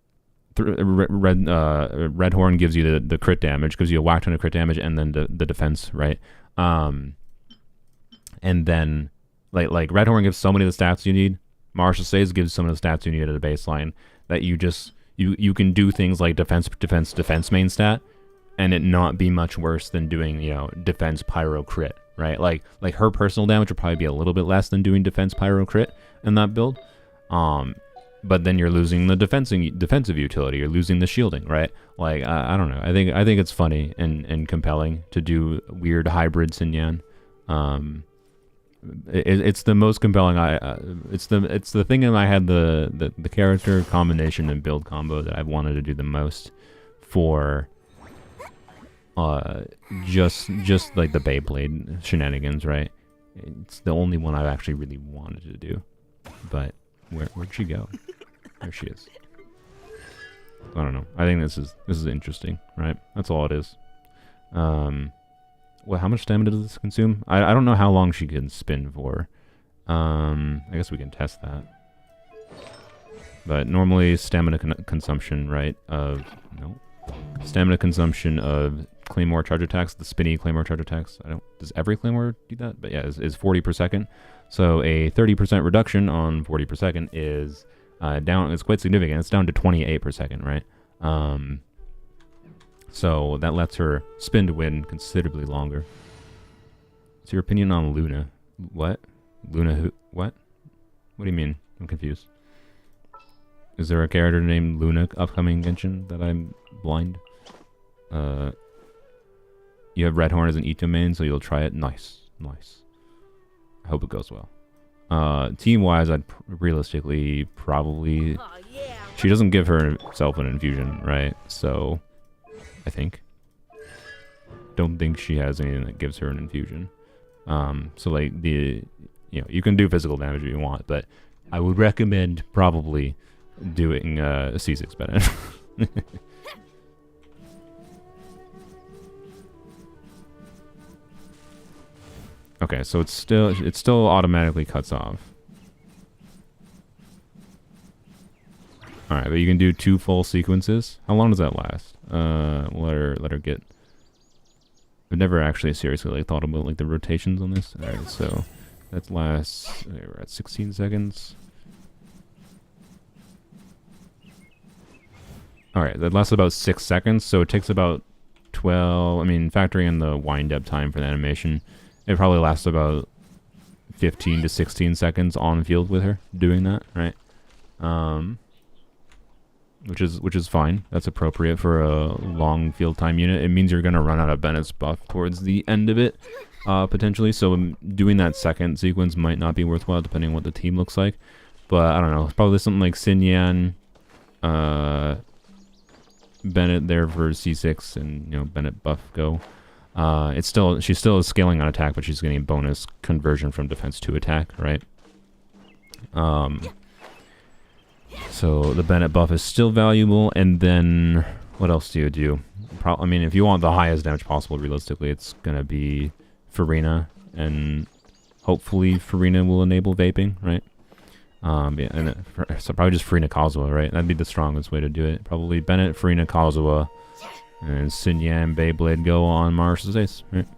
Horn gives you the crit damage, gives you a whack ton of crit damage, and then the defense, right? And then like Red Horn gives so many of the stats you need. Marshalles gives some of the stats you need at a baseline that you just you can do things like defense main stat, and it not be much worse than doing, you know, defense pyro crit, right? Like her personal damage would probably be a little bit less than doing defense pyro crit in that build. But then you're losing the defensive utility. You're losing the shielding, right? Like I don't know. I think it's funny and compelling to do weird hybrid Xinyan. It's the most compelling. It's the thing in my head, the character combination and build combo that I've wanted to do the most for just like the Beyblade shenanigans, right? It's the only one I've actually really wanted to do. But where'd she go? There she is. I don't know. I think this is interesting, right? That's all it is. Well, how much stamina does this consume? I don't know how long she can spin for. I guess we can test that. But normally stamina consumption, right? Stamina consumption of Claymore charge attacks, the spinny Claymore charge attacks. Does every Claymore do that? But yeah, is 40 per second. So a 30% reduction on 40 per second is down. It's quite significant. It's down to 28 per second, right? So that lets her spin to win considerably longer. What's your opinion on Luna? What? Luna who? What? What do you mean? I'm confused. Is there a character named Luna upcoming Genshin that I'm blind? You have Red Horn as an Ito main, so you'll try it. Nice. I hope it goes well. Team-wise, I'd realistically probably... Oh, yeah. She doesn't give herself an infusion, right? So... I think. Don't think she has anything that gives her an infusion. So like you can do physical damage if you want, but I would recommend probably doing C6 better. Okay, so it still automatically cuts off. Alright, but you can do 2 full sequences. How long does that last? Let her get I've never actually seriously like thought about like the rotations on this. Alright, so that lasts. Okay, we're at 16 seconds. Alright, that lasts about 6 seconds, so it takes about 12. I mean, factoring in the wind up time for the animation, it probably lasts about 15 to 16 seconds on field with her doing that, right? Which is fine. That's appropriate for a long field time unit. It means you're gonna run out of Bennett's buff towards the end of it, potentially. So doing that second sequence might not be worthwhile depending on what the team looks like. But I don't know. It's probably something like Sinyan, Bennett there for C6, and Bennett buff go. She's still scaling on attack, but she's getting a bonus conversion from defense to attack, right? So the Bennett buff is still valuable, and then what else do you do? I mean, if you want the highest damage possible, realistically, it's gonna be Farina, and hopefully Farina will enable vaping, right? Yeah, and so probably just Farina Kazuha, right? That'd be the strongest way to do it. Probably Bennett, Farina Kazuha, and Sinyan Beyblade go on Mars's Ace, right?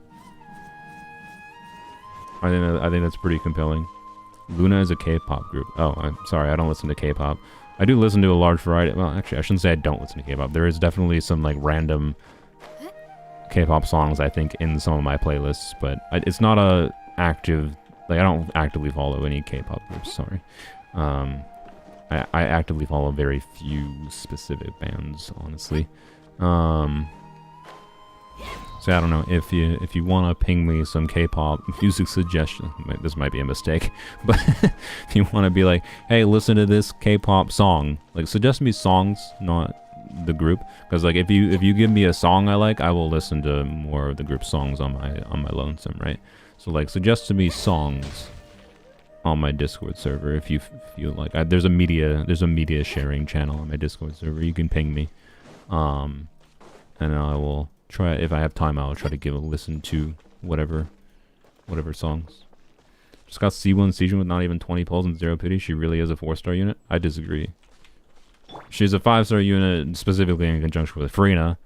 I think that's pretty compelling. Luna is a K-pop group. Oh, I'm sorry, I don't listen to K-pop. I do listen to a large variety. Well, actually, I shouldn't say I don't listen to K-pop. There is definitely some like random K-pop songs I think in some of my playlists, but it's not a active. Like I don't actively follow any K-pop groups. Sorry. I actively follow very few specific bands, honestly. So I don't know if you want to ping me some K-pop music suggestion. This might be a mistake, but if you want to be like, hey, listen to this K-pop song, like suggest me songs, not the group, because like if you give me a song I like, I will listen to more of the group songs on my lonesome, right? So like suggest to me songs on my Discord server if you feel like there's a media sharing channel on my Discord server. You can ping me, and I will try, if I have time, I'll try to give a listen to whatever songs. Just got C1 season with not even 20 pulls and 0 pity. She really is a 4-star unit? I disagree. She's a 5-star unit, specifically in conjunction with Farina.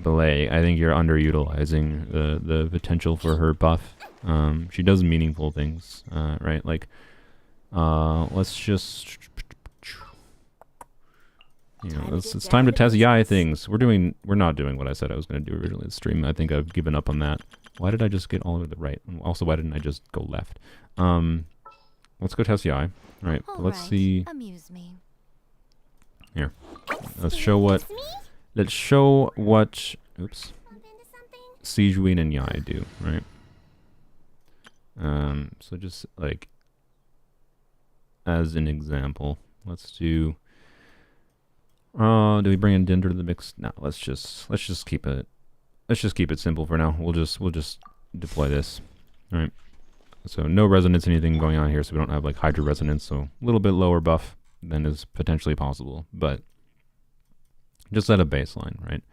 Belay, I think you're underutilizing the potential for her buff. She does meaningful things, right? Like, let's just... it's time to test Yae things. We're not doing what I said I was going to do originally in the stream. I think I've given up on that. Why did I just get all the way to the right? Also, why didn't I just go left? Let's go test Yae. All right, let's see. Amuse me. Here, let's show what. Let's show what. Oops. Sijuin and Yae do, right? So just like as an example, let's do. Do we bring in Dinder to the mix? No, let's just keep it simple for now. We'll just deploy this. All right. So no resonance, anything going on here, so we don't have like Hydra resonance, so a little bit lower buff than is potentially possible, but just at a baseline, right?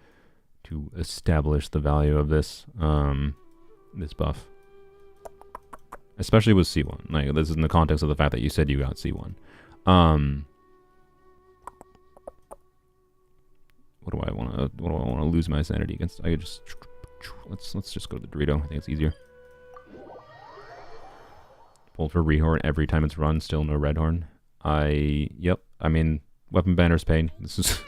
To establish the value of this this buff. Especially with C1. Like this is in the context of the fact that you said you got C1. What do I want to lose my sanity against? I could just let's just go to the Dorito. I think it's easier. Pulled for rehorn every time it's run. Still no red horn. Yep. I mean, weapon banner's pain. This is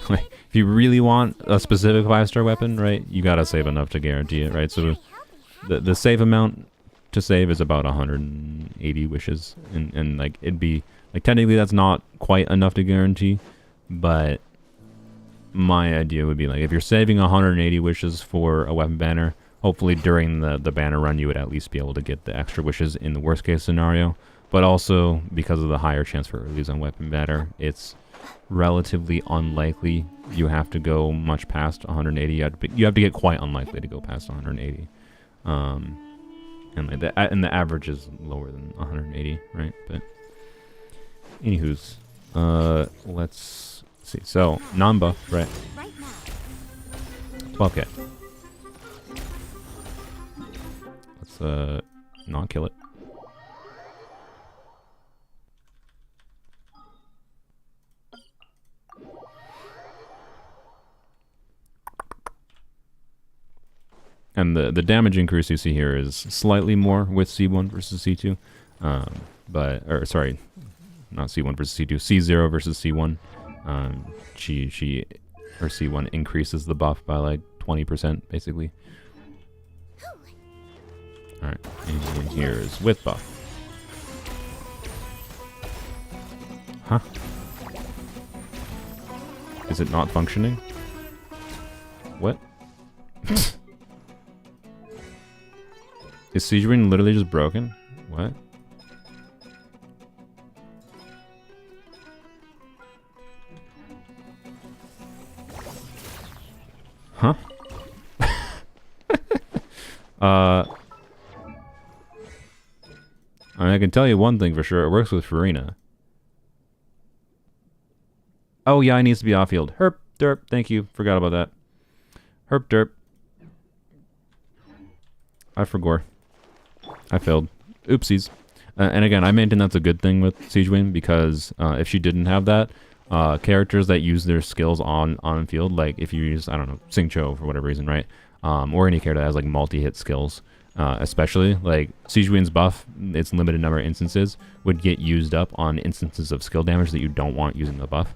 like, if you really want a specific 5-star weapon, right? You gotta save enough to guarantee it, right? So the save amount to save is about 180 wishes, and like it'd be like technically that's not quite enough to guarantee, but my idea would be like if you're saving 180 wishes for a weapon banner, hopefully during the banner run you would at least be able to get the extra wishes in the worst case scenario. But also because of the higher chance for earlies on weapon banner, it's relatively unlikely you have to go much past 180. You have to get quite unlikely to go past 180. And like and the average is lower than 180, right? But anywho's, let's see. So non-buff, right? 12k. Let's not kill it. And the damage increase you see here is slightly more with C1 versus C2. Or sorry, not C1 versus C2, C0 versus C1. Or C1 increases the buff by like 20% basically. Alright, and here is with buff. Huh? Is it not functioning? What? Is Siegewin literally just broken? What? Huh? I can tell you one thing for sure. It works with Farina. Oh, yeah, it needs to be off-field. Herp, derp. Thank you. Forgot about that. Herp, derp. I forgot. I failed. Oopsies. And again, I maintain that's a good thing with Siegewin because if she didn't have that, characters that use their skills on field, like if you use, I don't know, Sing Cho for whatever reason, right? Or any character that has like multi-hit skills, especially like Siegewin's buff, its limited number of instances would get used up on instances of skill damage that you don't want using the buff,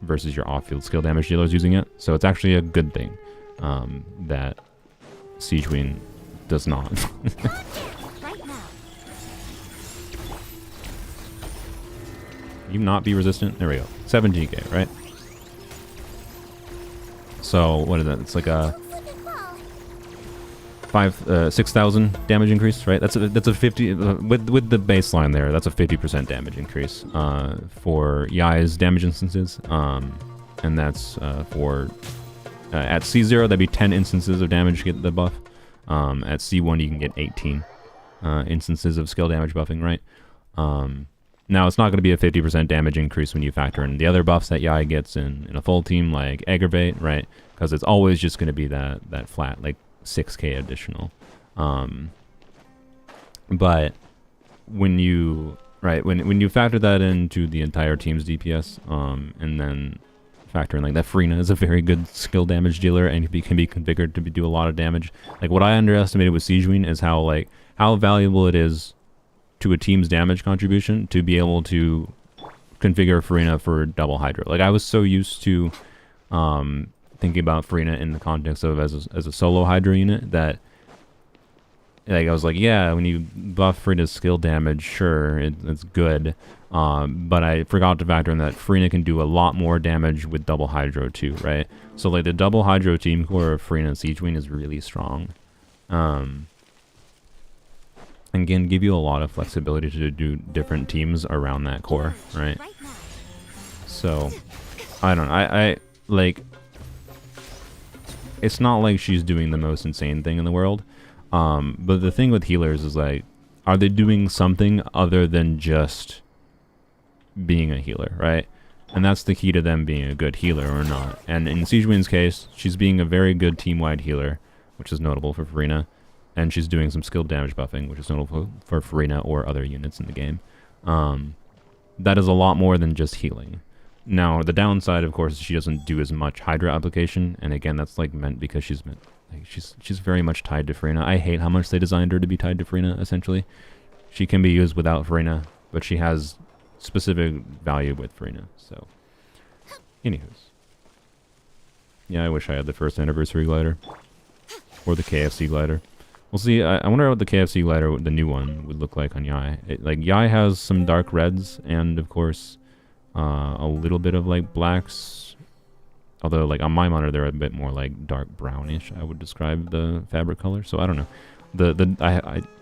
versus your off-field skill damage dealers using it. So it's actually a good thing that Siegewin does not. You not be resistant? There we go. 17k, right? So what is that? It's like a 6,000 damage increase, right? That's a 50 with the baseline there. That's a 50% damage increase for Yae's damage instances, and that's for at C0 that'd be 10 instances of damage to get the buff. At C1 you can get 18 instances of skill damage buffing, right? Now, it's not going to be a 50% damage increase when you factor in the other buffs that Yae gets in a full team, like Aggravate, right? Because it's always just going to be that flat, like 6k additional. But when you factor that into the entire team's DPS, and then factor in like that Farina is a very good skill damage dealer and can be configured to do a lot of damage. Like what I underestimated with Siegewin is how valuable it is to a team's damage contribution to be able to configure Farina for double Hydra. Like I was so used to thinking about Farina in the context of as a solo Hydra unit that like I was like, yeah, when you buff Farina's skill damage, sure, it's good. But I forgot to factor in that Farina can do a lot more damage with double Hydro too, right? So like the double Hydro team core of Farina and Siegewin is really strong. And can give you a lot of flexibility to do different teams around that core, right? So, I don't know. I like, it's not like she's doing the most insane thing in the world. But the thing with healers is like, are they doing something other than just being a healer, right? And that's the key to them being a good healer or not. And in Siegewin's case, she's being a very good team-wide healer, which is notable for Farina. And she's doing some skill damage buffing, which is notable for Farina or other units in the game. That is a lot more than just healing. Now, the downside, of course, is she doesn't do as much Hydra application, and again, that's like meant because she's very much tied to Farina. I hate how much they designed her to be tied to Farina. Essentially, she can be used without Farina, but she has specific value with Farina. So, anywho's, yeah, I wish I had the first anniversary glider or the KFC glider. We'll see. I wonder what the KFC glider, the new one, would look like on Yae. Like Yae has some dark reds and, of course, a little bit of like blacks. Although, like on my monitor, they're a bit more like dark brownish. I would describe the fabric color. So I don't know.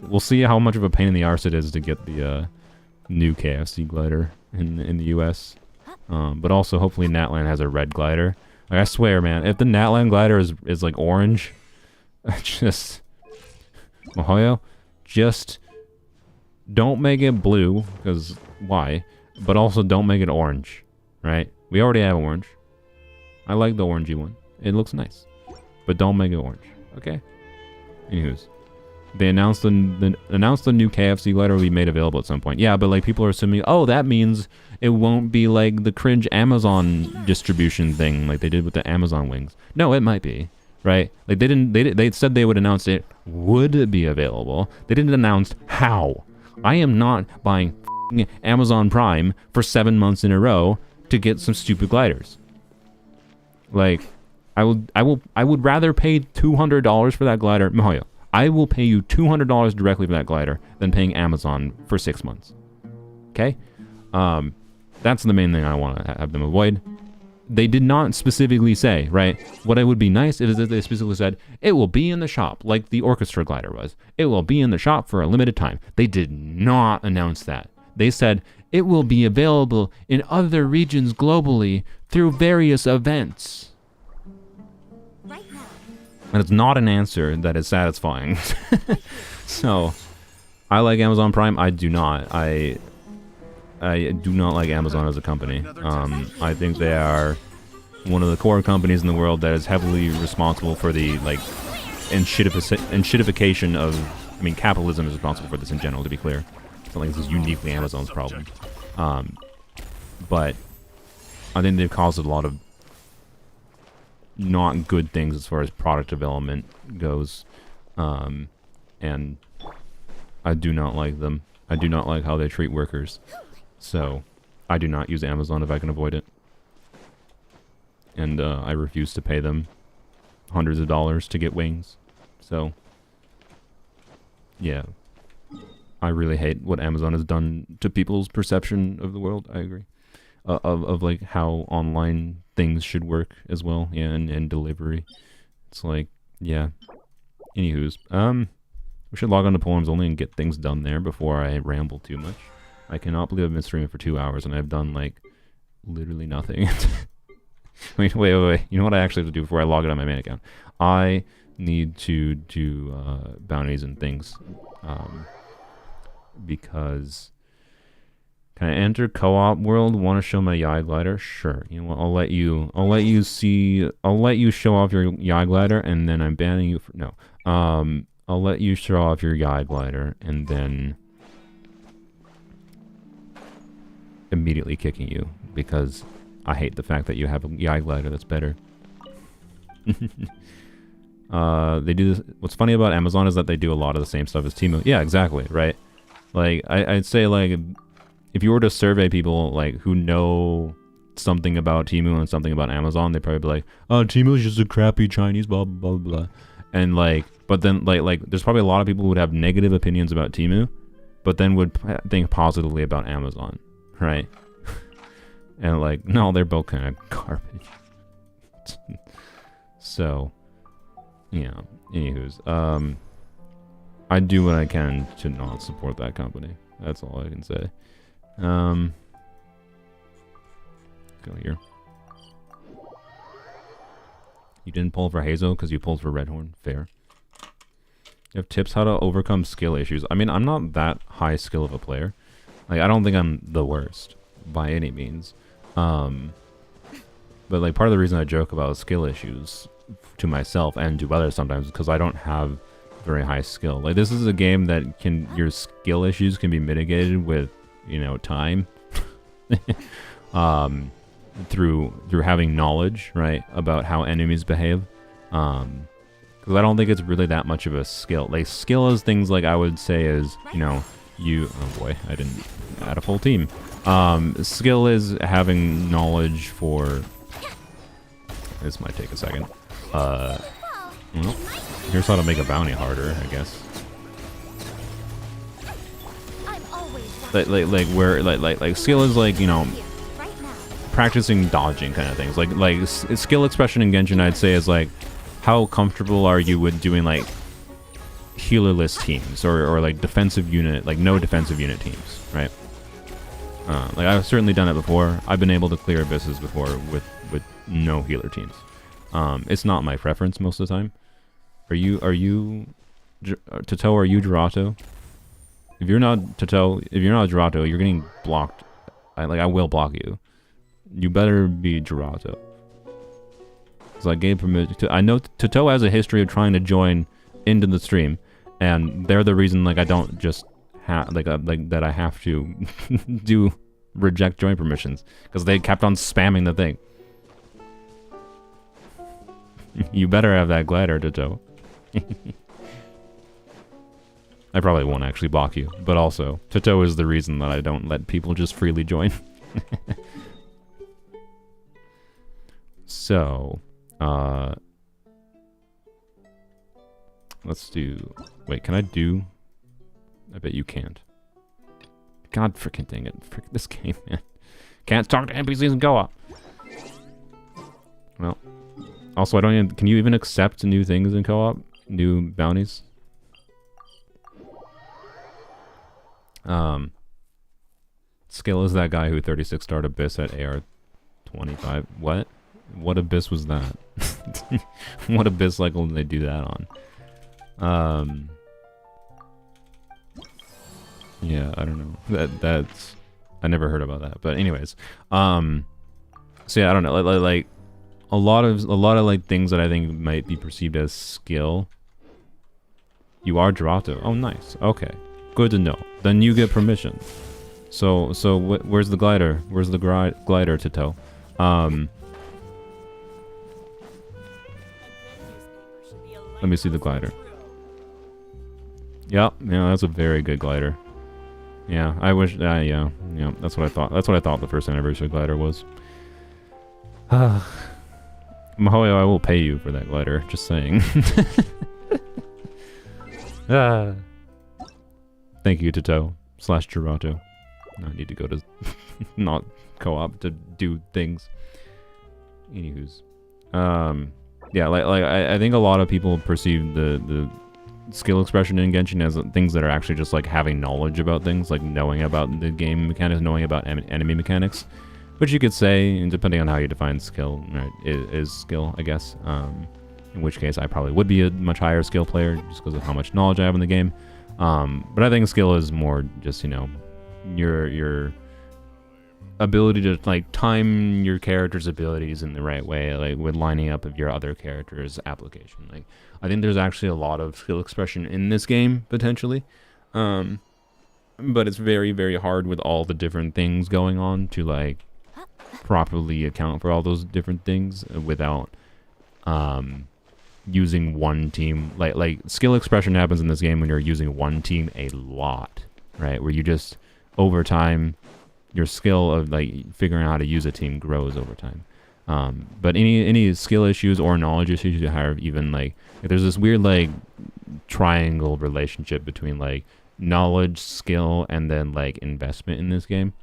We'll see how much of a pain in the arse it is to get the new KFC glider in the US. But also, hopefully, Natlan has a red glider. Like I swear, man, if the Natlan glider is like orange, just. Mahoyo, just don't make it blue, because why? But also don't make it orange, right? We already have orange. I like the orangey one. It looks nice. But don't make it orange, okay? Anywho's, they announced the new KFC glider will be made available at some point. Yeah, but like people are assuming, oh, that means it won't be like the cringe Amazon distribution thing like they did with the Amazon wings. No, it might be. right? Like they said they would announce it would be available. They didn't announce how. I am not buying Amazon Prime for 7 months in a row to get some stupid gliders. Like, I would rather pay $200 for that glider. Mihoyo, I will pay you $200 directly for that glider than paying Amazon for 6 months. Okay? That's the main thing I want to have them avoid. They did not specifically say, right? What it would be nice is if they specifically said, it will be in the shop, like the orchestra glider was. It will be in the shop for a limited time. They did not announce that. They said, it will be available in other regions globally through various events. Right now. And it's not an answer that is satisfying. So, I like Amazon Prime. I do not. I do not like Amazon as a company. I think they are one of the core companies in the world that is heavily responsible for the enshittification of. I mean, capitalism is responsible for this in general. To be clear, it's not like this is uniquely Amazon's problem. But I think they've caused a lot of not good things as far as product development goes, and I do not like them. I do not like how they treat workers. So, I do not use Amazon if I can avoid it. And I refuse to pay them hundreds of dollars to get wings. So, yeah. I really hate what Amazon has done to people's perception of the world. I agree. Of like how online things should work as well. Yeah, and delivery. It's like, yeah. Anywho's. We should log on to Poems Only and get things done there before I ramble too much. I cannot believe I've been streaming for 2 hours and I've done, like, literally nothing. wait. You know what I actually have to do before I log it on my main account? I need to do bounties and things. Because... Can I enter co-op world? Want to show my Yae glider? Sure. You know what? I'll let you show off your Yae glider and then I'm banning you for... No. I'll let you show off your Yae glider and then... immediately kicking you because I hate the fact that you have a Yae glider that's better. They do this. What's funny about Amazon is that they do a lot of the same stuff as Temu. Yeah, exactly, right? Like I'd say like if you were to survey people like who know something about Temu and something about Amazon, they'd probably be like, "Oh, Temu is just a crappy Chinese blah blah blah," and like, but then like there's probably a lot of people who would have negative opinions about Temu, but then would think positively about Amazon. Right? And like, no, they're both kind of garbage. So, yeah. Anywho's, I do what I can to not support that company. That's all I can say. Go here. You didn't pull for Hazel because you pulled for Redhorn. Fair. You have tips how to overcome skill issues. I mean, I'm not that high skill of a player. Like, I don't think I'm the worst by any means. But like part of the reason I joke about skill issues to myself and to others sometimes is because I don't have very high skill. Like this is a game that your skill issues can be mitigated with, you know, time. through having knowledge, right, about how enemies behave. Because I don't think it's really that much of a skill. Like skill is things like I would say is, you know, oh boy, I didn't add a full team. Skill is having knowledge for... This might take a second. Well, here's how to make a bounty harder, I guess. Like skill is like, you know, practicing dodging kind of things. Like skill expression in Genshin, I'd say, is like, how comfortable are you with doing like healerless teams or like defensive unit, like no defensive unit teams, right? Like I've certainly done it before. I've been able to clear abysses before with no healer teams. It's not my preference most of the time. Are you Tato? Are you Jirato? If you're not Tato, if you're not Jirato, you're getting blocked. I will block you. You better be Jirato. So I gave permission to. I know Tato has a history of trying to join into the stream, and they're the reason like I don't just like that I have to do reject join permissions because they kept on spamming the thing. You better have that glider to tow. I probably won't actually block you, but also, Toto is the reason that I don't let people just freely join. So, let's do... Wait, can I do... I bet you can't. God freaking dang it. Frick this game, man. Can't talk to NPCs in co-op. Well, also, I don't even... Can you even accept new things in co-op? New bounties? Skill is that guy who 36 starred Abyss at AR 25. What? What Abyss was that? What Abyss cycle did they do that on? Yeah, I don't know. That's I never heard about that. But anyways, so yeah, I don't know. Like a lot of like things that I think might be perceived as skill. You are Gerato. Oh, nice. Okay, good to know. Then you get permission. So where's the glider? Where's the glider to tow? Let me see the glider. Yep, yeah, that's a very good glider. Yeah, I wish. Yeah, that's what I thought. That's what I thought the first anniversary glider was. Mahoyo, I will pay you for that glider. Just saying. Thank you, Toto / Gerato. I need to go to not co-op to do things. Anywho's, yeah, like I think a lot of people perceive the skill expression in Genshin as things that are actually just like having knowledge about things, like knowing about the game mechanics, knowing about enemy mechanics, which you could say, and depending on how you define skill, right, is skill, I guess. In which case, I probably would be a much higher skill player just because of how much knowledge I have in the game. But I think skill is more just, you know, your ability to like time your character's abilities in the right way, like with lining up of your other character's application. Like I think there's actually a lot of skill expression in this game potentially, but it's very, very hard with all the different things going on to like properly account for all those different things without using one team. Like skill expression happens in this game when you're using one team a lot, right? Where you just over time your skill of like figuring out how to use a team grows over time. But any skill issues or knowledge issues you have, even like there's this weird like triangle relationship between like knowledge, skill, and then like investment in this game,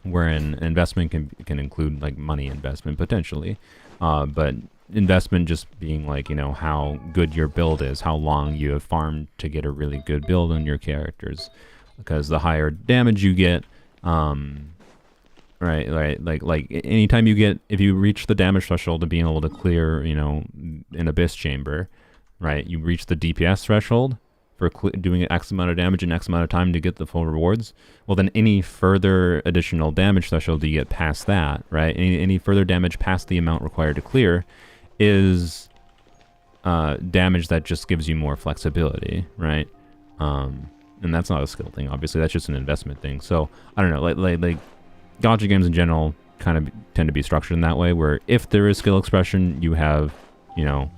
wherein investment can include like money investment potentially, but investment just being like, you know, how good your build is, how long you have farmed to get a really good build on your characters, because the higher damage you get, right, like anytime you get, if you reach the damage threshold of being able to clear, you know, an Abyss chamber, right, you reach the DPS threshold for doing X amount of damage in X amount of time to get the full rewards. Well, then any further additional damage threshold you get past that, right, any further damage past the amount required to clear is damage that just gives you more flexibility, right? And that's not a skill thing, obviously. That's just an investment thing. So I don't know, like gacha games in general kind of tend to be structured in that way, where if there is skill expression, you have, you know,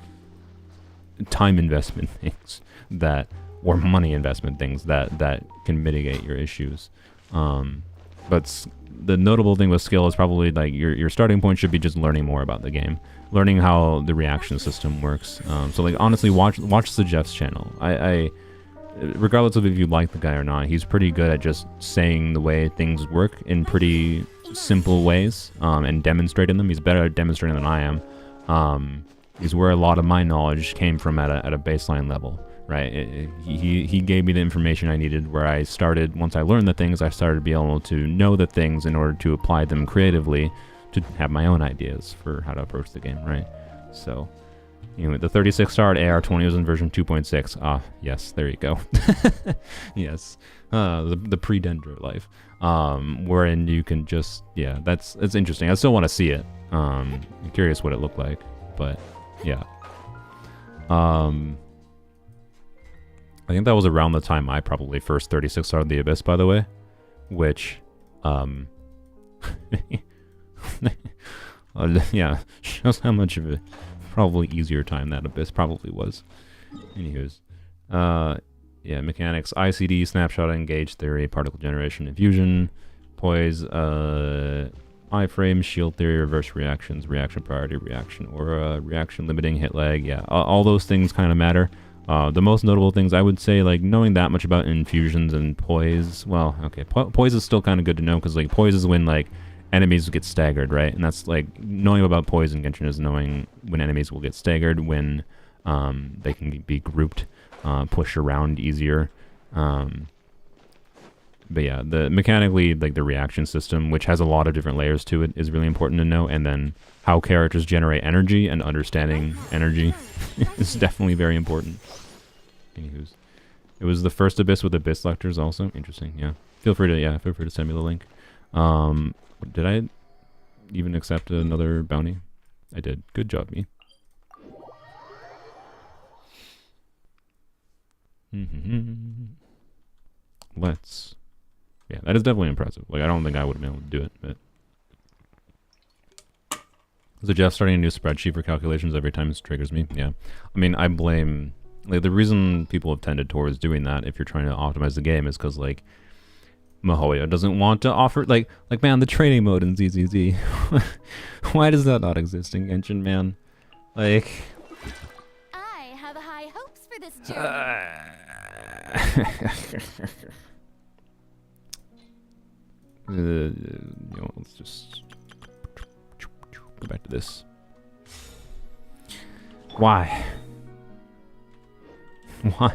time investment things that, or money investment things that can mitigate your issues. But the notable thing with skill is probably like your starting point should be just learning more about the game, learning how the reaction system works. So like honestly, watch the Jeff's channel. I regardless of if you like the guy or not, he's pretty good at just saying the way things work in pretty simple ways, and demonstrating them. He's better at demonstrating than I am. Is where a lot of my knowledge came from at a baseline level, right? He gave me the information I needed, where I started, once I learned the things, I started to be able to know the things in order to apply them creatively to have my own ideas for how to approach the game, right? So, you know, the 36 star AR20 was in version 2.6. Ah, yes, there you go. Yes, the pre-Dendro life, wherein you can just, yeah, it's interesting. I still want to see it. I'm curious what it looked like, but yeah. I think that was around the time I probably first 36 starred the Abyss, by the way, which, yeah, shows how much of a probably easier time that Abyss probably was. Anywho's, yeah, mechanics, ICD, snapshot, engage theory, particle generation, infusion, poise, iframe, shield theory, reverse reactions, reaction priority, reaction aura, reaction limiting, hit lag. Yeah, all those things kind of matter. The most notable things I would say, like knowing that much about infusions and poise. Well, okay, poise is still kind of good to know because like poise is when like enemies get staggered, right? And that's like knowing about poise in Genshin is knowing when enemies will get staggered, when they can be grouped, pushed around easier. But yeah, the mechanically, like the reaction system, which has a lot of different layers to it, is really important to know. And then how characters generate energy and understanding energy is definitely very important. Anywho's, it was the first Abyss with Abyss lectures also. Interesting, yeah. Feel free to send me the link. Did I even accept another bounty? I did. Good job, me. Let's... Yeah, that is definitely impressive. Like, I don't think I would have been able to do it, but... So Jeff starting a new spreadsheet for calculations every time it triggers me. Yeah. I mean, I blame... Like, the reason people have tended towards doing that, if you're trying to optimize the game, is because, like, Mihoyo doesn't want to offer... Like, man, the training mode in ZZZ. Why does that not exist in Genshin, man? Like... I have high hopes for this journey. You know, let's just go back to this. Why? Why?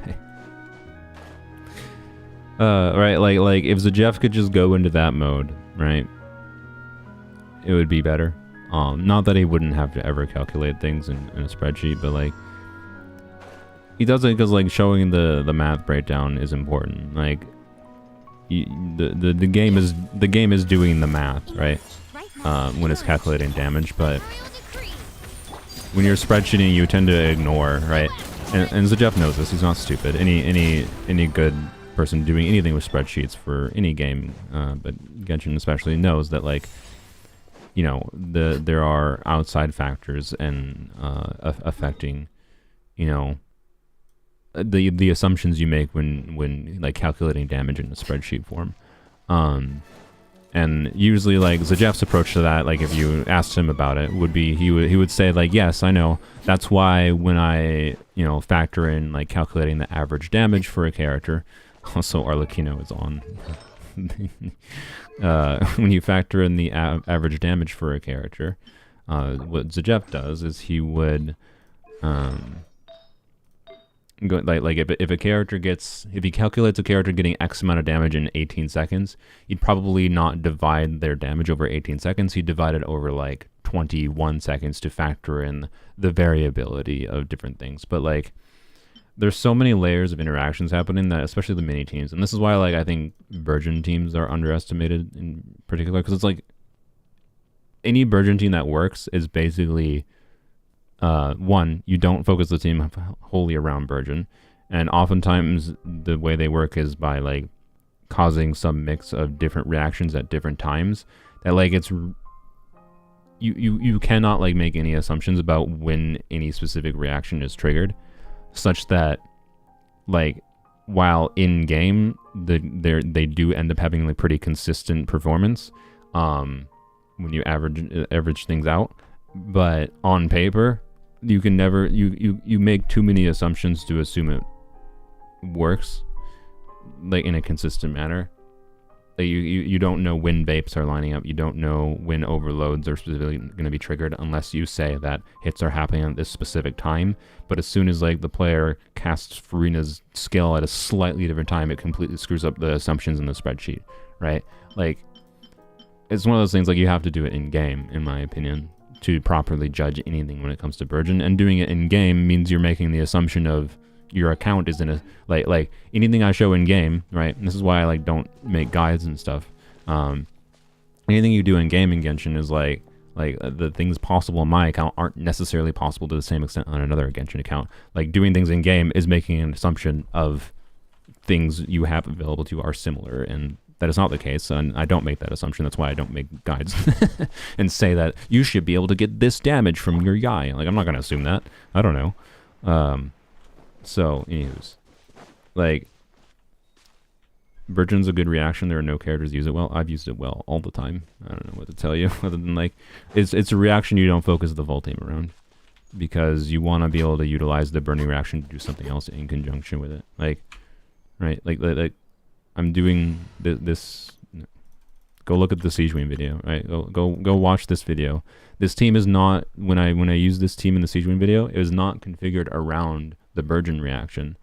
Right, like if Zajef could just go into that mode, right? It would be better. Not that he wouldn't have to ever calculate things in a spreadsheet, but like he does it because like showing the math breakdown is important. Like the game is doing the math, right? When it's calculating damage, but when you're spreadsheeting, you tend to ignore, right? And Zajef knows this. He's not stupid. Any good person doing anything with spreadsheets for any game, but Genshin especially, knows that like, you know, there are outside factors and affecting, you know, the assumptions you make when like calculating damage in a spreadsheet form. And usually like Zajef's approach to that, like if you asked him about it, would be he would say like, yes, I know. That's why when I, you know, factor in like calculating the average damage for a character, also Arlecchino is on. When you factor in the average damage for a character, what Zajef does is he would go, like if a character gets, if he calculates a character getting X amount of damage in 18 seconds, he'd probably not divide their damage over 18 seconds. He'd divide it over like 21 seconds to factor in the variability of different things. But like, there's so many layers of interactions happening that, especially the mini teams, and this is why like I think Virgin teams are underestimated in particular, because it's like any Virgin team that works is basically one, you don't focus the team wholly around Virgin, and oftentimes the way they work is by like causing some mix of different reactions at different times that like it's you cannot like make any assumptions about when any specific reaction is triggered, such that like while in game they do end up having like pretty consistent performance when you average things out, but on paper you can never you make too many assumptions to assume it works like in a consistent manner. Like you don't know when vapes are lining up. You don't know when overloads are specifically going to be triggered unless you say that hits are happening at this specific time. But as soon as like the player casts Furina's skill at a slightly different time, it completely screws up the assumptions in the spreadsheet, right? Like it's one of those things like you have to do it in game, in my opinion, to properly judge anything when it comes to Virgin. And doing it in game means you're making the assumption of your account is in a like anything I show in game, right? And this is why I like don't make guides and stuff. Anything you do in game in Genshin is like the things possible on my account aren't necessarily possible to the same extent on another Genshin account. Like doing things in game is making an assumption of things you have available to you are similar, and that is not the case, and I don't make that assumption. That's why I don't make guides and say that you should be able to get this damage from your Yae. Like, I'm not gonna assume that. I don't know. So, anyways, like, Virgin's a good reaction. There are no characters use it well. I've used it well all the time. I don't know what to tell you other than, like, it's a reaction you don't focus the full team around, because you want to be able to utilize the burning reaction to do something else in conjunction with it. Like, right? Like I'm doing this. Go look at the Siege Wing video. Right? Go watch this video. This team is not, when I use this team in the Siege Wing video, it was not configured around the Burgeon reaction.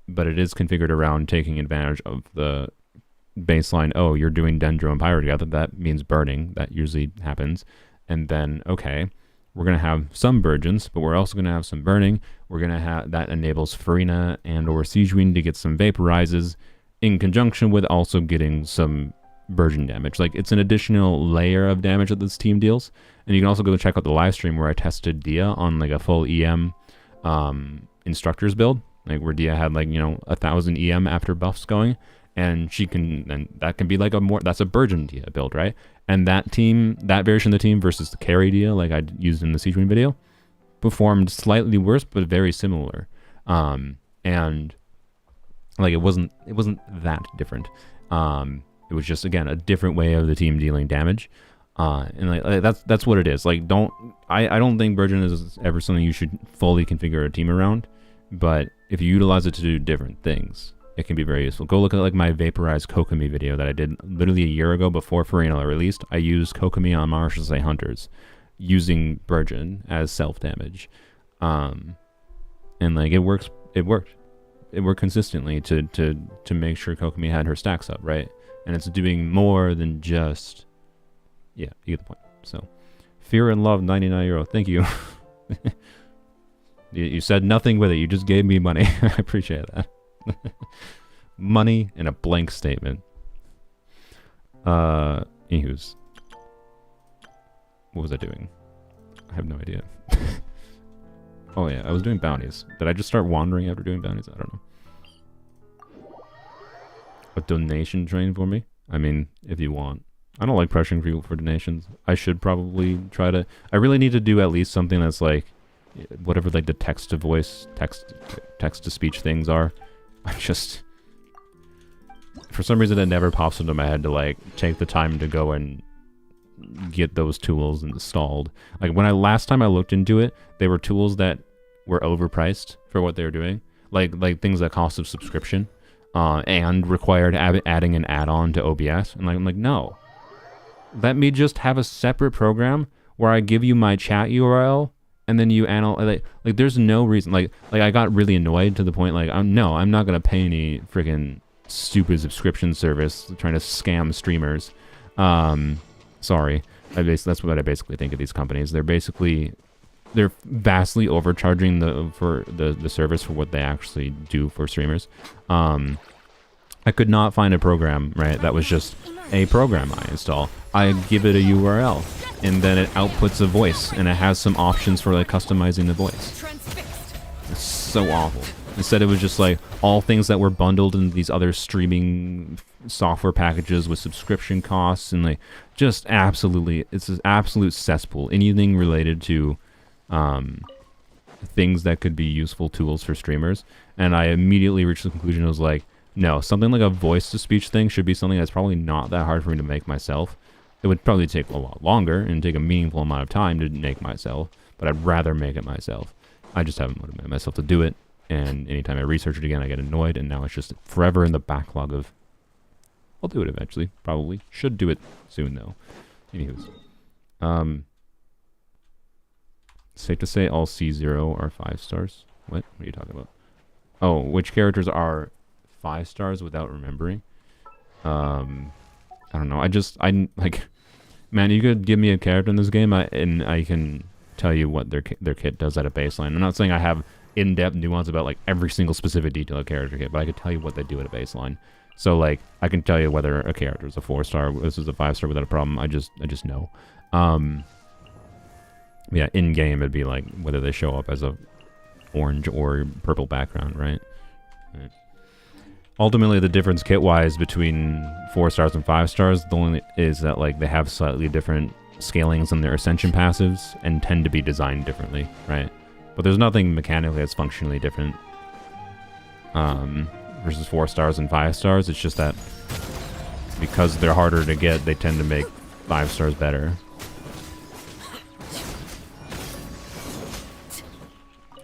But it is configured around taking advantage of the baseline. Oh, you're doing Dendro and Pyro together. That means burning. That usually happens. And then, okay, we're going to have some Burgeons, but we're also going to have some burning. We're going to have, that enables Farina and or Siegewing to get some vaporizes in conjunction with also getting some Burgeon damage. Like, it's an additional layer of damage that this team deals. And you can also go check out the live stream where I tested Dia on like a full EM instructors build. Like, where Dia had, like, 1,000 EM after buffs going, and she can, and that can be like that's a Burgeon Dia build, right? And that team, that version of the team versus the carry Dia, like I used in the Siege Wing video, performed slightly worse, but very similar. And like, it wasn't that different. It was just, again, a different way of the team dealing damage. And like that's what it is. Like, I don't think Burgeon is ever something you should fully configure a team around. But if you utilize it to do different things, it can be very useful. Go look at like my vaporized Kokomi video that I did literally a year ago before Farina released. I used Kokomi on Marshall's Hunters using Burgeon as self-damage. And like, it worked. It worked consistently to make sure Kokomi had her stacks up, right? And it's doing more than just, yeah, you get the point. So, Fear and Love, €99. Thank you. You said nothing with it. You just gave me money. I appreciate that. Money and a blank statement. Anywho's. What was I doing? I have no idea. Oh yeah, I was doing bounties. Did I just start wandering after doing bounties? I don't know. A donation train for me? I mean, if you want. I don't like pressuring people for donations. I should probably try to... I really need to do at least something that's like... whatever like the text to voice, text to speech things are. I just, for some reason, it never pops into my head to like take the time to go and get those tools installed. Like, when last time I looked into it, they were tools that were overpriced for what they were doing. Like things that cost a subscription, and required adding an add-on to OBS. And like, I'm like, no, let me just have a separate program where I give you my chat URL. And then you analyze, like there's no reason, like I got really annoyed to the point, like, I'm not going to pay any freaking stupid subscription service trying to scam streamers. Sorry. That's what I basically think of these companies. They're vastly overcharging the service for what they actually do for streamers. I could not find a program, right, that was just a program I install. I give it a URL, and then it outputs a voice, and it has some options for like customizing the voice. It's so awful. Instead, it was just like all things that were bundled into these other streaming software packages with subscription costs, and like just absolutely, it's an absolute cesspool. Anything related to things that could be useful tools for streamers, and I immediately reached the conclusion. I was like, no, something like a voice-to-speech thing should be something that's probably not that hard for me to make myself. It would probably take a lot longer and take a meaningful amount of time to make myself, but I'd rather make it myself. I just haven't motivated myself to do it, and anytime I research it again, I get annoyed, and now it's just forever in the backlog of... I'll do it eventually, probably. Should do it soon, though. Anywho's. Safe to say all C0 are 5 stars? What are you talking about? Oh, which characters are 5 stars without remembering? I don't know. Man, you could give me a character in this game, and I can tell you what their kit does at a baseline. I'm not saying I have in-depth nuance about like every single specific detail of character kit, but I could tell you what they do at a baseline. So like, I can tell you whether a character is a 4-star, this is a 5-star without a problem. I just know. Yeah, in game it'd be like whether they show up as a orange or purple background, right? ultimately the difference kit-wise between 4 stars and 5 stars, the only is that like they have slightly different scalings in their ascension passives and tend to be designed differently, right? But there's nothing mechanically that's functionally different versus 4 stars and 5 stars. It's just that because they're harder to get, they tend to make 5 stars better.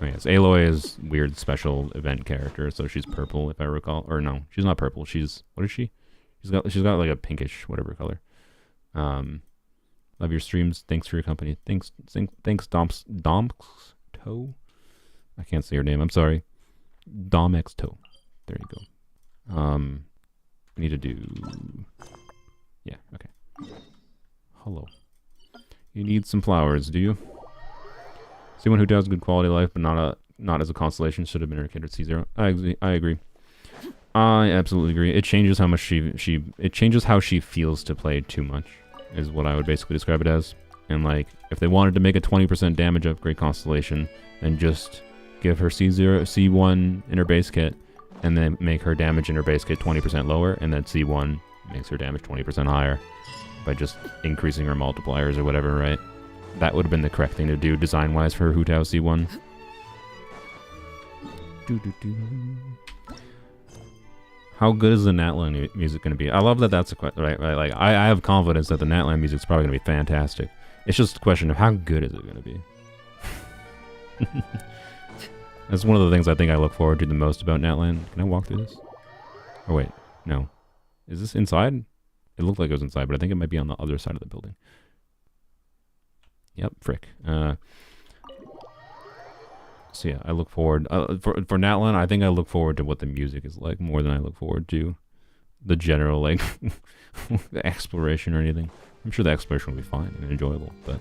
Oh yes, Aloy is weird special event character, so she's purple if I recall. Or no, she's not purple. She's, what is she? She's got like a pinkish whatever color. Love your streams. Thanks for your company. Thanks Domx Toe. I can't say your name. I'm sorry. Domx Toe. There you go. I need to do. Yeah. Okay. Hello. You need some flowers, do you? Someone who does good quality of life, but not as a constellation, should have been her kid at C0. I agree. I absolutely agree. It changes how much it changes how she feels to play too much, is what I would basically describe it as. And like, if they wanted to make a 20% damage upgrade constellation, then just give her C1 in her base kit, and then make her damage in her base kit 20% lower, and then C1 makes her damage 20% higher by just increasing her multipliers or whatever, right? That would have been the correct thing to do design-wise for Hu Tao C1. How good is the Natlan music going to be? I love that that's a question, right? Like, I have confidence that the Natlan music's probably going to be fantastic. It's just a question of how good is it going to be? That's one of the things I think I look forward to the most about Natlan. Can I walk through this? Oh wait, no. Is this inside? It looked like it was inside, but I think it might be on the other side of the building. Yep, frick. So yeah, I look forward for Natlan. I think I look forward to what the music is like more than I look forward to the general like the exploration or anything. I'm sure the exploration will be fine and enjoyable, but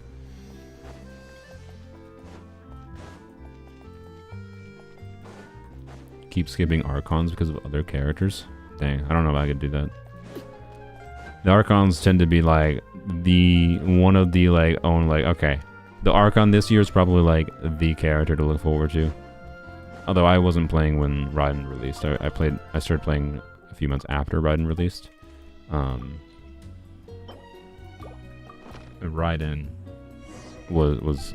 keep skipping Archons because of other characters. Dang, I don't know if I could do that. The Archons tend to be like one of the like own like okay. The Archon this year is probably like the character to look forward to. Although I wasn't playing when Raiden released. I started playing a few months after Raiden released. Raiden was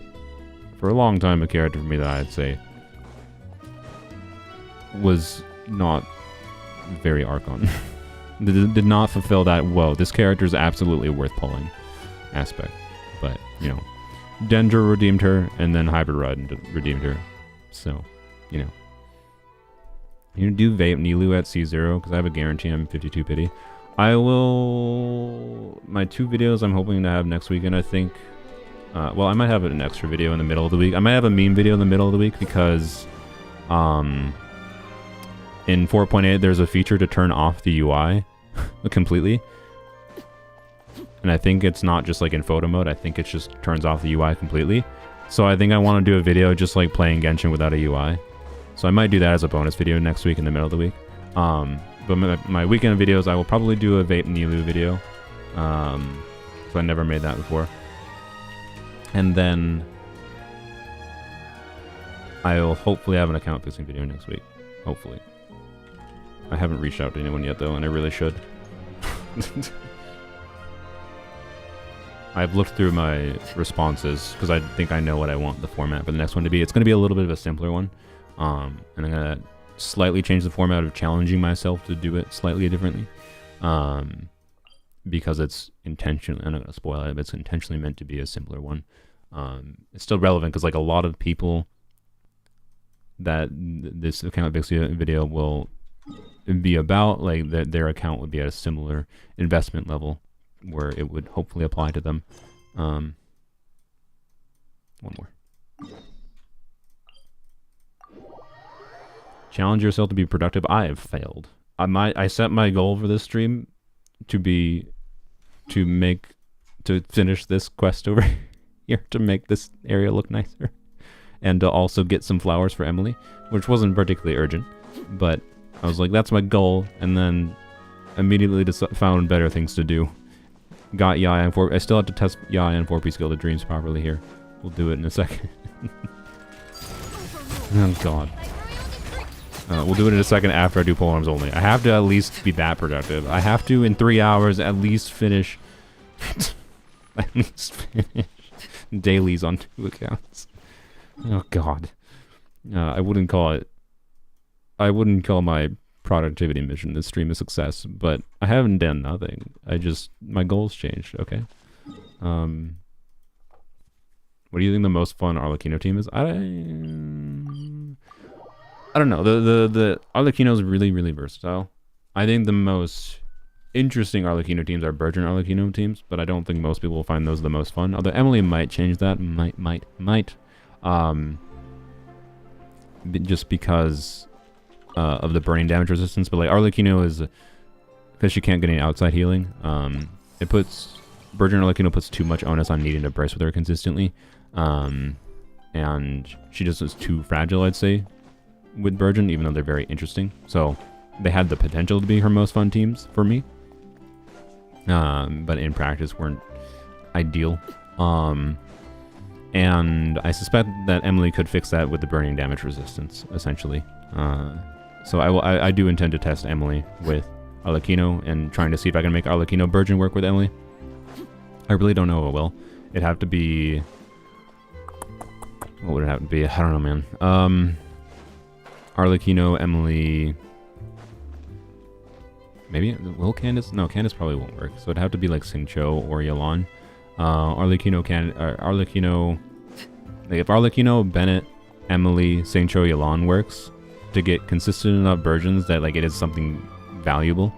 for a long time a character for me that I'd say was not very Archon. did not fulfill that, whoa, this character is absolutely worth pulling aspect. But, you know, Dendra redeemed her, and then Hybrid Raiden redeemed her. So, you know. You do Vape Nilu at C0, because I have a guarantee I'm 52 pity. I will... My 2 videos I'm hoping to have next weekend, I think. Well, I might have an extra video in the middle of the week. I might have a meme video in the middle of the week, because... in 4.8, there's a feature to turn off the UI completely. And I think it's not just like in photo mode. I think it just turns off the UI completely. So I think I want to do a video just like playing Genshin without a UI. So I might do that as a bonus video next week in the middle of the week. But my weekend videos, I will probably do a Vape Nilu video. So I never made that before. And then I'll hopefully have an account fixing video next week. Hopefully. I haven't reached out to anyone yet though, and I really should. I've looked through my responses because I think I know what I want the format for the next one to be. It's going to be a little bit of a simpler one. And I'm going to slightly change the format of challenging myself to do it slightly differently. Because it's intentionally, I'm not going to spoil it, but it's intentionally meant to be a simpler one. It's still relevant because like a lot of people that this account video will be about, like their account would be at a similar investment level where it would hopefully apply to them. One more. Challenge yourself to be productive. I have failed. I set my goal for this stream to finish this quest over here to make this area look nicer, and to also get some flowers for Emily, which wasn't particularly urgent, but I was like, that's my goal, and then immediately just found better things to do. Got Yae and 4. I still have to test Yae and 4-piece Guild of Dreams properly here. We'll do it in a second. Oh god. We'll do it in a second after I do polearms only. I have to at least be that productive. I have to, in 3 hours, at least finish... at least finish dailies on 2 accounts. Oh, God. I wouldn't call my productivity mission this stream a success, but I haven't done nothing. My goals changed, okay? What do you think the most fun Arlecchino team is? I don't know. The Arlecchino is really, really versatile. I think the most interesting Arlecchino teams are Virgin Arlecchino teams, but I don't think most people will find those the most fun. Although Emily might change that. Might. Just because of the burning damage resistance. But like Arlecchino is... because she can't get any outside healing. Virgin Arlecchino puts too much onus on needing to brace with her consistently. And she just is too fragile, I'd say, with Virgin, even though they're very interesting. So they had the potential to be her most fun teams for me. But in practice weren't ideal. And I suspect that Emily could fix that with the burning damage resistance, essentially. So I do intend to test Emily with Arlecchino and trying to see if I can make Arlecchino Virgin work with Emily. I really don't know what will. It'd have to be... what would it have to be? I don't know, man. Arlecchino, Emily... maybe? Will Candace? No, Candace probably won't work. So it'd have to be like Xingqiu or Yelan. Arlecchino... like if Arlecchino, Bennett, Emily, Xingqiu, Yelan works to get consistent enough versions that like it is something valuable.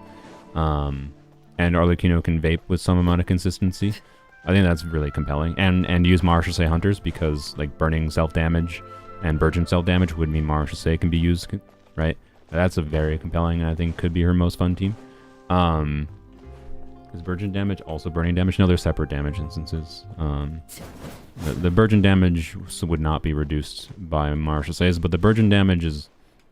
And Arlecchino can vape with some amount of consistency. I think that's really compelling. And use Marshall Hunters because like burning self-damage and Virgin self-damage would mean Marshall can be used, right? That's a very compelling, and I think could be her most fun team. Is Virgin damage also burning damage? No, they're separate damage instances. The Virgin damage would not be reduced by Marshall, but the Virgin damage has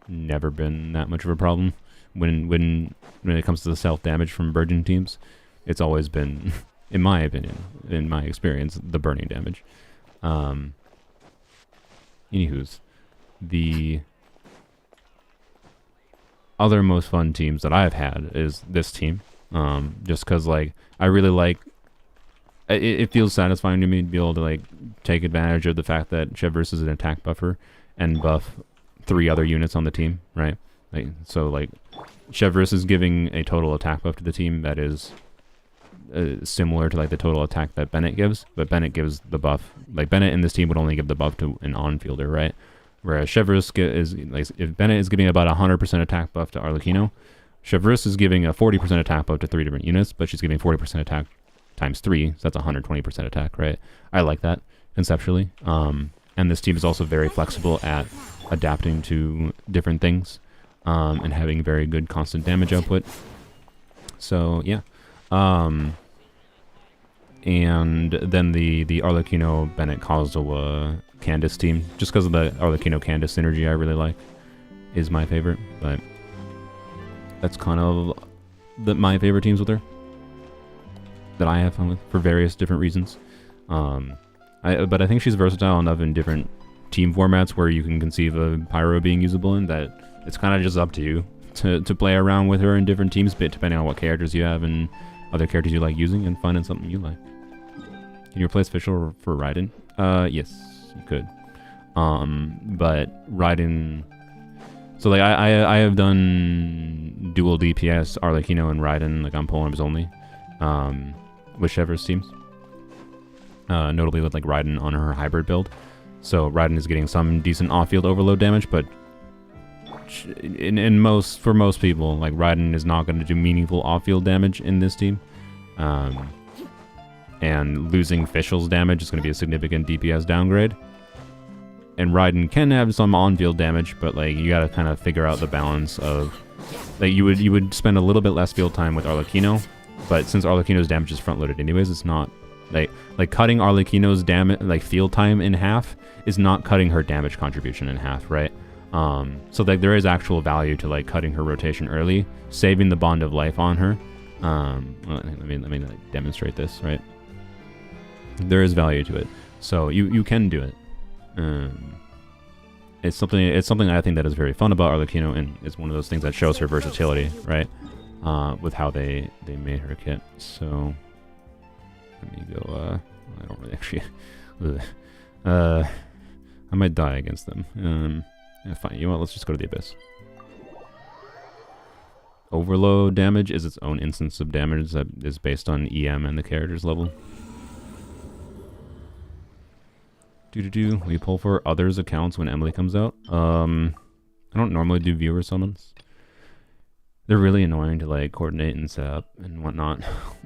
never been that much of a problem. When it comes to the self-damage from Virgin teams, it's always been, in my opinion, in my experience, the burning damage. Anywho's, the other most fun teams that I've had is this team. Just because, like, I really like... It feels satisfying to me to be able to, like, take advantage of the fact that Chevrolet is an attack buffer and buff 3 other units on the team, right? Like, so, like, Chevrolet is giving a total attack buff to the team that is similar to, like, the total attack that Bennett gives, but Bennett gives the buff. Like, Bennett in this team would only give the buff to an on-fielder, right? Whereas Chevrolet is, like, if Bennett is giving about 100% attack buff to Arlecchino, Chevrolet is giving a 40% attack buff to 3 different units, but she's giving 40% attack times 3, so that's 120% attack, right? I like that, conceptually. And this team is also very flexible at adapting to different things, and having very good constant damage output. So, yeah. And then the Arlecchino, Bennett, Kazuha, Candace team, just because of the Arlecchino Candace synergy I really like, is my favorite, but that's kind of my favorite teams with her that I have fun with for various different reasons. But I think she's versatile enough in different team formats where you can conceive of Pyro being usable in that it's kind of just up to you to play around with her in different teams, but depending on what characters you have and other characters you like using, and find something you like. Can you replace Fischl for Raiden? Yes, you could. But Raiden... So, like, I have done dual DPS, Arlecchino and Raiden, like, on polearms only, with Chevrolet's teams. Notably with, like, Raiden on her hybrid build. So, Raiden is getting some decent off-field overload damage, but for most people, like, Raiden is not going to do meaningful off-field damage in this team. And losing Fischl's damage is going to be a significant DPS downgrade. And Raiden can have some on-field damage, but like you gotta kind of figure out the balance of, like, you would spend a little bit less field time with Arlecchino, but since Arlecchino's damage is front-loaded anyways, it's not like cutting Arlecchino's damage, like, field time in half is not cutting her damage contribution in half, right? So like there is actual value to like cutting her rotation early, saving the bond of life on her. Let me like, demonstrate this, right? There is value to it, so you can do it. it's something I think that is very fun about Arlecchino, and it's one of those things that shows her versatility, right? With how they made her kit. So let me go. I don't really actually. I might die against them. Yeah, fine. You know what? Let's just go to the Abyss. Overload damage is its own instance of damage that is based on EM and the character's level. We pull for others' accounts when Emily comes out. I don't normally do viewer summons. They're really annoying to like coordinate and set up and whatnot.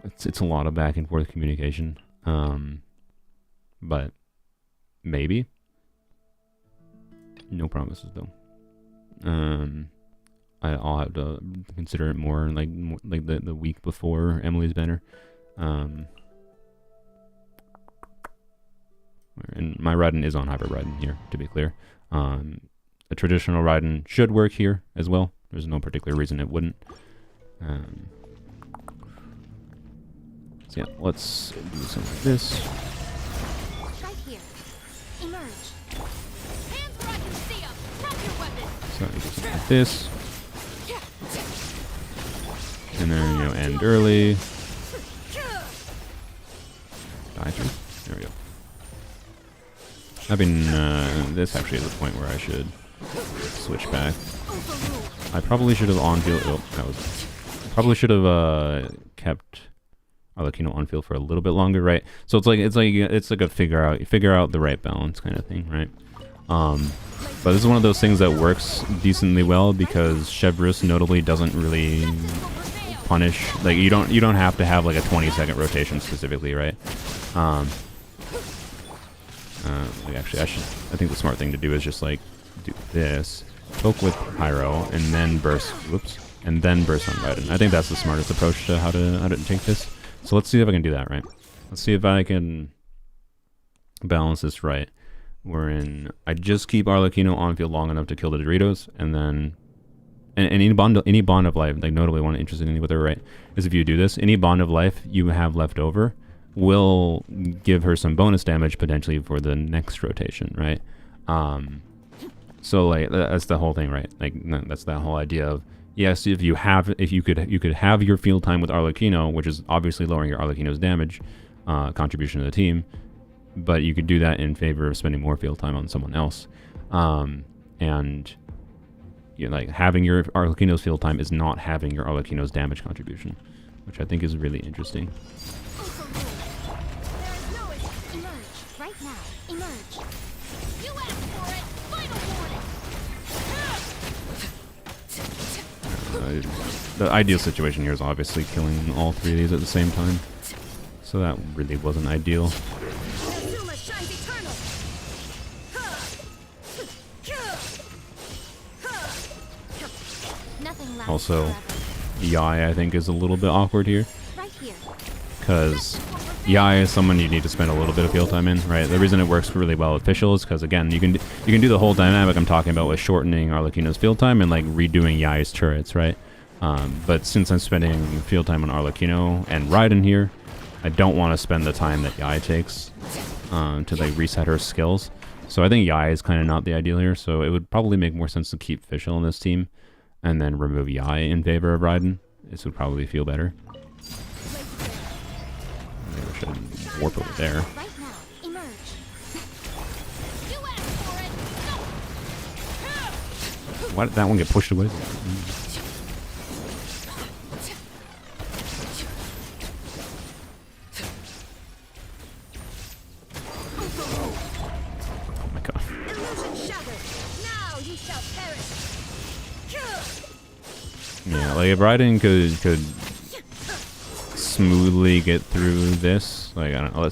It's a lot of back and forth communication. But maybe. No promises though. I'll have to consider it more like the week before Emily's banner. And my Raiden is on Hyper Raiden here, to be clear. A traditional Raiden should work here as well. There's no particular reason it wouldn't. So yeah, let's do something like this. Right here. Emerge. Hands where I can see 'em. Drop your weapon. So do something like this. And then, you know, end early. Die through. There we go. I mean, this actually is a point where I should switch back. I probably should have on-field. Oh, that was. Probably should have kept Arlecchino on field for a little bit longer, right? So it's like a figure out the right balance kind of thing, right? But this is one of those things that works decently well because Chevreuse notably doesn't really punish. Like you don't have to have like a 20-second rotation specifically, right? Like actually, I think the smart thing to do is just like do this, poke with Pyro, and then burst. Whoops, and then burst on Raiden. I think that's the smartest approach to how to take this. So let's see if I can do that right. Let's see if I can balance this right. I just keep Arlecchino on field long enough to kill the Doritos, and then any bond of life, like notably one interesting thing with her, right, is if you do this, any bond of life you have left over will give her some bonus damage potentially for the next rotation, right? So like that's the whole thing, right? Like that's that whole idea of yes, if you could have your field time with Arlecchino, which is obviously lowering your Arlecchino's damage contribution to the team, but you could do that in favor of spending more field time on someone else. And you know, like having your Arlecchino's field time is not having your Arlecchino's damage contribution, which I think is really interesting. Right now. Emerge. You asked for it. Final warning. The ideal situation here is obviously killing all three of these at the same time. So that really wasn't ideal. Azuma shines eternal. Nothing lasts Also, forever. Yae I think is a little bit awkward here. Right here. Because Yae is someone you need to spend a little bit of field time in, right? The reason it works really well with Fischl is because, again, you can do the whole dynamic I'm talking about with shortening Arlecchino's field time and like redoing Yae's turrets, right? But since I'm spending field time on Arlecchino and Raiden here, I don't want to spend the time that Yae takes to like reset her skills. So I think Yae is kind of not the ideal here. So it would probably make more sense to keep Fischl in this team and then remove Yae in favor of Raiden. This would probably feel better. Maybe I should warp over there. Right now. Emerge. You asked for it. Why did that one get pushed away? Oh my god. Illusion shattered. Now you shall perish. Yeah, like if Raiden could smoothly get through this, like I don't know,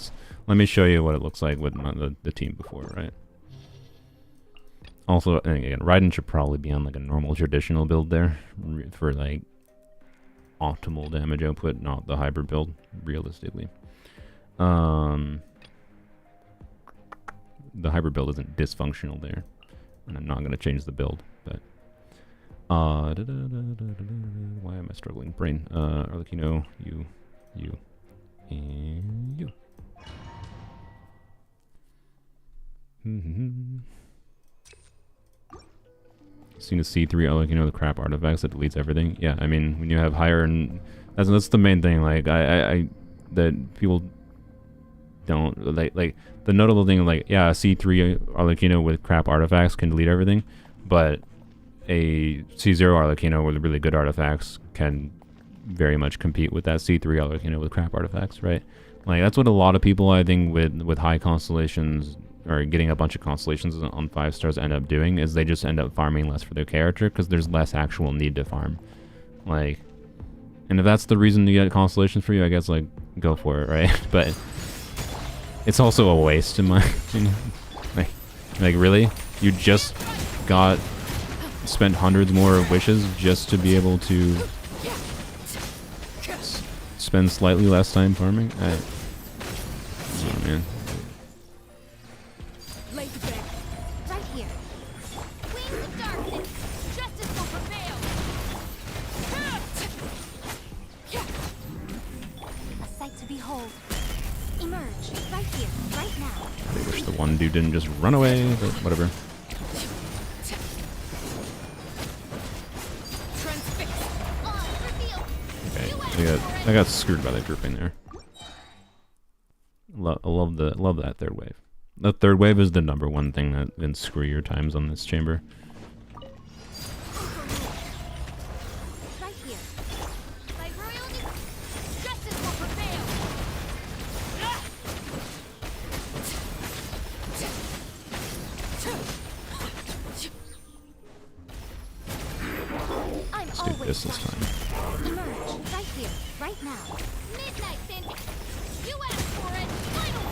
let me show you what it looks like with the team before, right? Also, and again, Raiden should probably be on like a normal traditional build there for like optimal damage output, not the hybrid build, realistically. The hybrid build isn't dysfunctional there, and I'm not going to change the build, but why am I struggling? Brain. Arlecchino, you, and you. seen a C3 Arlecchino with crap artifacts that deletes everything. Yeah, I mean, when you have higher and that's the main thing. Like I that people don't like the notable thing. Like yeah, a C3 Arlecchino with crap artifacts can delete everything, but a C0 Arlecchino with really good artifacts can very much compete with that C3 Arlecchino with crap artifacts, right? Like that's what a lot of people I think with high constellations or getting a bunch of constellations on 5 stars end up doing is they just end up farming less for their character because there's less actual need to farm. Like, and if that's the reason to get constellations for you, I guess like go for it, right? But it's also a waste in my opinion. Like really, you just spent hundreds more wishes just to be able to spend slightly less time farming. Oh man. Right here. Queens of darkness. Justice will prevail. A sight to behold. Emerge. Right here. Right now. I wish the one dude didn't just run away, but whatever. Okay, I got screwed by that grouping there. I love that third wave. The third wave is the #1 thing that can screw your times on this chamber. Right here. By royalty, justice will prevail. I'm Let's do always this time. Emerge. Right here. Right now. Midnight Fantasy. You asked for it. Final.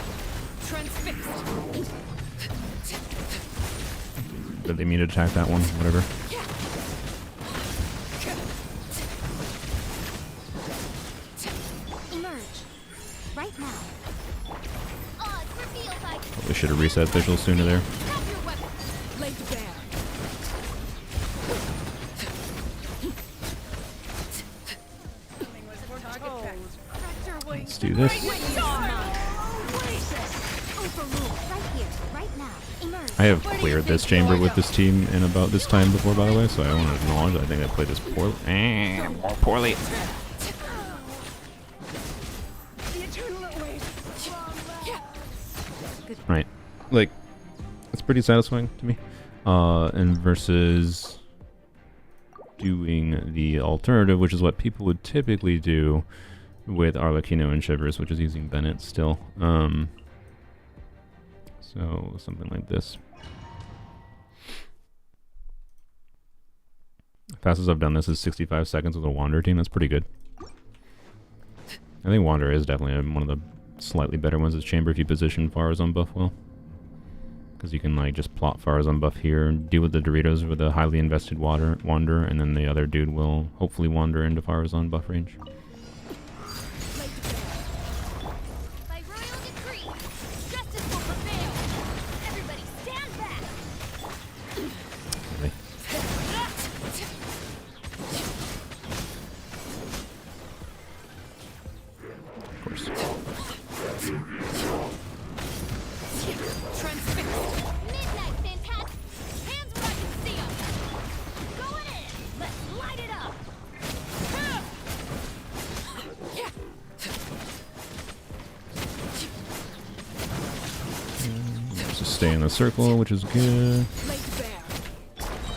Transfixed. Did they mean to attack that one? Whatever. Emerge. Right now. Odds revealed by Probably should have reset visuals sooner there. drop your weapon. Laid bare. Let's do this. Right here. Right now. Emerge. I have cleared this chamber with this team in about this time before, by the way, so I want to acknowledge I think I played this poorly. More poorly. Right. Like, it's pretty satisfying to me. And versus doing the alternative, which is what people would typically do with Arlecchino and Shivers, which is using Bennett still. So something like this. Fastest I've done this is 65 seconds with a Wander team. That's pretty good. I think Wander is definitely one of the slightly better ones as Chamber if you position Fars on buff well. Because you can like just plot Fars on buff here and deal with the Doritos with a highly invested Wander, and then the other dude will hopefully wander into Fars on buff range. By royal decree, justice will prevail. Everybody stand back. Really? Of course. Midnight fantastic. Hands where I can see 'em. Going in. Let's light it up. Just stay in the circle, which is good.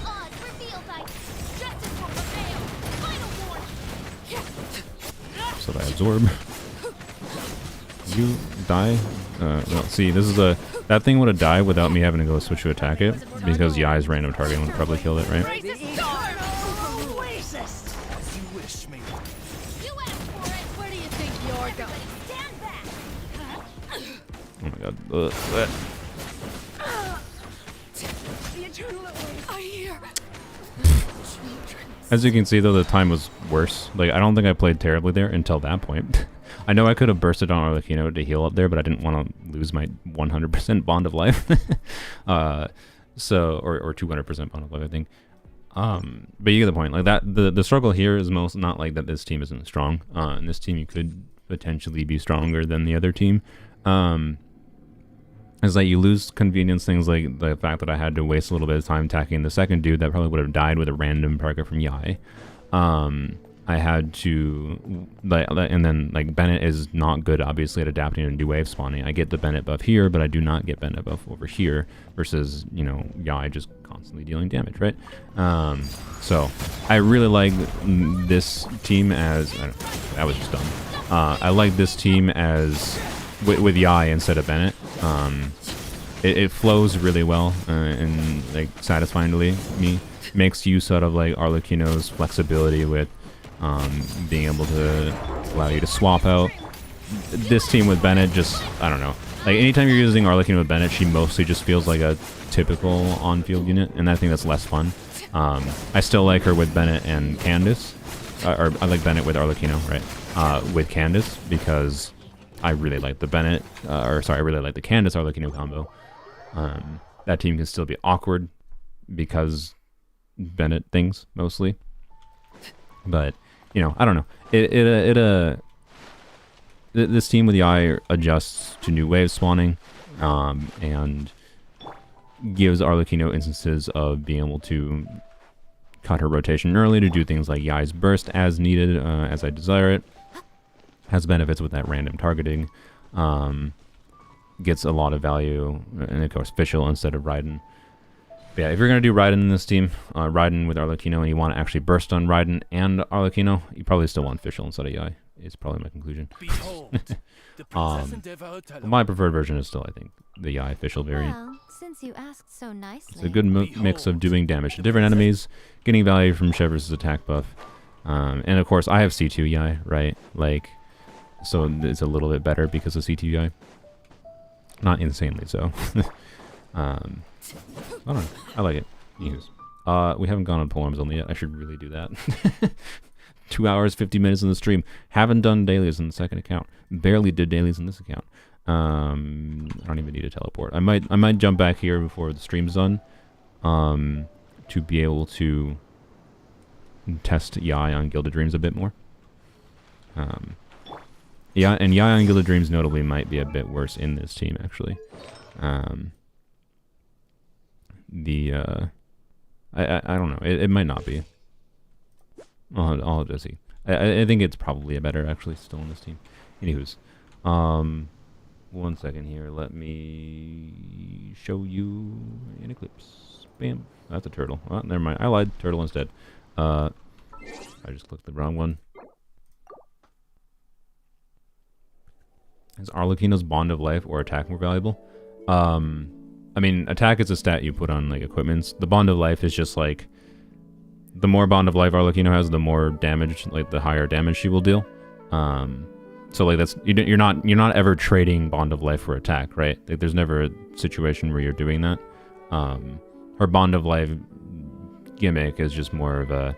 Odds revealed by justice will prevail. Final warning. So that I absorb. You die. Well, see, this is that thing would have died without me having to go switch to attack it, because Yae's random target would have probably killed it, right? Raise a star. Oasis. As you wish, me. You asked for it. Where do you think you're going? Stand back. Oh my god. Ugh. The eternal are here. As you can see, though, the time was worse. Like, I don't think I played terribly there until that point. I know I could have bursted on Arlecchino to heal up there, but I didn't want to lose my 100% bond of life. So, or 200% bond of life, I think. But you get the point. Like that, the struggle here is most not like that this team isn't strong. And this team you could potentially be stronger than the other team. is that you lose convenience things like the fact that I had to waste a little bit of time attacking the second dude that probably would have died with a random target from Yae. I had to, and then like Bennett is not good obviously at adapting and do wave spawning. I get the Bennett buff here, but I do not get Bennett buff over here versus, you know, Yae just constantly dealing damage, right? So I really like this team as, that was just dumb. I like this team as with Yae instead of Bennett. It flows really well and like satisfyingly me. Makes use out of like Arlecchino's flexibility with being able to allow you to swap out. This team with Bennett just, I don't know. Like anytime you're using Arlecchino with Bennett, she mostly just feels like a typical on-field unit, and I think that's less fun. I still like her with Bennett and Candace. Or I like Bennett with Arlecchino, right? With Candace, because I really like the Bennett, I really like the Candace Arlecchino combo. That team can still be awkward because Bennett things mostly, but you know, I don't know. This team with the Eye adjusts to new wave spawning, and gives Arlecchino instances of being able to cut her rotation early to do things like Yae's burst as needed, as I desire it. Has benefits with that random targeting. Gets a lot of value, and of course Fischl instead of Raiden. But yeah, if you're going to do Raiden in this team, Raiden with Arlecchino, and you want to actually burst on Raiden and Arlecchino, you probably still want Fischl instead of Yae, is probably my conclusion. Behold, the princess endeavor My preferred version is still, I think, the Yae Fischl variant. Well, since you asked so nicely. It's a good mix of doing damage to different enemies, getting value from Chevre's attack buff, and of course I have C2 Yae, right? Like, so it's a little bit better because of C2 Yae. Not insanely so. I don't know. I like it. Use. We haven't gone on poems only yet. I should really do that. 2 hours, 50 minutes in the stream. Haven't done dailies in the second account. Barely did dailies in this account. I don't even need to teleport. I might jump back here before the stream's done, to be able to test Yae on Gilded Dreams a bit more. Yeah, and Yae on Gilded Dreams notably might be a bit worse in this team actually. I don't know. It might not be. I'll just see. I think it's probably better actually still in this team. Anywho's, 1 second here. Let me show you an eclipse. Bam. That's a turtle. Oh, never mind. I lied. Turtle instead. I just clicked the wrong one. Is Arlecchino's Bond of Life or attack more valuable? I mean, attack is a stat you put on like equipments. The Bond of Life is just like, the more Bond of Life Arlecchino has, the more damage, like the higher damage she will deal. So like that's, you're not ever trading Bond of Life for attack, right? Like there's never a situation where you're doing that. Her Bond of Life gimmick is just more of a,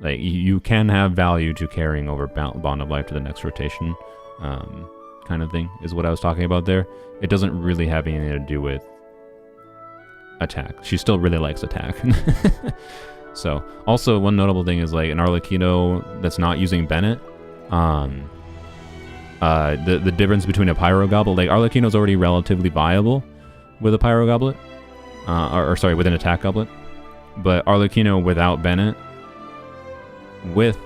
like you can have value to carrying over Bond of Life to the next rotation, kind of thing is what I was talking about there. It doesn't really have anything to do with attack. She still really likes attack. So also one notable thing is like an Arlecchino that's not using Bennett, the difference between a Pyro Goblet, like Arlecchino's already relatively viable with a Pyro Goblet, or sorry, with an attack goblet, but Arlecchino without Bennett with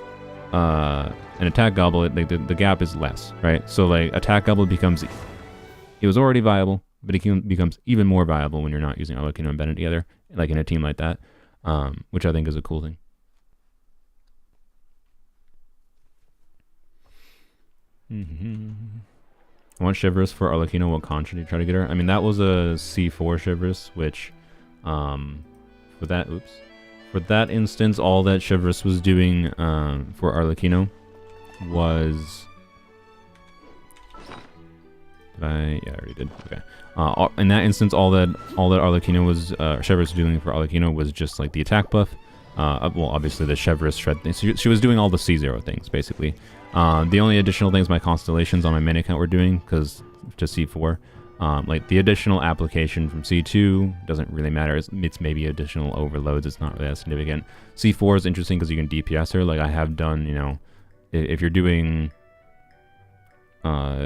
an attack goblet, like the gap is less, right? So like attack goblet becomes, it was already viable, but it becomes even more viable when you're not using Arlecchino and Bennett together, like in a team like that, which I think is a cool thing. I want Chevreuse for Arlecchino. What con should you try to get her? I mean, that was a C4 Chevreuse, which, for that instance, all that Chevreuse was doing for Arlecchino was... Yeah, I already did. Okay. In that instance, all that Arlecchino was, Chevreuse was doing for Arlecchino was just like the attack buff. Well, obviously the Chevreuse shred thing. So she was doing all the C0 things, basically. The only additional things my constellations on my main account were doing, because to C4, like the additional application from C2 doesn't really matter. It's maybe additional overloads. It's not really that significant. C4 is interesting because you can DPS her. Like I have done, you know, if you're doing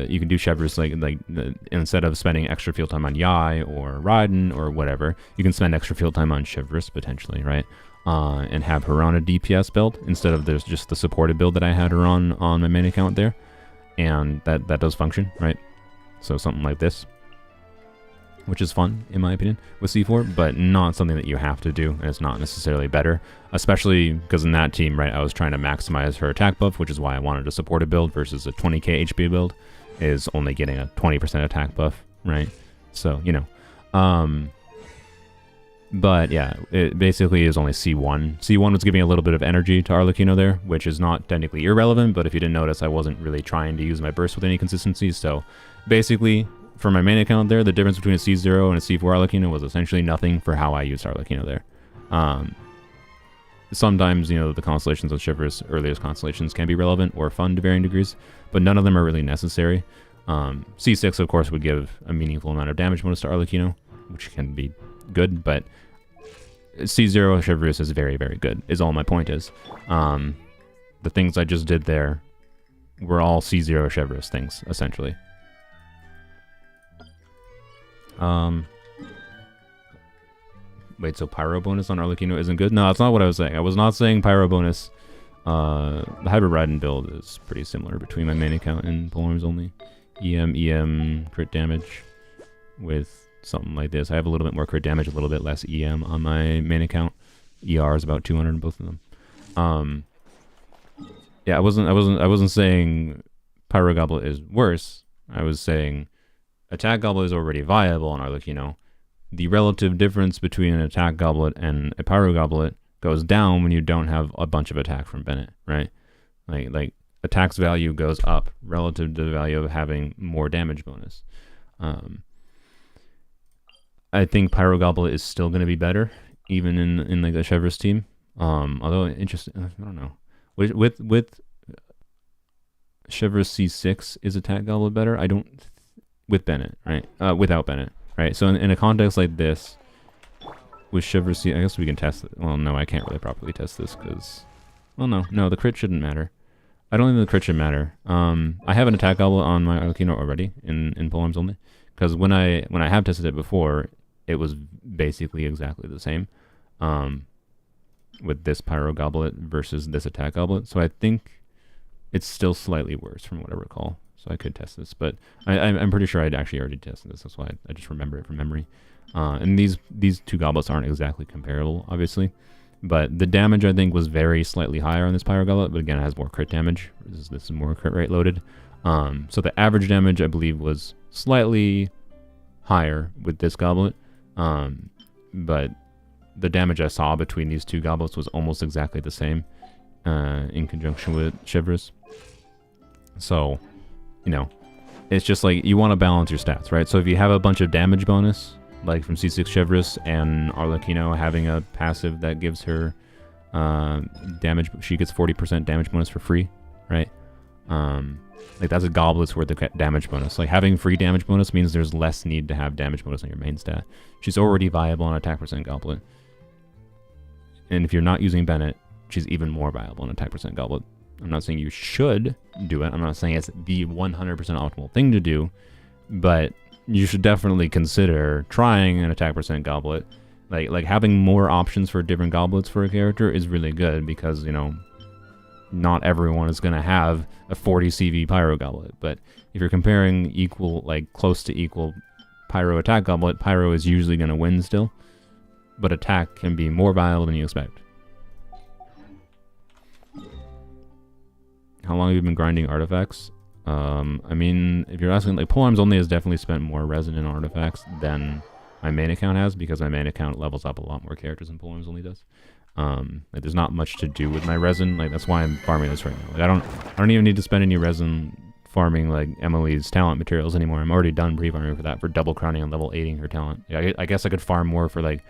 You can do Chevreuse instead of spending extra field time on Yae or Raiden or whatever, you can spend extra field time on Chevreuse potentially, right? And have her on a DPS build instead of there's just the supported build that I had her on my main account there, and that does function, right? So something like this, which is fun in my opinion with C4, but not something that you have to do, and it's not necessarily better, especially because in that team, right, I was trying to maximize her attack buff, which is why I wanted a supported build versus a 20k HP build is only getting a 20% attack buff, right? So, you know, but yeah, it basically is only C1. C1 was giving a little bit of energy to Arlecchino there, which is not technically irrelevant, but if you didn't notice, I wasn't really trying to use my burst with any consistency, so basically, for my main account there, the difference between a C0 and a C4 Arlecchino was essentially nothing for how I used Arlecchino there. Sometimes, you know, the constellations of Chevreuse, earliest constellations, can be relevant or fun to varying degrees, but none of them are really necessary. C6, of course, would give a meaningful amount of damage bonus to Arlecchino, which can be good, but C0 Chevreuse is very, very good, is all my point is. The things I just did there were all C0 Chevreuse things, essentially. Wait, so Pyro bonus on Arlecchino isn't good? No, that's not what I was saying. I was not saying Pyro bonus. The Hybrid Raiden build is pretty similar between my main account and Polearms only. EM, crit damage with something like this. I have a little bit more crit damage, a little bit less EM on my main account. ER is about 200 in both of them. Yeah, I wasn't saying Pyro Goblet is worse. I was saying Attack Goblet is already viable on Arlecchino. The relative difference between an Attack Goblet and a Pyro Goblet goes down when you don't have a bunch of attack from Bennett, right? Like attack's value goes up relative to the value of having more damage bonus. I think Pyro Goblet is still going to be better, even in like the Chevreuse team. Although interesting, I don't know. With Chevreuse C6, is Attack Goblet better? I don't. With Bennett, right? Without Bennett, right? So in a context like this, with Chevreuse C, I guess we can test it. Well, no, I can't really properly test this because, well, no, the crit shouldn't matter. I don't think the crit should matter. I have an Attack Goblet on my Arlecchino already in Polearms only, because when I have tested it before, it was basically exactly the same, with this Pyro Goblet versus this Attack Goblet. So I think it's still slightly worse from what I recall. So I could test this, but I'm pretty sure I'd actually already tested this. That's why I just remember it from memory. And these two goblets aren't exactly comparable, obviously, but the damage I think was very slightly higher on this Pyro Goblet, but again, it has more crit damage. This is more crit rate loaded. So the average damage I believe was slightly higher with this goblet, but the damage I saw between these two goblets was almost exactly the same in conjunction with Chevreuse. So, you know, it's just like you want to balance your stats, right? So if you have a bunch of damage bonus, like from C6 Chevreuse and Arlecchino having a passive that gives her damage, she gets 40% damage bonus for free, right? Like that's a goblet's worth of damage bonus. Like having free damage bonus means there's less need to have damage bonus on your main stat. She's already viable on attack percent goblet. And if you're not using Bennett, she's even more viable on attack percent goblet. I'm not saying you should do it. I'm not saying it's the 100% optimal thing to do, but you should definitely consider trying an attack percent goblet. Like having more options for different goblets for a character is really good because, you know, not everyone is going to have a 40 CV Pyro Goblet. But if you're comparing equal, like close to equal Pyro attack goblet, Pyro is usually going to win still, but attack can be more viable than you expect. How long have you been grinding artifacts? I mean, if you're asking, like, Polearms only has definitely spent more resin in artifacts than my main account has, because my main account levels up a lot more characters than Polearms only does. Like, there's not much to do with my resin. Like, that's why I'm farming this right now. Like, I don't even need to spend any resin farming like Emily's talent materials anymore. I'm already done pre-farming for that, for double crowning and level 8ing her talent. I guess I could farm more for like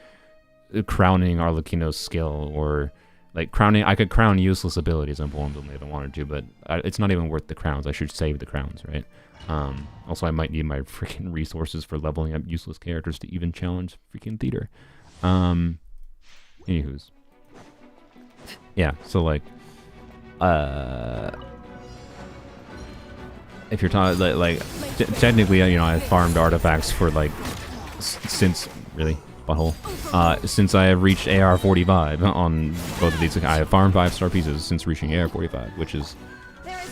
crowning Arlecchino's skill, or like crowning. I could crown useless abilities on Polearms only if I wanted to, but it's not even worth the crowns. I should save the crowns, right? Also, I might need my freaking resources for leveling up useless characters to even challenge freaking theater. Anywho's. Yeah, so like, if you're talking technically, you know, I farmed artifacts for like since really butthole since I have reached AR 45 on both of these. I have farmed 5-star pieces since reaching AR 45, which is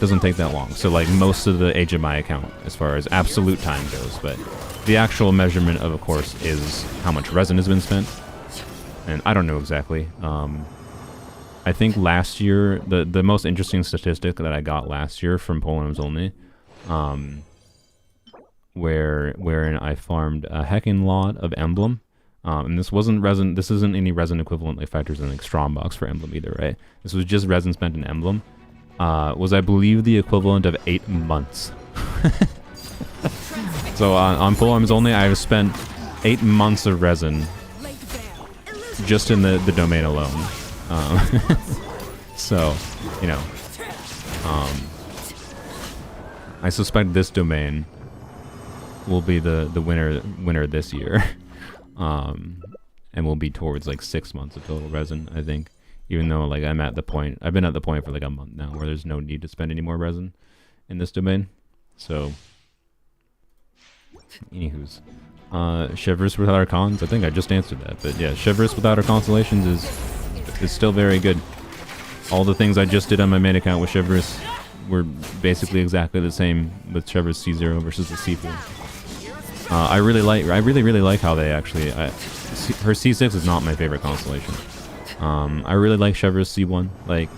doesn't take that long. So like most of the age of my account as far as absolute time goes, but the actual measurement of course is how much resin has been spent, and I don't know exactly. I think last year the most interesting statistic that I got last year from Polearms only, wherein I farmed a heckin' lot of emblem, and this wasn't resin. This isn't any resin equivalent like factors in like Strombox for emblem either, right? This was just resin spent in emblem. Was I believe the equivalent of 8 months. So on Polearms only, I have spent 8 months of resin just in the domain alone. So, you know, I suspect this domain will be the winner this year, and will be towards like 6 months of total resin, I think. Even though like I've been at the point for like a month now where there's no need to spend any more resin in this domain. So, anywho's, Chivalrous without our cons. I think I just answered that, but yeah, Chivalrous without our constellations is still very good. All the things I just did on my main account with Chivalrous were basically exactly the same with Chivalrous C0 versus the C4. I really like how they actually. Her C6 is not my favorite constellation. I really like Chivalrous C1. Like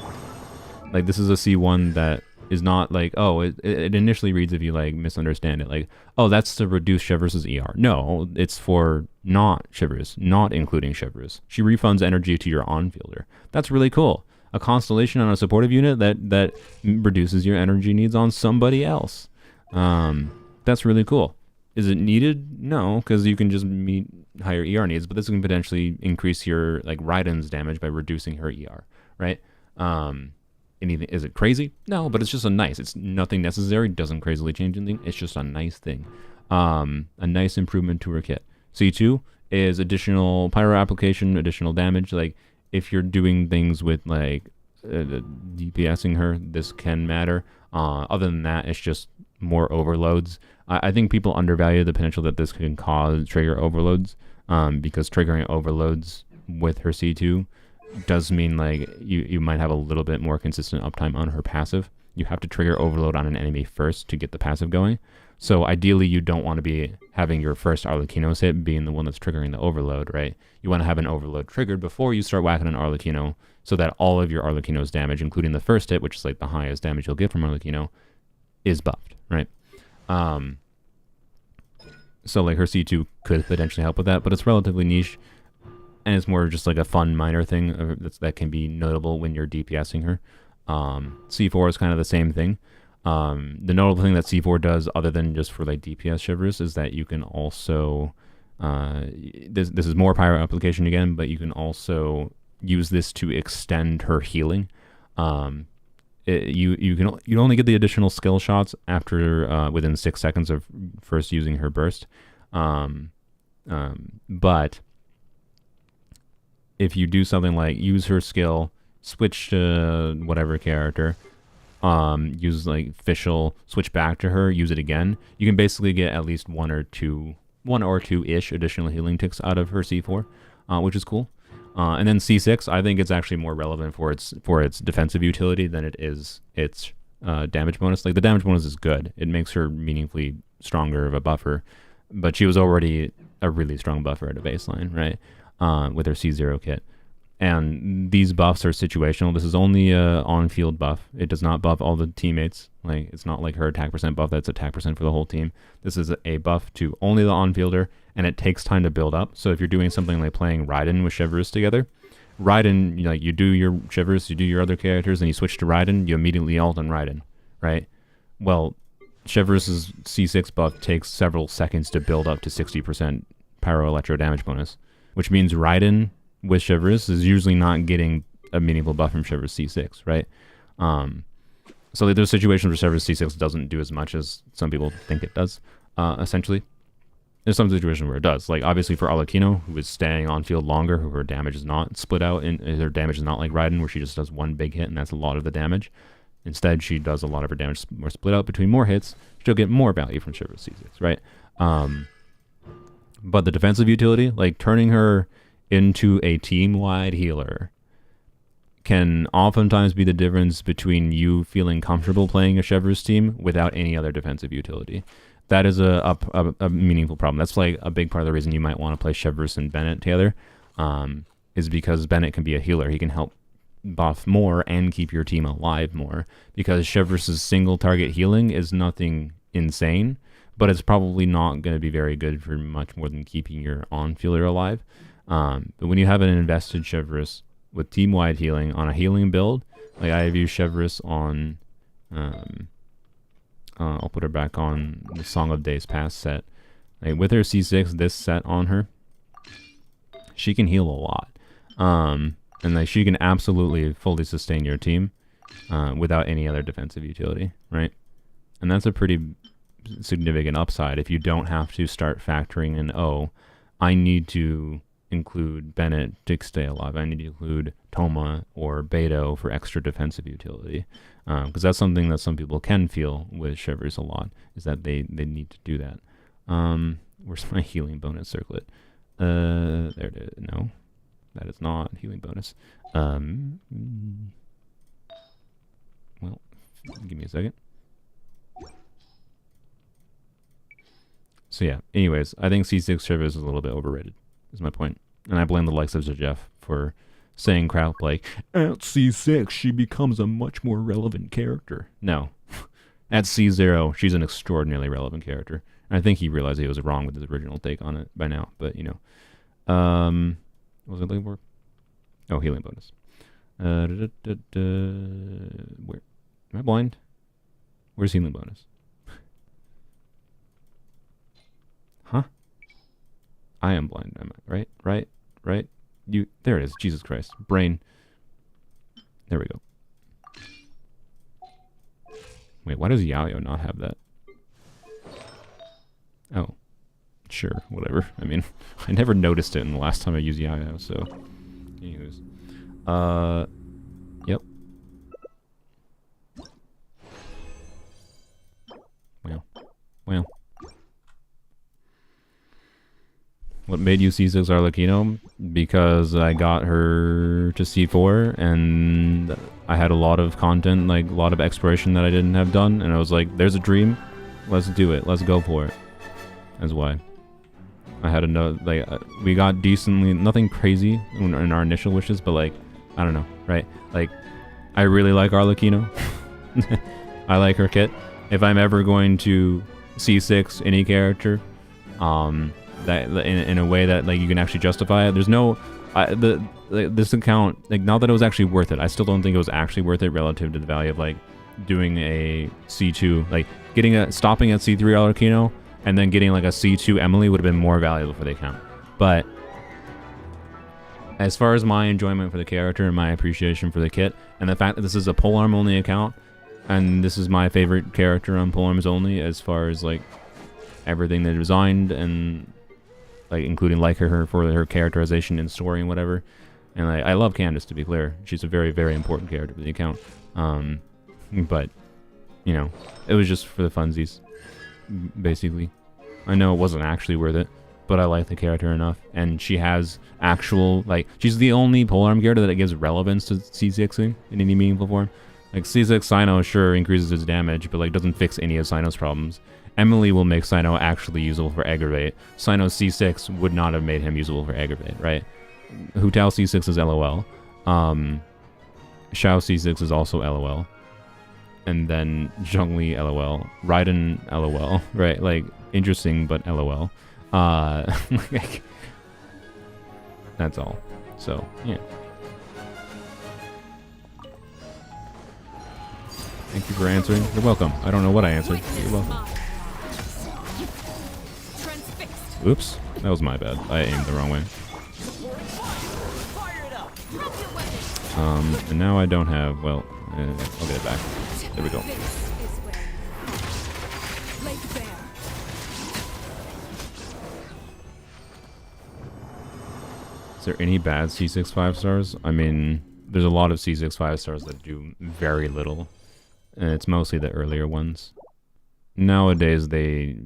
this is a C1 that is not like, oh, it initially reads, if you like misunderstand it, like, oh, that's to reduce Chivalrous's ER. No, it's for not Chivalrous, not including Chivalrous. She refunds energy to your on-fielder. That's really cool. A constellation on a supportive unit that reduces your energy needs on somebody else. That's really cool. Is it needed? No, because you can just meet higher ER needs, but this can potentially increase your like Raiden's damage by reducing her ER, right? Anything, is it crazy? No, but it's just a nice. It's nothing necessary. Doesn't crazily change anything. It's just a nice thing. A nice improvement to her kit. C2 is additional pyro application, additional damage. Like if you're doing things with like DPSing her, this can matter. Other than that, it's just more overloads. I think people undervalue the potential that this can cause trigger overloads, because triggering overloads with her C2 does mean like you might have a little bit more consistent uptime on her passive. You have to trigger overload on an enemy first to get the passive going. So ideally you don't want to be having your first Arlecchino's hit being the one that's triggering the overload, right? You want to have an overload triggered before you start whacking an Arlecchino, so that all of your Arlecchino's damage, including the first hit, which is like the highest damage you'll get from Arlecchino, is buffed, right? So like her C2 could potentially help with that, but it's relatively niche, and it's more just like a fun minor thing that can be notable when you're DPSing her. C4 is kind of the same thing. The notable thing that C4 does, other than just for like DPS Chivalrous, is that you can also this is more pyro application again, but you can also use this to extend her healing. You only get the additional skill shots after within 6 seconds of first using her burst, but if you do something like use her skill, switch to whatever character, use like Fischl, switch back to her, use it again, you can basically get at least one or two-ish additional healing ticks out of her C4, which is cool. And then C6, I think it's actually more relevant for its defensive utility than it is its damage bonus. Like the damage bonus is good; it makes her meaningfully stronger of a buffer, but she was already a really strong buffer at a baseline, right? With her C0 kit. And these buffs are situational. This is only a on-field buff. It does not buff all the teammates. Like it's not like her attack percent buff that's attack percent for the whole team. This is a buff to only the on-fielder, and it takes time to build up. So if you're doing something like playing Raiden with Chivalrous together, Raiden, you do your Chivalrous, you do your other characters, and you switch to Raiden, you immediately ult on Raiden, right? Well, Chivalrous's C6 buff takes several seconds to build up to 60% pyro electro damage bonus, which means Raiden with Chivalrous is usually not getting a meaningful buff from Chivalrous C6, right? So like, there's situations where Chivalrous C6 doesn't do as much as some people think it does, essentially. There's some situations where it does. Like, obviously for Arlecchino, who is staying on field longer, who her damage is not split out, and her damage is not like Raiden, where she just does one big hit, and that's a lot of the damage. Instead, she does a lot of her damage more split out between more hits. She'll get more value from Shivers C6, right? But the defensive utility, like turning her into a team-wide healer, can oftentimes be the difference between you feeling comfortable playing a Shivers team without any other defensive utility. That is a meaningful problem. That's like a big part of the reason you might want to play Shivers and Bennett together, is because Bennett can be a healer. He can help buff more and keep your team alive more, because Shivers' single target healing is nothing insane, but it's probably not going to be very good for much more than keeping your on-fielder alive. But when you have an invested Shivers with team-wide healing on a healing build, like I have used Shivers on, I'll put her back on the Song of Days Past set. Like with her C6, this set on her, she can heal a lot. And like she can absolutely fully sustain your team without any other defensive utility, right? And that's a pretty significant upside if you don't have to start factoring in, oh, I need to include Bennett to stay alive. I need to include Toma or Beto for extra defensive utility. Because that's something that some people can feel with Shivers a lot, is that they need to do that. Where's my healing bonus circlet? There it is. No. That is not healing bonus. Well, give me a second. So yeah, anyways, I think C6 Shivers is a little bit overrated, is my point. And I blame the likes of Jeff for saying crap like, at C6, she becomes a much more relevant character. No. At C0, she's an extraordinarily relevant character. And I think he realized he was wrong with his original take on it by now, but you know. What was it looking for? Oh, healing bonus. Where? Am I blind? Where's healing bonus? Huh? I am blind. Am I? Right? You. There it is. Jesus Christ. Brain. There we go. Wait, why does Yayo not have that? Oh. Sure, whatever. I mean, I never noticed it in the last time I used Yayo, so... Anyways. Yep. Well. What made you C6 Arlecchino? Because I got her to C4, and I had a lot of content, like a lot of exploration that I didn't have done, and I was like, there's a dream, let's do it, let's go for it. That's why. I had we got decently, nothing crazy in our initial wishes, but like, I don't know, right? Like, I really like Arlecchino. I like her kit. If I'm ever going to C6 any character, that in a way that like you can actually justify it, there's no, this account, like, not that it was actually worth it. I still don't think it was actually worth it relative to the value of like doing a C2, like stopping at C3 Arlecchino, and then getting like a C2 Emily would have been more valuable for the account. But as far as my enjoyment for the character and my appreciation for the kit, and the fact that this is a polearm only account, and this is my favorite character on polearms only as far as like everything they designed, and like including like her for her characterization and story and whatever. And I love Candace, to be clear. She's a very, very important character for the account. But you know, it was just for the funsies. Basically, I know it wasn't actually worth it, but I like the character enough, and she has actual, like, she's the only polearm character that gives relevance to C6ing in any meaningful form. Like, C6 Sino sure increases its damage, but like doesn't fix any of Sino's problems. Emily will make Sino actually usable for aggravate. Sino C6 would not have made him usable for aggravate, right? Hu Tao C6 is LOL. Xiao C6 is also LOL. And then Zhongli LOL, Raiden LOL, right? Like, interesting, but LOL. Like, that's all. So, yeah. Thank you for answering. You're welcome. I don't know what I answered. You're welcome. Oops, that was my bad. I aimed the wrong way. And now I don't have, well, I'll get it back. There we go. Is there any bad C6 5 stars? I mean, there's a lot of C6 5 stars that do very little. And it's mostly the earlier ones. Nowadays they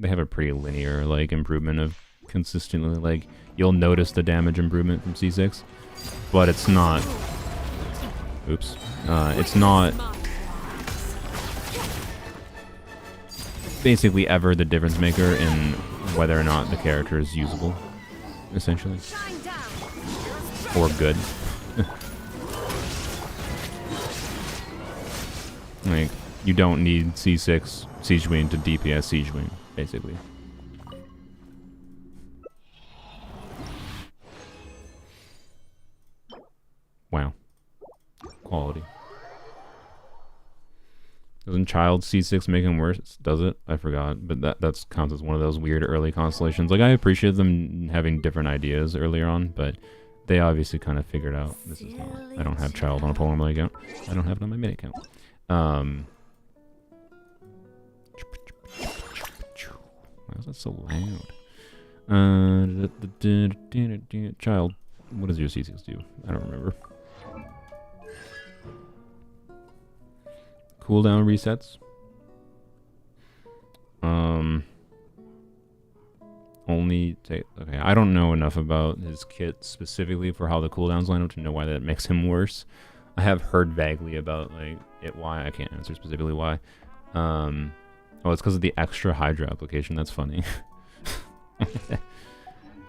have a pretty linear like improvement of consistently, like you'll notice the damage improvement from C6, but it's not it's not basically ever the difference maker in whether or not the character is usable, essentially, or good. Like, you don't need C6 Siege Queen to DPS Siege Queen, basically. Wow. Quality. Doesn't Child C6 make him worse? Does it? I forgot. But that counts as one of those weird early constellations. Like, I appreciate them having different ideas earlier on, but they obviously kind of figured out this is not. I don't have Child on a Polar Play account. I don't have it on my mini account. Why is that so loud? Child, what does your C6 do? I don't remember. Cooldown resets. Only take. Okay, I don't know enough about his kit specifically for how the cooldowns line up to know why that makes him worse. I have heard vaguely about like why. I can't answer specifically why. Oh, it's because of the extra Hydra application. That's funny.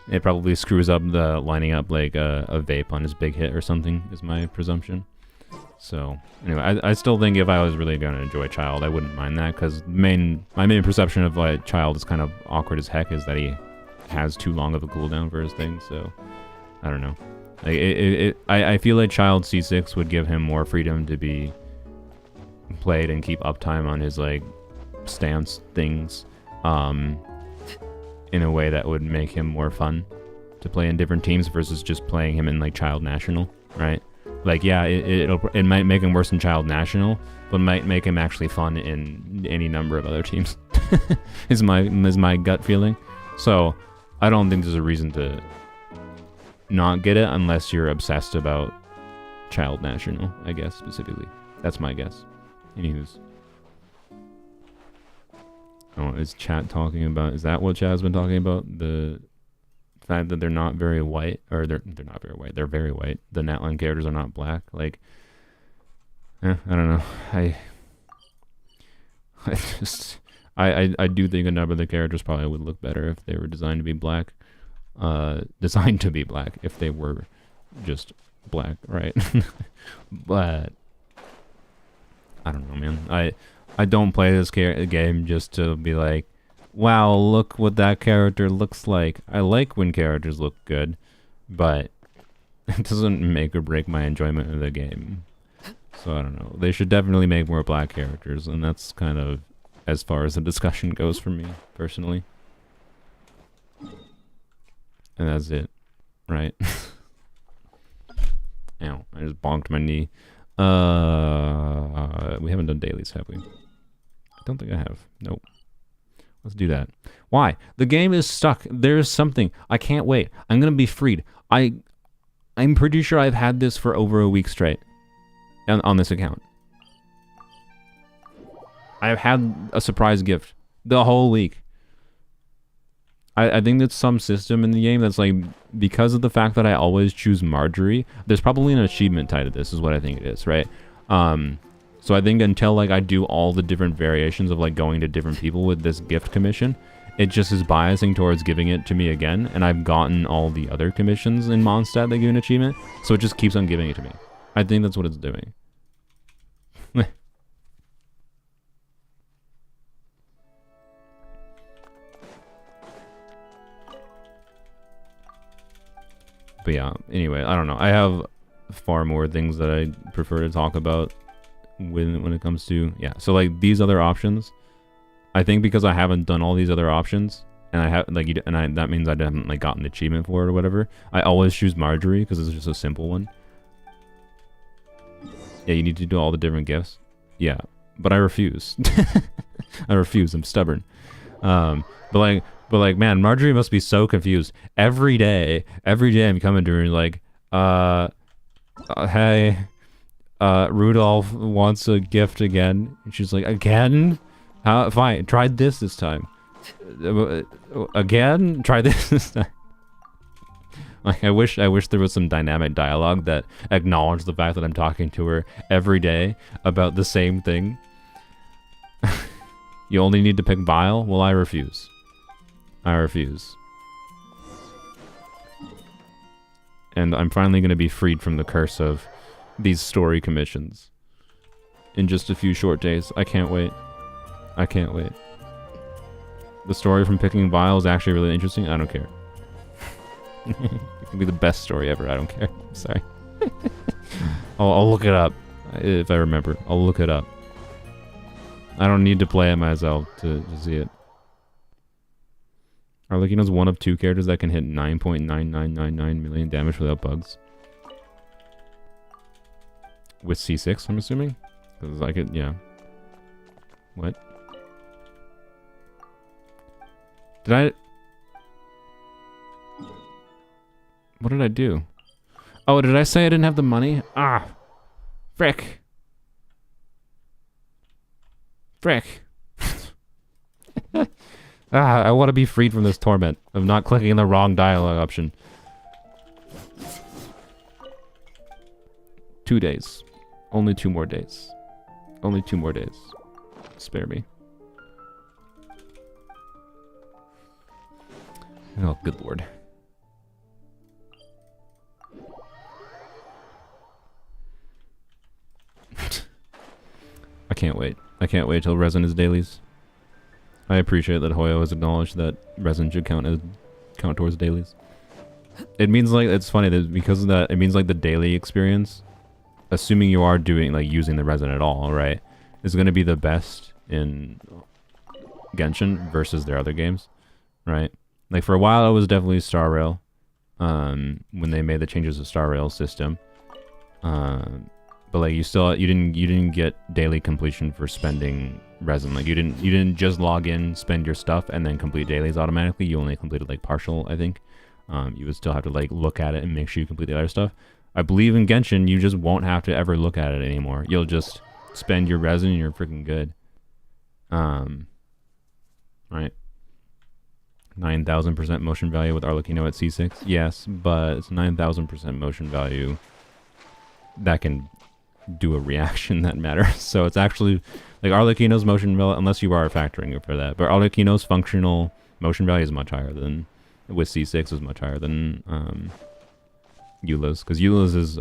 It probably screws up the lining up like a vape on his big hit or something, is my presumption. So anyway, I still think if I was really gonna enjoy Child, I wouldn't mind that, because my main perception of like Child is kind of awkward as heck is that he has too long of a cooldown for his thing. So I don't know. Like I feel like Child C6 would give him more freedom to be played and keep uptime on his like stance things, in a way that would make him more fun to play in different teams versus just playing him in like Child National, right? Like, yeah, it might make him worse in Child National, but might make him actually fun in any number of other teams. is my gut feeling. So I don't think there's a reason to not get it unless you're obsessed about Child National, I guess, specifically. That's my guess. Anywho's. Oh, is chat talking about, is that what chat's been talking about? The fact that they're not very white, or they're not very white, they're very white. The Natlan characters are not black. Like, I don't know. I do think a number of the characters probably would look better if they were designed to be black. Designed to be black if they were just black, right? But I don't know, man. I don't play this game just to be like, wow, look what that character looks like. I like when characters look good, but it doesn't make or break my enjoyment of the game. So I don't know. They should definitely make more black characters, and that's kind of as far as the discussion goes for me, personally. And that's it, right? Ow, I just bonked my knee. We haven't done dailies, have we? I don't think I have. Nope. Let's do that. Why? The game is stuck. There's something. I can't wait. I'm gonna be freed. I'm pretty sure I've had this for over a week straight on this account. I've had a surprise gift the whole week. I think that's some system in the game that's like, because of the fact that I always choose Marjorie, there's probably an achievement tied to this, is what I think it is, right? So I think until like I do all the different variations of like going to different people with this gift commission, it just is biasing towards giving it to me again, and I've gotten all the other commissions in Mondstadt that give an achievement, so it just keeps on giving it to me. I think that's what it's doing. But yeah, anyway, I don't know. I have far more things that I prefer to talk about when it comes to, yeah. So like these other options, I think because I haven't done all these other options, and I have like, that means I haven't like gotten the achievement for it or whatever. I always choose Marjorie because it's just a simple one. Yeah, you need to do all the different gifts. Yeah, but I refuse. I refuse. I'm stubborn. But like, man, Marjorie must be so confused. Every day I'm coming to her and like, hey, Rudolph wants a gift again. And she's like, again? How? Fine, try this time. Again? Try this time. Like, I wish there was some dynamic dialogue that acknowledged the fact that I'm talking to her every day about the same thing. You only need to pick Vile? Well, I refuse. I refuse. And I'm finally going to be freed from the curse of these story commissions in just a few short days. I can't wait. I can't wait. The story from picking Vile is actually really interesting. I don't care. It can be the best story ever. I don't care. I'm sorry. I'll look it up if I remember. I'll look it up. I don't need to play it myself to see it. Arlecchino's one of 2 characters that can hit 9.9999 million damage without bugs. With C6, I'm assuming? Because I could, yeah. What? Did I... What did I do? Oh, did I say I didn't have the money? Ah! Frick! Frick! I want to be freed from this torment of not clicking the wrong dialogue option. 2 days. Only 2 more days. Only 2 more days. Spare me. Oh, good lord. I can't wait. I can't wait till resin is dailies. I appreciate that Hoyo has acknowledged that resin should count towards dailies. It means like, it's funny that because of that, it means like the daily experience, assuming you are doing like using the resin at all, right, is going to be the best in Genshin versus their other games, right? Like for a while it was definitely Star Rail, when they made the changes to Star Rail system. But like you didn't get daily completion for spending resin. Like you didn't just log in, spend your stuff, and then complete dailies automatically. You only completed like partial, I think. You would still have to like look at it and make sure you complete the other stuff. I believe in Genshin you just won't have to ever look at it anymore. You'll just spend your resin and you're freaking good. Right. 9,000% motion value with Arlecchino at C6. Yes, but it's 9,000% motion value that can do a reaction that matters. So it's actually like Arlecchino's motion value, unless you are factoring for that, but Arlecchino's functional motion value is much higher than with C6 is much higher than Eula's, because Eula's is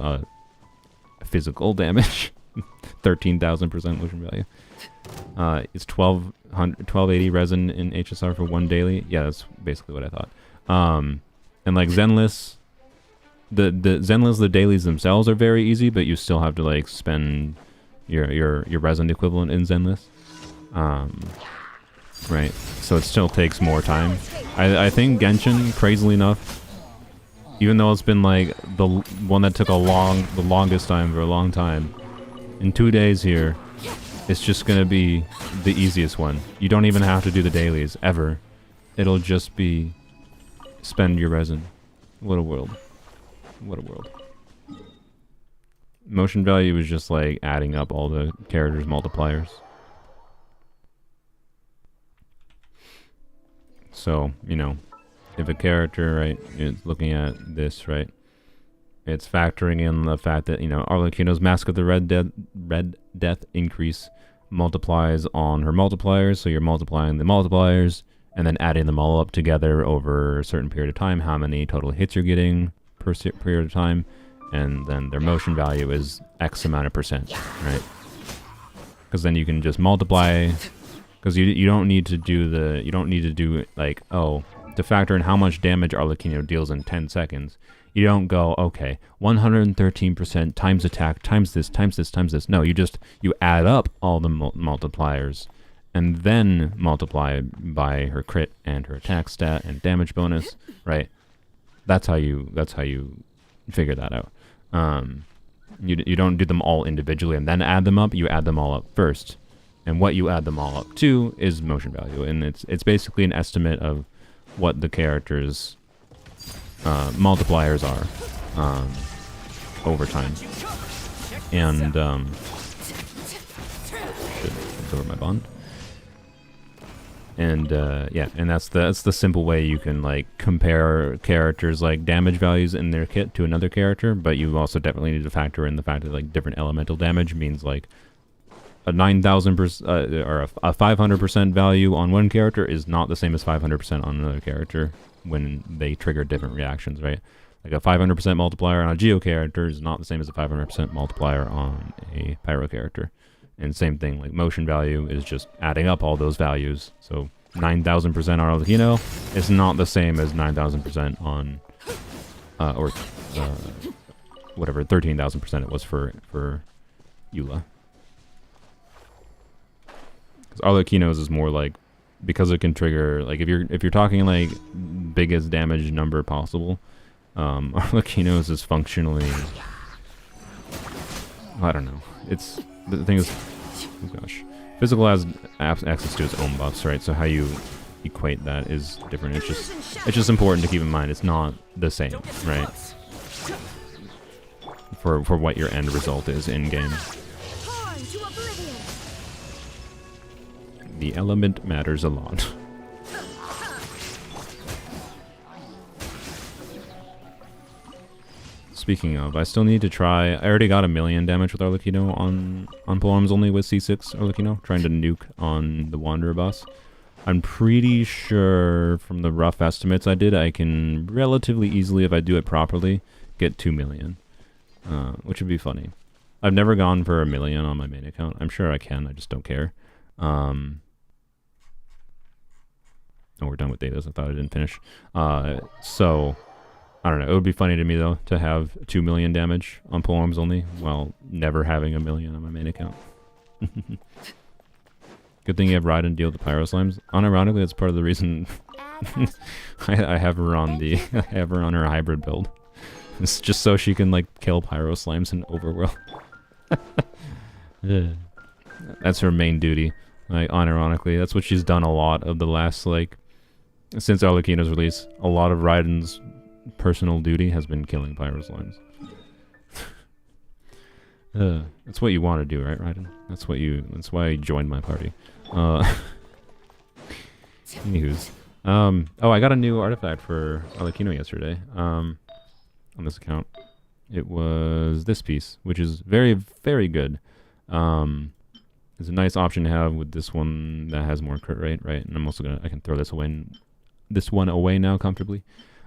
physical damage. 13,000% motion value. It's 1280 resin in HSR for 1 daily. Yeah, that's basically what I thought. And like Zenless, the Zenless, the dailies themselves are very easy, but you still have to like spend your resin equivalent in Zenless. Right. So it still takes more time. I think Genshin, crazily enough, even though it's been like the one that took the longest time for a long time, in 2 days here, it's just gonna be the easiest one. You don't even have to do the dailies ever. It'll just be spend your resin. What a world. What a world. Motion value is just like adding up all the characters' multipliers. So, you know, if a character, right, is looking at this, right, it's factoring in the fact that, you know, Arlecchino's Mask of the Red Death increase multiplies on her multipliers, so you're multiplying the multipliers and then adding them all up together over a certain period of time, how many total hits you're getting per period of time, and then their motion value is X amount of percent, right? Because then you can just multiply, because you don't need to do like, oh, to factor in how much damage Arlecchino deals in 10 seconds. You don't go, okay, 113% times attack, times this, times this, times this. No, you add up all the multipliers and then multiply by her crit and her attack stat and damage bonus, right? That's how you figure that out. You don't do them all individually and then add them up. You add them all up first. And what you add them all up to is motion value. And it's basically an estimate of what the character's multipliers are over time and lower my bond. And yeah, and that's the simple way you can like compare characters like damage values in their kit to another character, but you also definitely need to factor in the fact that like different elemental damage means like a 9,000% or a 500% value on one character is not the same as 500% on another character when they trigger different reactions, right? Like a 500% multiplier on a Geo character is not the same as a 500% multiplier on a Pyro character. And same thing, like motion value is just adding up all those values. So 9,000% on Arlecchino is not the same as 9,000% on, whatever 13,000% it was for Eula. Because Arlecchino's is more like, because it can trigger, like if you're talking like biggest damage number possible, Arlecchino's is functionally, I don't know. It's the thing is, oh gosh, physical has access to its own buffs, right? So how you equate that is different. It's just important to keep in mind it's not the same, right? For what your end result is in game. The element matters a lot. Speaking of, I still need to try. I already got 1,000,000 damage with Arlecchino on polearms only with C6 Arlecchino, trying to nuke on the Wanderer boss. I'm pretty sure from the rough estimates I did, I can relatively easily, if I do it properly, get 2,000,000, which would be funny. I've never gone for 1,000,000 on my main account. I'm sure I can, I just don't care. Oh, we're done with datas. I thought I didn't finish. So, I don't know. It would be funny to me, though, to have 2,000,000 damage on polearms only, while never having 1,000,000 on my main account. Good thing you have Raiden deal with the Pyro Slimes. Unironically, that's part of the reason I have her on her hybrid build. It's just so she can, like, kill Pyro Slimes in Overworld. That's her main duty. Like, unironically, that's what she's done a lot of the last, like, since Arlecchino's release. A lot of Raiden's personal duty has been killing Pyro Slimes. That's what you want to do, right, Raiden? That's why you joined my party. Anywho's. Oh, I got a new artifact for Arlecchino yesterday. On this account. It was this piece, which is very, very good. It's a nice option to have with this one that has more crit rate, right? And I'm also I can throw this one away now comfortably.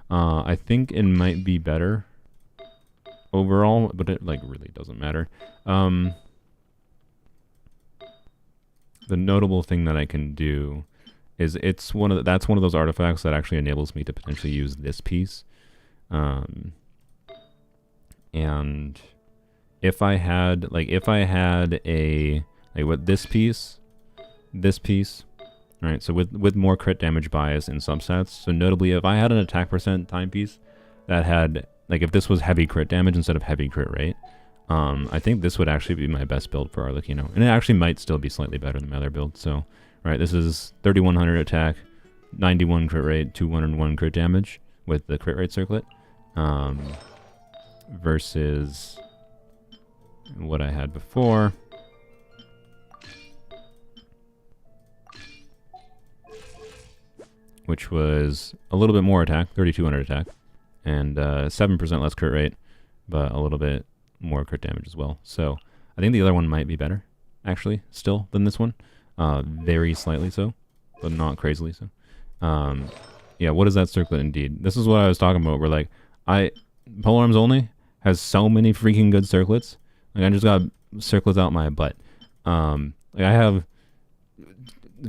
I think it might be better overall, but it like really doesn't matter. The notable thing that I can do is that's one of those artifacts that actually enables me to potentially use this piece. And if I had this piece, right? So with more crit damage bias in subsets. So notably, if I had an attack percent timepiece that had, like, if this was heavy crit damage instead of heavy crit rate, I think this would actually be my best build for Arlecchino, and it actually might still be slightly better than my other build. So, right, this is 3,100 attack, 91 crit rate, 201 crit damage with the crit rate circlet, versus what I had before. Which was a little bit more attack, 3,200 attack, and 7% less crit rate, but a little bit more crit damage as well. So I think the other one might be better, actually, still, than this one. Very slightly so, but not crazily so. Yeah, what is that circlet indeed? This is what I was talking about, where, like, Polearms Only has so many freaking good circlets. Like, I just got circlets out my butt. Like, I have...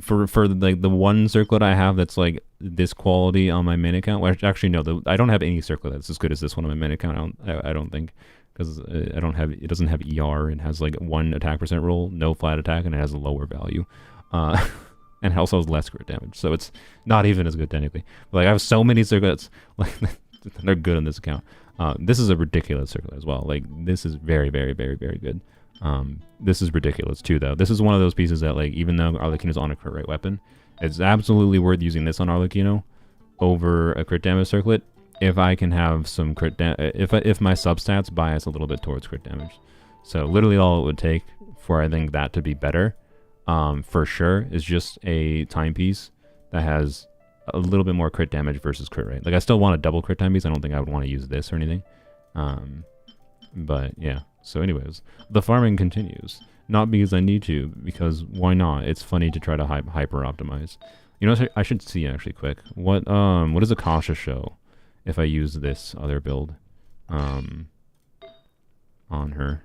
For like the one circlet I have that's like this quality on my main account, which actually no, I don't have any circlet that's as good as this one on my main account. I don't think, because it doesn't have ER. It has like 1 attack percent roll, no flat attack, and it has a lower value, and it also has less crit damage. So it's not even as good technically. But, like, I have so many circlets, like they're good on this account. This is a ridiculous circlet as well. Like, this is very, very, very, very good. This is ridiculous too, though. This is one of those pieces that, like, even though Arlecchino is on a crit rate weapon, it's absolutely worth using this on Arlecchino over a crit damage circlet if I can have some crit if my substats bias a little bit towards crit damage. So literally all it would take for I think that to be better, for sure, is just a timepiece that has a little bit more crit damage versus crit rate. Like I still want a double crit timepiece. I don't think I would want to use this or anything. But yeah. So anyways, the farming continues. Not because I need to, because why not? It's funny to try to hyper optimize. You know what I should see actually quick. What does Akasha show if I use this other build on her?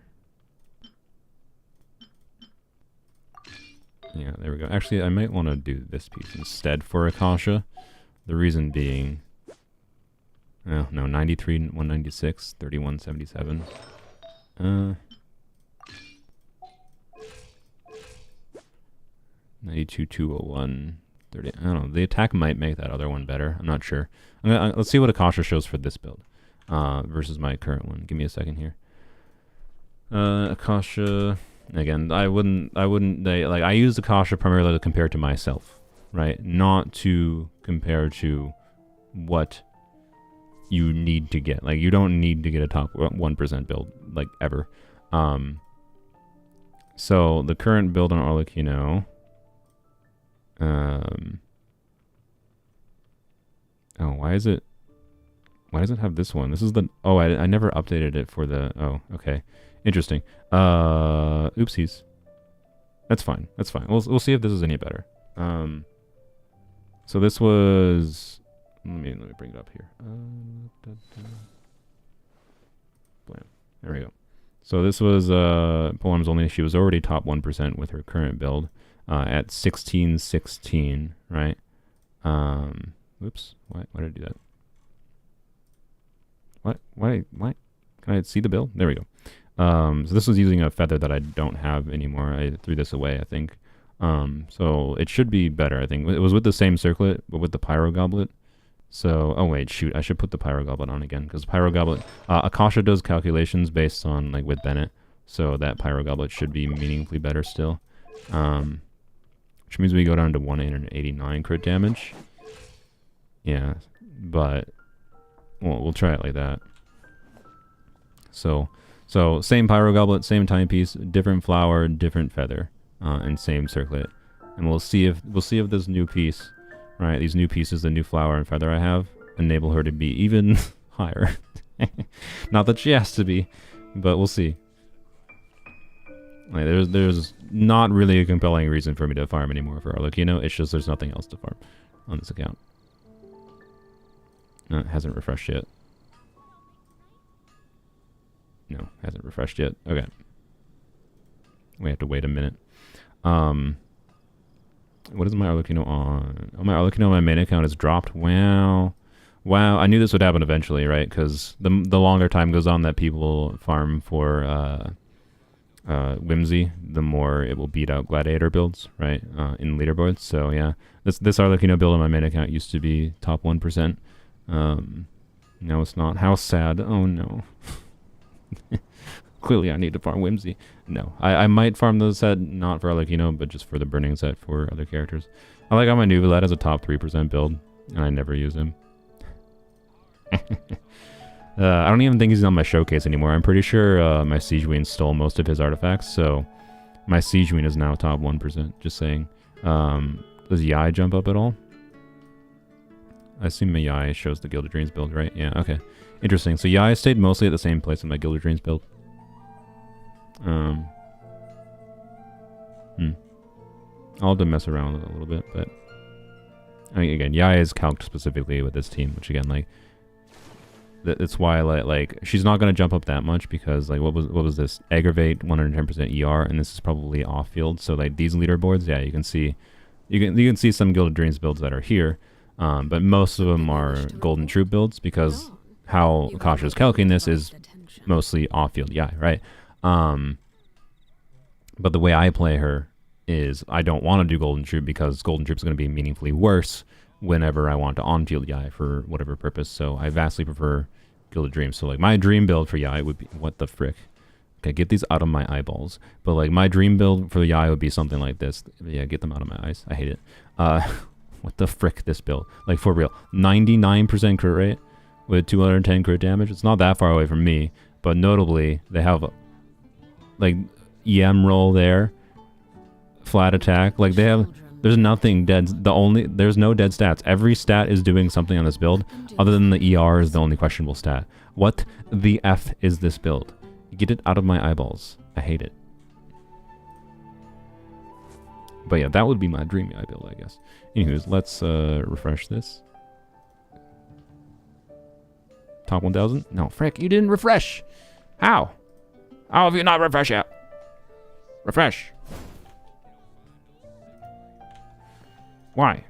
Yeah, there we go. Actually, I might want to do this piece instead for Akasha. The reason being, oh, no, 93, 196, 3177. 92, 201, 30. I don't know. The attack might make that other one better. I'm not sure. Let's see what Akasha shows for this build versus my current one. Give me a second here. Akasha. Again, I wouldn't. I use Akasha primarily to compare to myself, right? Not to compare to what you need to get. Like you don't need to get a top 1% build like ever. So the current build on Arlecchino. Oh, why does it have this one? This is the, oh, I never updated it for the, oh, okay. Interesting. Oopsies. That's fine. That's fine. We'll see if this is any better. So this was, let me bring it up here. Blam. There we go. So this was poems only. She was already top 1% with her current build at 1616, right? Oops. Why did I do that? What? Why? Can I see the build? There we go. So this was using a feather that I don't have anymore. I threw this away, I think. So it should be better, I think. It was with the same circlet, but with the Pyro Goblet. So, oh wait, shoot. I should put the Pyro Goblet on again, because Pyro Goblet, Akasha does calculations based on, like, with Bennett. So that Pyro Goblet should be meaningfully better still. Which means we go down to 189 crit damage. Yeah, but, well, we'll try it like that. So same Pyro Goblet, same timepiece, different flower, different feather, and same circlet. And we'll see if this new piece, right? These new pieces, the new flower and feather I have, enable her to be even higher. Not that she has to be, but we'll see. Like, there's not really a compelling reason for me to farm anymore for Arlecchino. It's just there's nothing else to farm on this account. It hasn't refreshed yet. No, hasn't refreshed yet. Okay. We have to wait a minute. What is my Arlecchino on? Oh, my Arlecchino on my main account is dropped. Wow. Wow, I knew this would happen eventually, right? Because the longer time goes on that people farm for Whimsy, the more it will beat out Gladiator builds, right? In leaderboards. So yeah, this Arlecchino build on my main account used to be top 1%. No, it's not. How sad. Oh no. Clearly I need to farm Whimsy. No, I might farm the set, not for Arlecchino, but just for the burning set for other characters. I like how my Nuvalet has a top 3% build, and I never use him. I don't even think he's on my showcase anymore. I'm pretty sure my Siegeween stole most of his artifacts, so my Siegeween is now top 1%, just saying. Does Yae jump up at all? I assume my Yae shows the Gilded Dreams build, right? Yeah, okay. Interesting. So Yae stayed mostly at the same place in my Gilded Dreams build. I'll have to mess around with it a little bit, but I mean, again, Yae is calced specifically with this team, which again, like, that's why, like, she's not going to jump up that much because, like, what was this? Aggravate 110% ER, and this is probably off field. So, like, these leaderboards, yeah, you can see some Gilded Dreams builds that are here, but most of them are Golden Troop builds because how Akasha is calculating this is mostly off field, yeah, right? But the way I play her is I don't want to do Golden Troop because Golden Troop is going to be meaningfully worse whenever I want to on-field Yae for whatever purpose. So I vastly prefer Gilded Dreams. So like my dream build for Yae would be, what the frick? Okay, get these out of my eyeballs. But like my dream build for the Yae would be something like this. Yeah, get them out of my eyes. I hate it. What the frick, this build? Like for real, 99% crit rate with 210 crit damage. It's not that far away from me, but notably they have like EM roll there, flat attack. Like they have, there's nothing dead. There's no dead stats. Every stat is doing something on this build, other than the ER is the only questionable stat. What the F is this build? Get it out of my eyeballs. I hate it. But yeah, that would be my dream Yae build, I guess. Anyways, let's refresh this. Top 1000? No, frick, you didn't refresh. How? How have you not refreshed yet? Refresh. Why?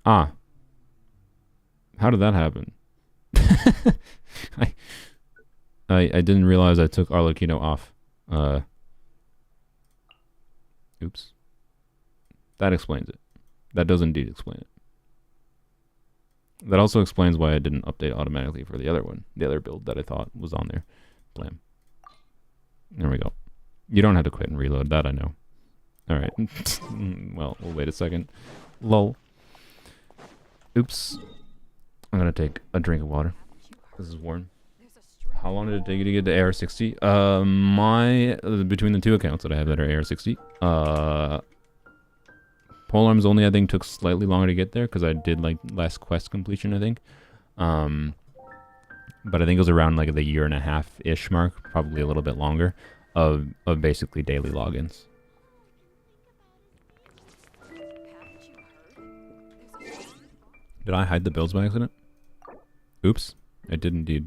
Ah. How did that happen? I didn't realize I took Arlecchino off. Oops. That explains it. That does indeed explain it. That also explains why I didn't update automatically for the other one. The other build that I thought was on there. Blam. There we go. You don't have to quit and reload. That I know. Alright. Well, we'll wait a second. Lol. Oops. I'm gonna take a drink of water. This is warm. How long did it take you to get to AR60? Between the two accounts that I have that are AR60, Polearms only, I think, took slightly longer to get there because I did like less quest completion, I think. But I think it was around like the 1.5-ish mark, probably a little bit longer, of basically daily logins. Did I hide the builds by accident? Oops, I did indeed.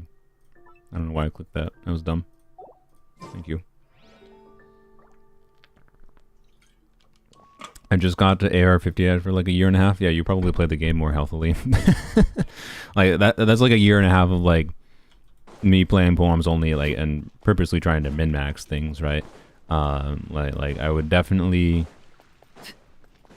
I don't know why I clicked that. That was dumb. Thank you. I just got to AR-50 for like a 1.5 years. Yeah, you probably played the game more healthily. Like that's like a 1.5 years of like me playing poems only, like, and purposely trying to min-max things, right? Like I would definitely,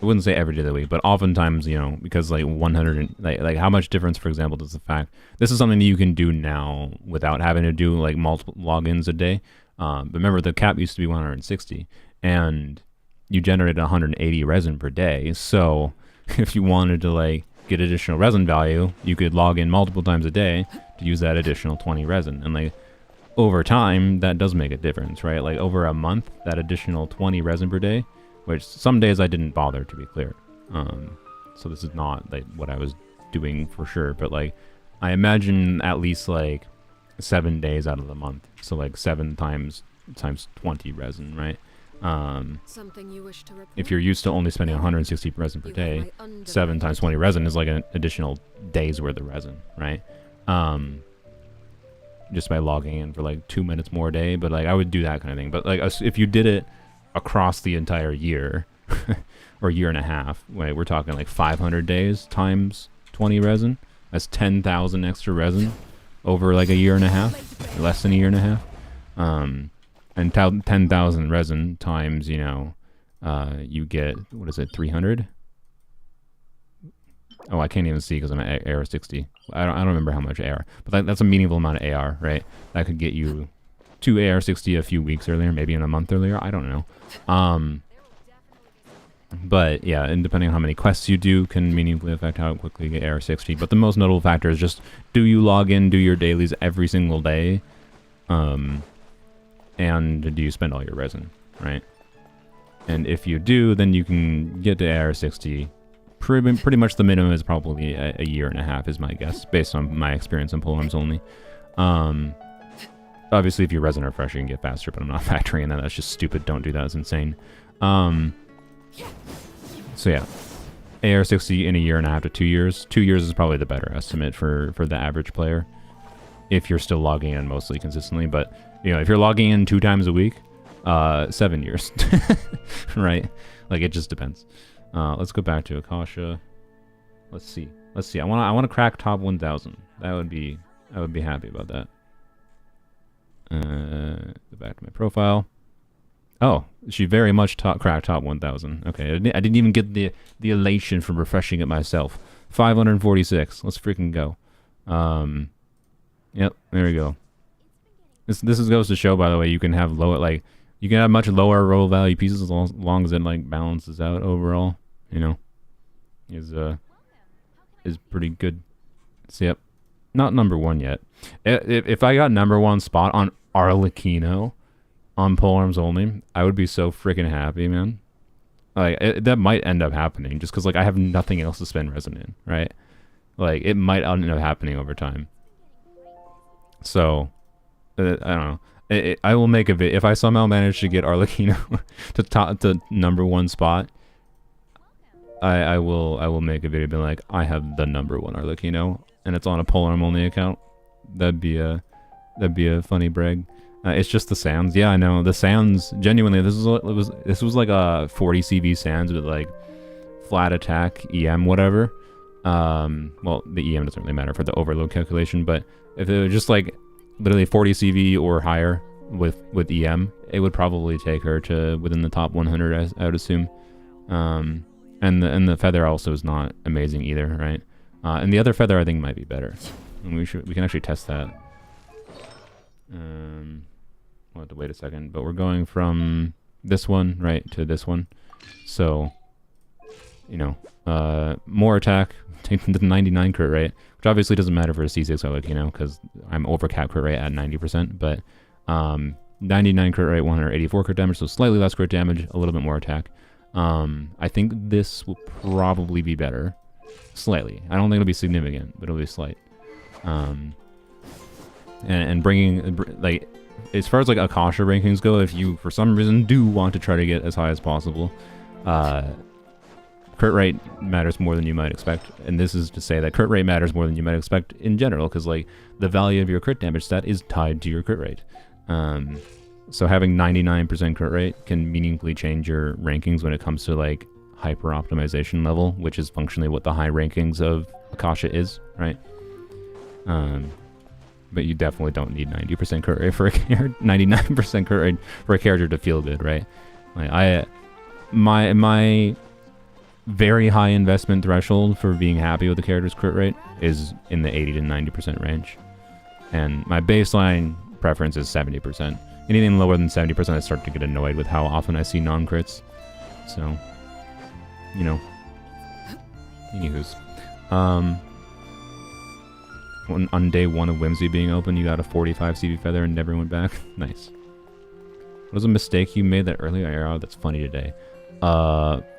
I wouldn't say every day of the week, but oftentimes, you know, because like 100 and like how much difference, for example, does the fact this is something that you can do now without having to do like multiple logins a day. But remember, the cap used to be 160, and you generated 180 resin per day. So if you wanted to like get additional resin value, you could log in multiple times a day to use that additional 20 resin. And like over time, that does make a difference, right? Like over a month, that additional 20 resin per day, which some days I didn't bother, to be clear. So this is not like what I was doing for sure, but like I imagine at least like 7 days out of the month. So like 7 times 20 resin, right? Something you wish to report? If you're used to only spending 160 resin per day, 7 times 20 resin is like an additional day's worth of resin, right? Just by logging in for like 2 minutes more a day, but like I would do that kind of thing. But like if you did it across the entire year or 1.5 years, right, we're talking like 500 days times 20 resin. That's 10,000 extra resin over like a 1.5 years, less than a 1.5 years. And 10,000 resin times, you know, you get, what is it, 300? Oh, I can't even see because I'm at AR 60. I don't remember how much AR, but that's a meaningful amount of AR, right? That could get you to AR 60 a few weeks earlier, maybe in a month earlier. I don't know. But yeah, and depending on how many quests you do can meaningfully affect how quickly you get AR 60. But the most notable factor is just, do you log in, do your dailies every single day? And do you spend all your resin, right? And if you do, then you can get to AR 60. Pretty much the minimum is probably a 1.5 years is my guess, based on my experience in polearms only. Obviously, if you resin refresh, you can get faster, but I'm not factoring in that. That's just stupid. Don't do that. It's insane. So yeah, AR 60 in a 1.5 to 2 years. 2 years is probably the better estimate for the average player, if you're still logging in mostly consistently. But you know, if you're logging in 2 times a week, 7 years, right? Like it just depends. Let's go back to Akasha. Let's see. I want to crack top 1,000. I would be happy about that. Go back to my profile. Oh, she very much cracked top 1,000. Okay, I didn't even get the elation from refreshing it myself. 546. Let's freaking go. Yep, there we go. This goes to show, by the way, you can have you can have much lower roll value pieces as long as it like balances out overall. You know, is pretty good. So, yep. Not number 1 yet. If I got number 1 spot on Arlecchino on polearms only, I would be so freaking happy, man. Like, that might end up happening just because, like, I have nothing else to spend resin in, right? Like, it might end up happening over time. So, I don't know. I will make a video. If I somehow manage to get Arlecchino to number 1 spot, I will make a video being like, I have the number 1 Arlecchino, and it's on a polearm only account. That'd be a funny brag. It's just the Sands. Yeah, I know the Sands. Genuinely, this was like a 40 CV Sands with like flat attack EM whatever. Well, the EM doesn't really matter for the overload calculation, but if it was just like literally 40 CV or higher with EM, it would probably take her to within the top 100, I would assume. And the feather also is not amazing either, right? And the other feather I think might be better. And we can actually test that. We'll have to wait a second, but we're going from this one right to this one, so you know, more attack, take them to the 99 crit rate, which obviously doesn't matter for a C6 Arlecchino because I'm over cap crit rate at 90%, but 99 crit rate, 184 crit damage, so slightly less crit damage, a little bit more attack. I think this will probably be better, slightly. I don't think it'll be significant, but it'll be slight. And bringing, like, as far as like Akasha rankings go, if you for some reason do want to try to get as high as possible, crit rate matters more than you might expect. And this is to say that crit rate matters more than you might expect in general, because like the value of your crit damage stat is tied to your crit rate. So having 99% crit rate can meaningfully change your rankings when it comes to like hyper optimization level, which is functionally what the high rankings of Akasha is, right? But you definitely don't need 90% crit rate for a character, 99% crit rate for a character to feel good, right? Like my very high investment threshold for being happy with the character's crit rate is in the 80 to 90% range, and my baseline preference is 70%. Anything lower than 70%, I start to get annoyed with how often I see non-crits. So, you know, anywho's. On day 1 of Whimsy being open, you got a 45 CV feather and never went back. Nice. What was a mistake you made that earlier arrow that's funny today?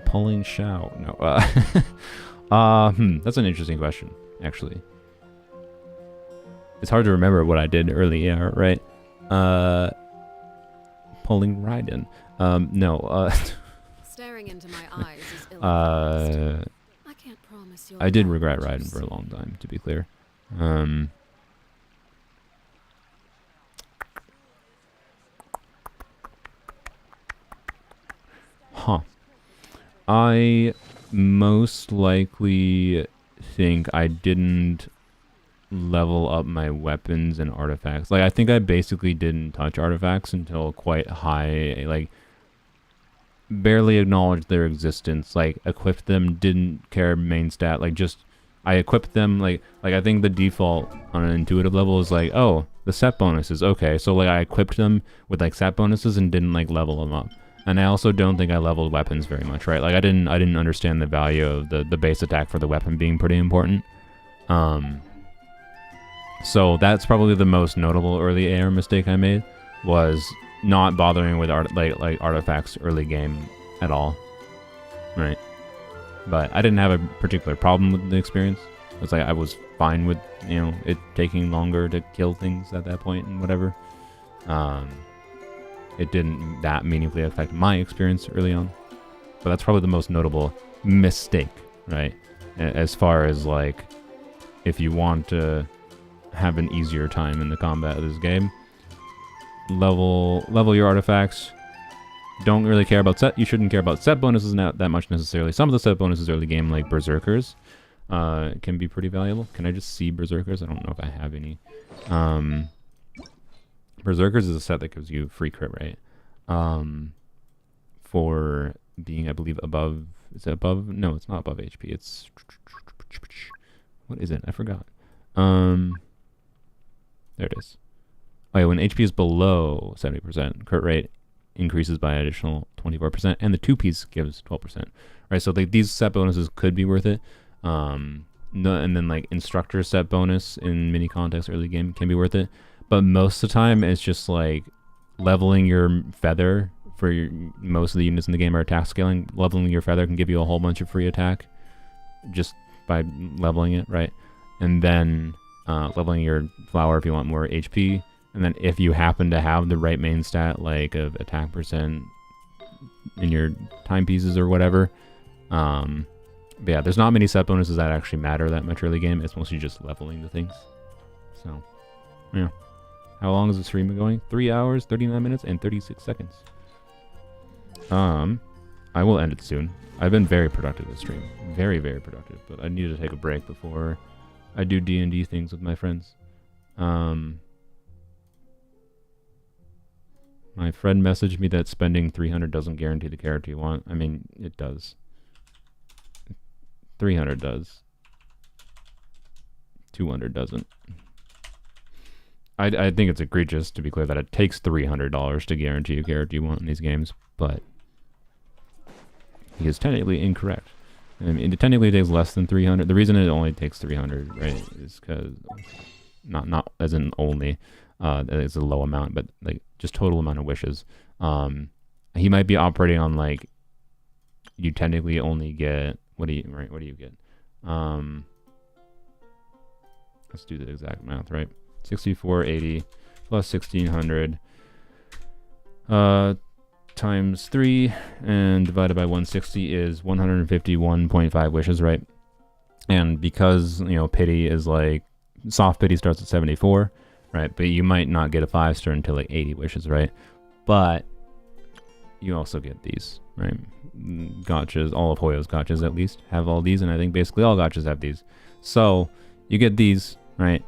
Pulling Shao. No. That's an interesting question, actually. It's hard to remember what I did earlier, right? Pulling Raiden. No. Staring into my eyes is ill-advised. I can't promise you'll I did regret Raiden for a long time, to be clear. I most likely think I didn't level up my weapons and artifacts. Like, I think I basically didn't touch artifacts until quite high, like, barely acknowledged their existence, like, equipped them, didn't care main stat, like, just I equipped them, like I think the default on an intuitive level is like, oh, the set bonuses, okay, so like I equipped them with like set bonuses and didn't like level them up. And I also don't think I leveled weapons very much, right? Like I didn't understand the value of the base attack for the weapon being pretty important. So that's probably the most notable early AR mistake I made, was not bothering with artifacts early game at all, right? But I didn't have a particular problem with the experience. It's like I was fine with, you know, it taking longer to kill things at that point and whatever. It didn't that meaningfully affect my experience early on. But that's probably the most notable mistake, right? As far as like, if you want to have an easier time in the combat of this game, level your artifacts. Don't really care about set. You shouldn't care about set bonuses not that much necessarily. Some of the set bonuses early game, like Berserkers, can be pretty valuable. Can I just see Berserkers? I don't know if I have any. Berserkers is a set that gives you free crit rate. For being, I believe, above. Is it above? No, it's not above HP. It's what is it? I forgot. There it is. Oh yeah, when HP is below 70%, crit rate increases by an additional 24%, and the 2-piece gives 12%. Right, so like these set bonuses could be worth it. No, and then like instructor set bonus in mini context early game can be worth it. But most of the time, it's just like leveling your feather for most of the units in the game are attack scaling. Leveling your feather can give you a whole bunch of free attack just by leveling it, right? And then leveling your flower if you want more HP. And then if you happen to have the right main stat, like of attack percent in your timepieces or whatever. But yeah, there's not many set bonuses that actually matter that much early game. It's mostly just leveling the things. So, yeah. How long is the stream going? 3 hours, 39 minutes, and 36 seconds. I will end it soon. I've been very productive this stream. Very, very productive. But I need to take a break before I do D&D things with my friends. My friend messaged me that spending 300 doesn't guarantee the character you want. I mean, it does. 300 does. 200 doesn't. I think it's egregious, to be clear, that it takes $300 to guarantee a character you want in these games, but he is technically incorrect. I mean, technically it takes less than 300. The reason it only takes 300, right, is because not as in only, it's a low amount, but like just total amount of wishes. He might be operating on like you technically only get what do you get? Let's do the exact math, right? 6480 plus 1600 times 3 and divided by 160 is 151.5 wishes, right? And because, you know, pity is like soft pity starts at 74, right? But you might not get a 5-star until like 80 wishes, right? But you also get these, right? Gotchas, all of Hoyo's gotchas at least have all these, and I think basically all gotchas have these. So you get these, right?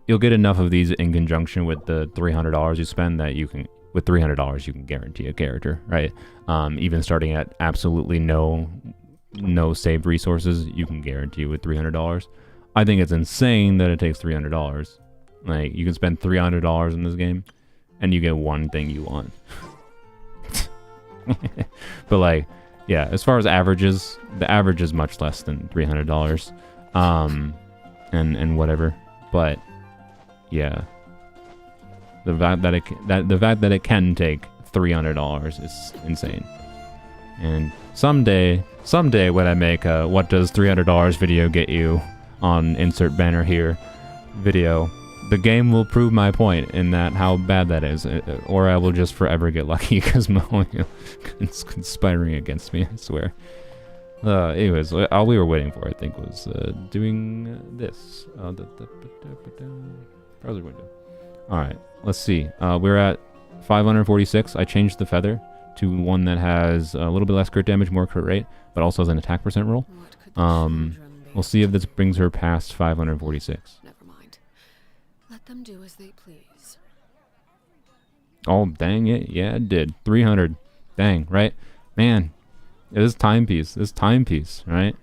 You'll get enough of these in conjunction with the $300 you spend that you can, with $300 you can guarantee a character, right? Even starting at absolutely no saved resources, you can guarantee with $300. I think it's insane that it takes $300. Like, you can spend $300 in this game and you get one thing you want. But like, yeah, as far as averages, the average is much less than $300. And whatever. But yeah, the fact that it can take $300 is insane. And someday when I make a what does $300 video get you on insert banner here video, the game will prove my point in that how bad that is, or I will just forever get lucky because Moyo is conspiring against me, I swear. Anyways, all we were waiting for, I think, was doing this. Browser window. Alright, let's see. We're at 546. I changed the feather to one that has a little bit less crit damage, more crit rate, but also has an attack percent roll. We'll see if this brings her past 546. Never mind. Let them do as they please. Oh, dang it. Yeah, it did. 300. Dang, right? Man, it is timepiece. This timepiece, right?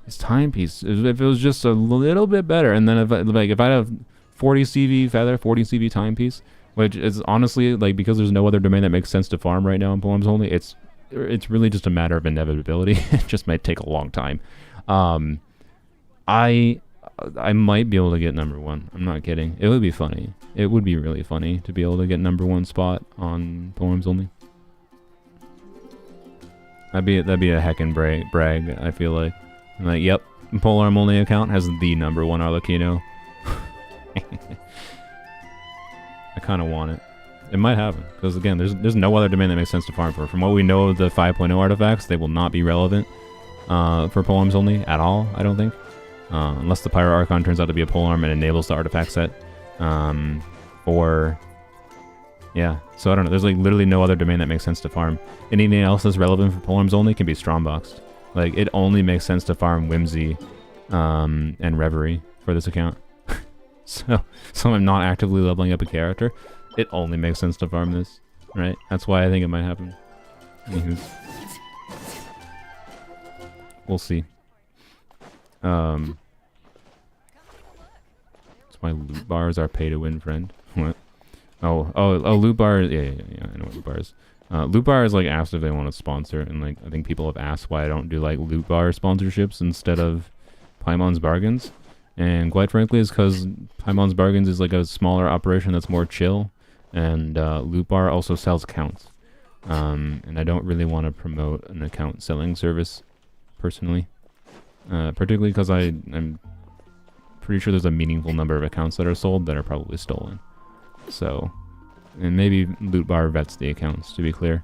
This timepiece. If it was just a little bit better, and then if I have 40 CV feather, 40 CV timepiece, which is honestly, like, because there's no other domain that makes sense to farm right now in Poems Only, it's really just a matter of inevitability. It just might take a long time. I might be able to get number 1. I'm not kidding. It would be funny. It would be really funny to be able to get number 1 spot on Poems Only. That'd be a heckin' brag, I feel like. I'm like, yep, Polearm Only account has the number 1 Arlecchino. I kind of want it. It might happen, because again, there's no other domain that makes sense to farm for. From what we know of the 5.0 artifacts, they will not be relevant for Poems Only at all, I don't think. Unless the Pyro Archon turns out to be a polearm and enables the artifact set. Or... yeah, so I don't know. There's like literally no other domain that makes sense to farm. Anything else that's relevant for polearms only can be strongboxed. Like, it only makes sense to farm Whimsy and Reverie for this account. So I'm not actively leveling up a character. It only makes sense to farm this, right? That's why I think it might happen. Anywho. We'll see. That's why loot bars are pay to win, friend. What? Oh, loot bar. Yeah, I know what loot bar is. Loot bar is like asked if they want to sponsor, and like I think people have asked why I don't do like loot bar sponsorships instead of Paimon's Bargains, and quite frankly, it's because Paimon's Bargains is like a smaller operation that's more chill, and Loot Bar also sells accounts. And I don't really want to promote an account selling service, personally. Particularly because I'm pretty sure there's a meaningful number of accounts that are sold that are probably stolen. So, and maybe Loot Bar vets the accounts, to be clear.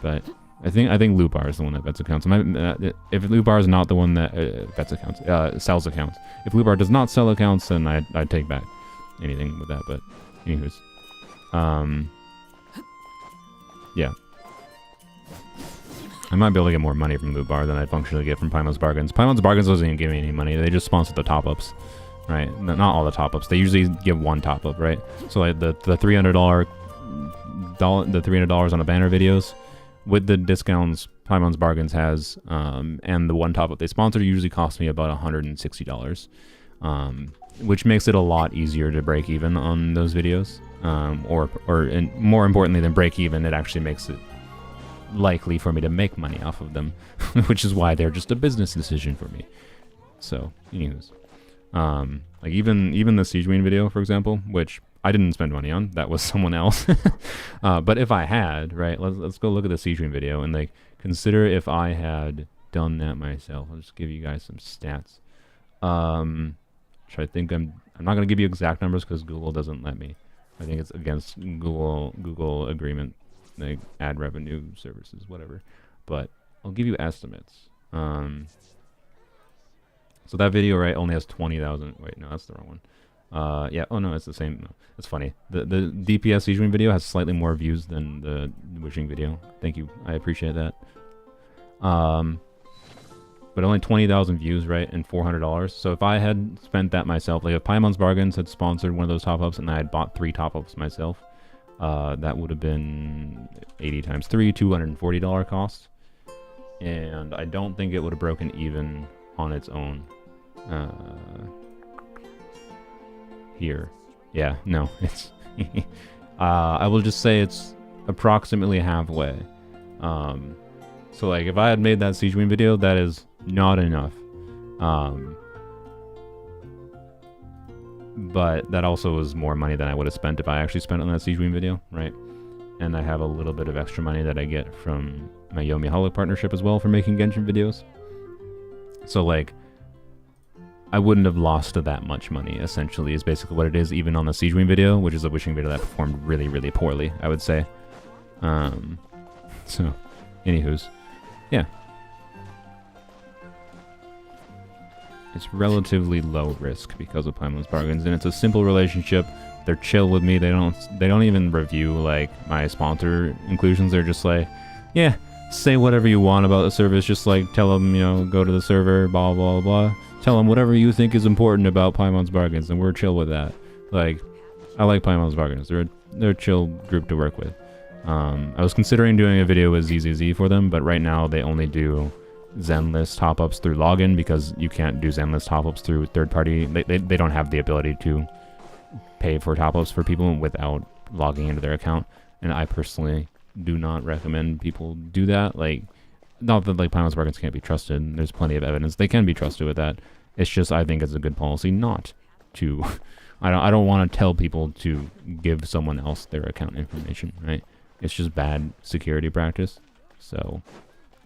But I think Loot Bar is the one that vets accounts. If Loot Bar is not the one that vets accounts, sells accounts. If Loot Bar does not sell accounts, then I'd take back anything with that. But, anyways, yeah. I might be able to get more money from Loot Bar than I functionally get from Paimon's Bargains. Paimon's Bargains doesn't even give me any money. They just sponsor the top-ups, right? Not all the top-ups. They usually give one top-up, right? So like the $300 on a banner videos, with the discounts Paimon's Bargains has, and the one top-up they sponsor usually costs me about $160, which makes it a lot easier to break even on those videos. And more importantly than break even, it actually makes it likely for me to make money off of them, which is why they're just a business decision for me. So, anyways, like even the Siegeween video, for example, which I didn't spend money on, that was someone else. But if I had, right, let's go look at the Siegeween video and like consider if I had done that myself. I'll just give you guys some stats. Which I think I'm not gonna give you exact numbers because Google doesn't let me. I think it's against Google agreement. Like ad revenue services, whatever, but I'll give you estimates. So that video, right, only has 20,000. Wait, no, that's the wrong one. Yeah. Oh no, it's the same. No, it's funny. The DPS Siegewing video has slightly more views than the Wishing video. Thank you, I appreciate that. But only 20,000 views, right, and $400. So if I had spent that myself, like if Paimon's Bargains had sponsored one of those top ups and I had bought 3 top ups myself. That would have been 80 times 3, $240 cost. And I don't think it would have broken even on its own. Here. Yeah, no, it's... I will just say it's approximately halfway. So like, if I had made that Siegeween video, that is not enough. But that also was more money than I would have spent if I actually spent on that Siegeween video, right? And I have a little bit of extra money that I get from my Yae Miko partnership as well for making Genshin videos. So like, I wouldn't have lost that much money, essentially, is basically what it is, even on the Siegeween video, which is a Wishing video that performed really, really poorly, I would say. So, anywho's, yeah. It's relatively low risk because of Paimon's Bargains, and it's a simple relationship. They're chill with me. They don't even review like my sponsor inclusions. They're just like, yeah, say whatever you want about the service. Just like tell them, you know, go to the server, blah blah blah. Tell them whatever you think is important about Paimon's Bargains, and we're chill with that. Like, I like Paimon's Bargains. They're a chill group to work with. I was considering doing a video with ZZZ for them, but right now they only do Zenlist top-ups through login because you can't do Zenlist top-ups through third-party. They don't have the ability to pay for top-ups for people without logging into their account, and I personally do not recommend people do that. Like, not that like Paimon's Bargains can't be trusted. There's plenty of evidence they can be trusted with that. It's just I think it's a good policy not to. I don't want to tell people to give someone else their account information, right? It's just bad security practice. So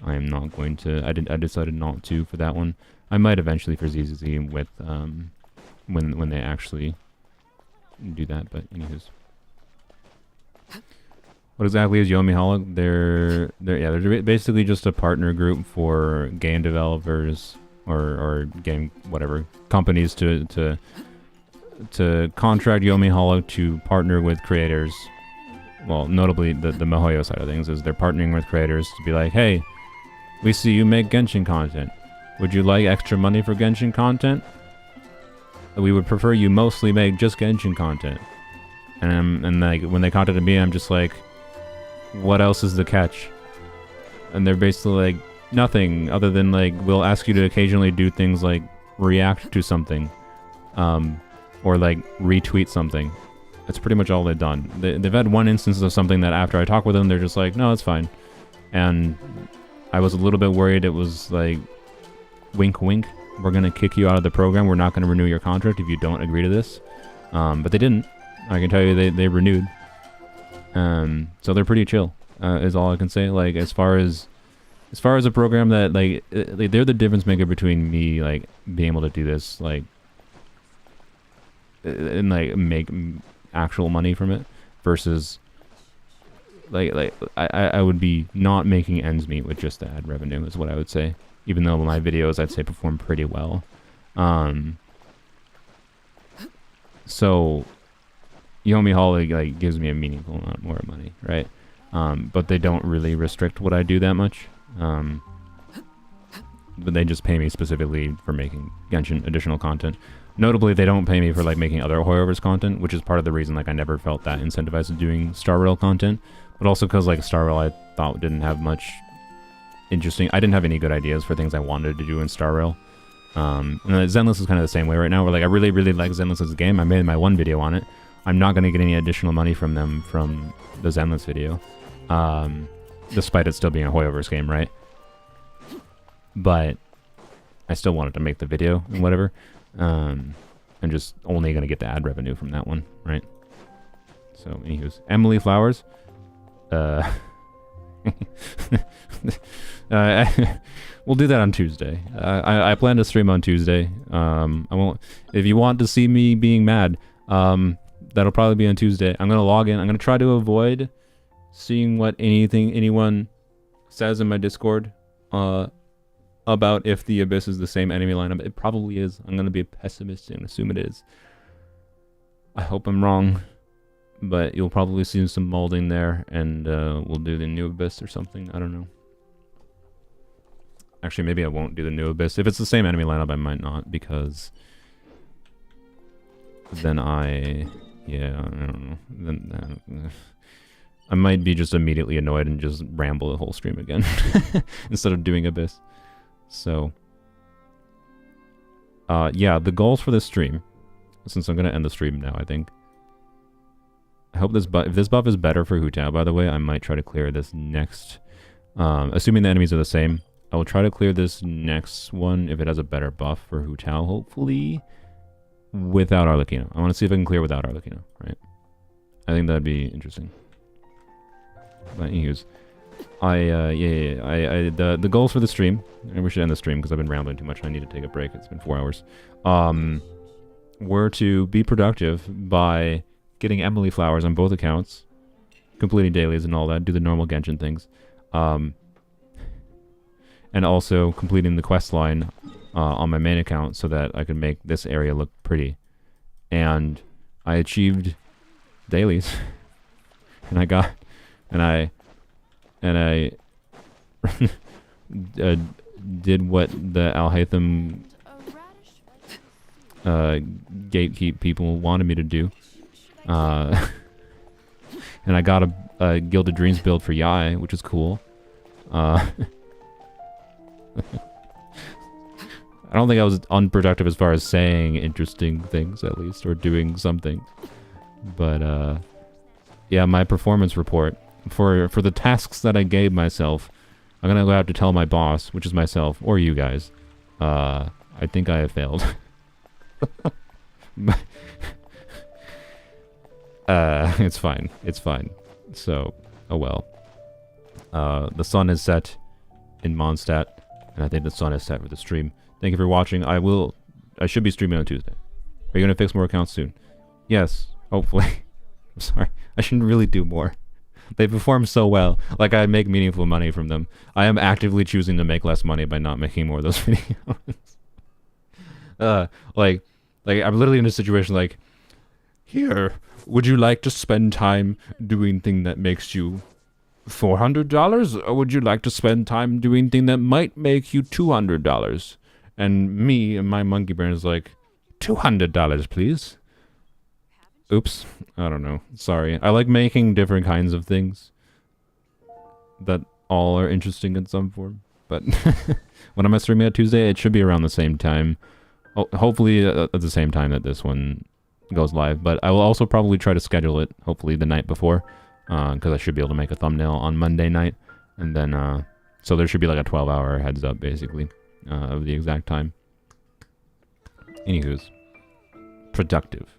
I am not going to. I decided not to for that one. I might eventually for ZZZ with when they actually do that. But anyways, what exactly is Yae Miko? They're basically just a partner group for game developers or game whatever companies to contract Yae Miko to partner with creators. Well, notably the MiHoYo side of things is they're partnering with creators to be like, hey, we see you make Genshin content. Would you like extra money for Genshin content? We would prefer you mostly make just Genshin content. And like when they contacted me, I'm just like, what else is the catch? And they're basically like, nothing other than like, we'll ask you to occasionally do things like react to something, or like retweet something. That's pretty much all they've done. They've had one instance of something that after I talk with them, they're just like, no, it's fine. And I was a little bit worried it was like wink wink we're gonna kick you out of the program. We're not gonna renew your contract if you don't agree to this. But they didn't. I can tell you they renewed. So they're pretty chill. Is all I can say. Like as far as a program that like they're the difference maker between me like being able to do this like and like make actual money from it versus like I would be not making ends meet with just the ad revenue is what I would say. Even though my videos I'd say perform pretty well. So Yomi Hall like gives me a meaningful amount more money, right? But they don't really restrict what I do that much. But they just pay me specifically for making Genshin additional content. Notably, they don't pay me for like making other Hoyover's content, which is part of the reason like I never felt that incentivized to doing Star Rail content. But also because like Star Rail I thought didn't have much interesting. I didn't have any good ideas for things I wanted to do in Star Rail. And Zenless is kind of the same way right now. Where like I really like Zenless as a game. I made my one video on it. I'm not going to get any additional money from them from the Zenless video, despite it still being a Hoyover's game, right? But I still wanted to make the video and whatever. I'm just only going to get the ad revenue from that one, right? So, anywho's, Emily Flowers. We'll do that on Tuesday. I plan to stream on Tuesday. I won't. If you want to see me being mad, that'll probably be on Tuesday. I'm gonna log in. I'm gonna try to avoid seeing what anyone says in my Discord about if the Abyss is the same enemy lineup. It probably is. I'm gonna be a pessimist and assume it is. I hope I'm wrong, but you'll probably see some molding there, and we'll do the new Abyss or something. I don't know. Actually, maybe I won't do the new Abyss. If it's the same enemy lineup, I might not, because then yeah, I don't know. Then I might be just immediately annoyed and just ramble the whole stream again instead of doing Abyss. So, yeah, the goals for this stream, since I'm gonna end the stream now, I think. I hope if this buff is better for Hu Tao, by the way, I might try to clear this next. Assuming the enemies are the same, I will try to clear this next one if it has a better buff for Hu Tao, hopefully without Arlecchino. I want to see if I can clear without Arlecchino, right? I think that'd be interesting. But anyways, the goals for the stream, and we should end the stream because I've been rambling too much and I need to take a break. It's been 4 hours. Were to be productive by getting Emily Flowers on both accounts, completing dailies and all that, do the normal Genshin things, and also completing the quest line on my main account so that I could make this area look pretty. And I achieved dailies, and I did what the Alhaitham gatekeep people wanted me to do. And I got a Gilded Dreams build for Yae, which is cool. I don't think I was unproductive as far as saying interesting things, at least, or doing something. But, yeah, my performance report for the tasks that I gave myself, I'm gonna go out to tell my boss, which is myself, or you guys, I think I have failed. It's fine. It's fine. So, oh well. The sun is set in Mondstadt, and I think the sun is set for the stream. Thank you for watching. I should be streaming on Tuesday. Are you gonna fix more accounts soon? Yes, hopefully. I'm sorry. I shouldn't really do more. They perform so well. Like, I make meaningful money from them. I am actively choosing to make less money by not making more of those videos. Like I'm literally in a situation like, here, would you like to spend time doing thing that makes you $400, or would you like to spend time doing thing that might make you $200? And me and my monkey brain is like, $200, please. Oops, I don't know. Sorry. I like making different kinds of things that all are interesting in some form. But when I'm streaming at Tuesday, it should be around the same time. Hopefully at the same time that this one goes live. But I will also probably try to schedule it, hopefully the night before, because I should be able to make a thumbnail on Monday night. And then, so there should be like a 12-hour heads up, basically, of the exact time. Anywho's. Productive.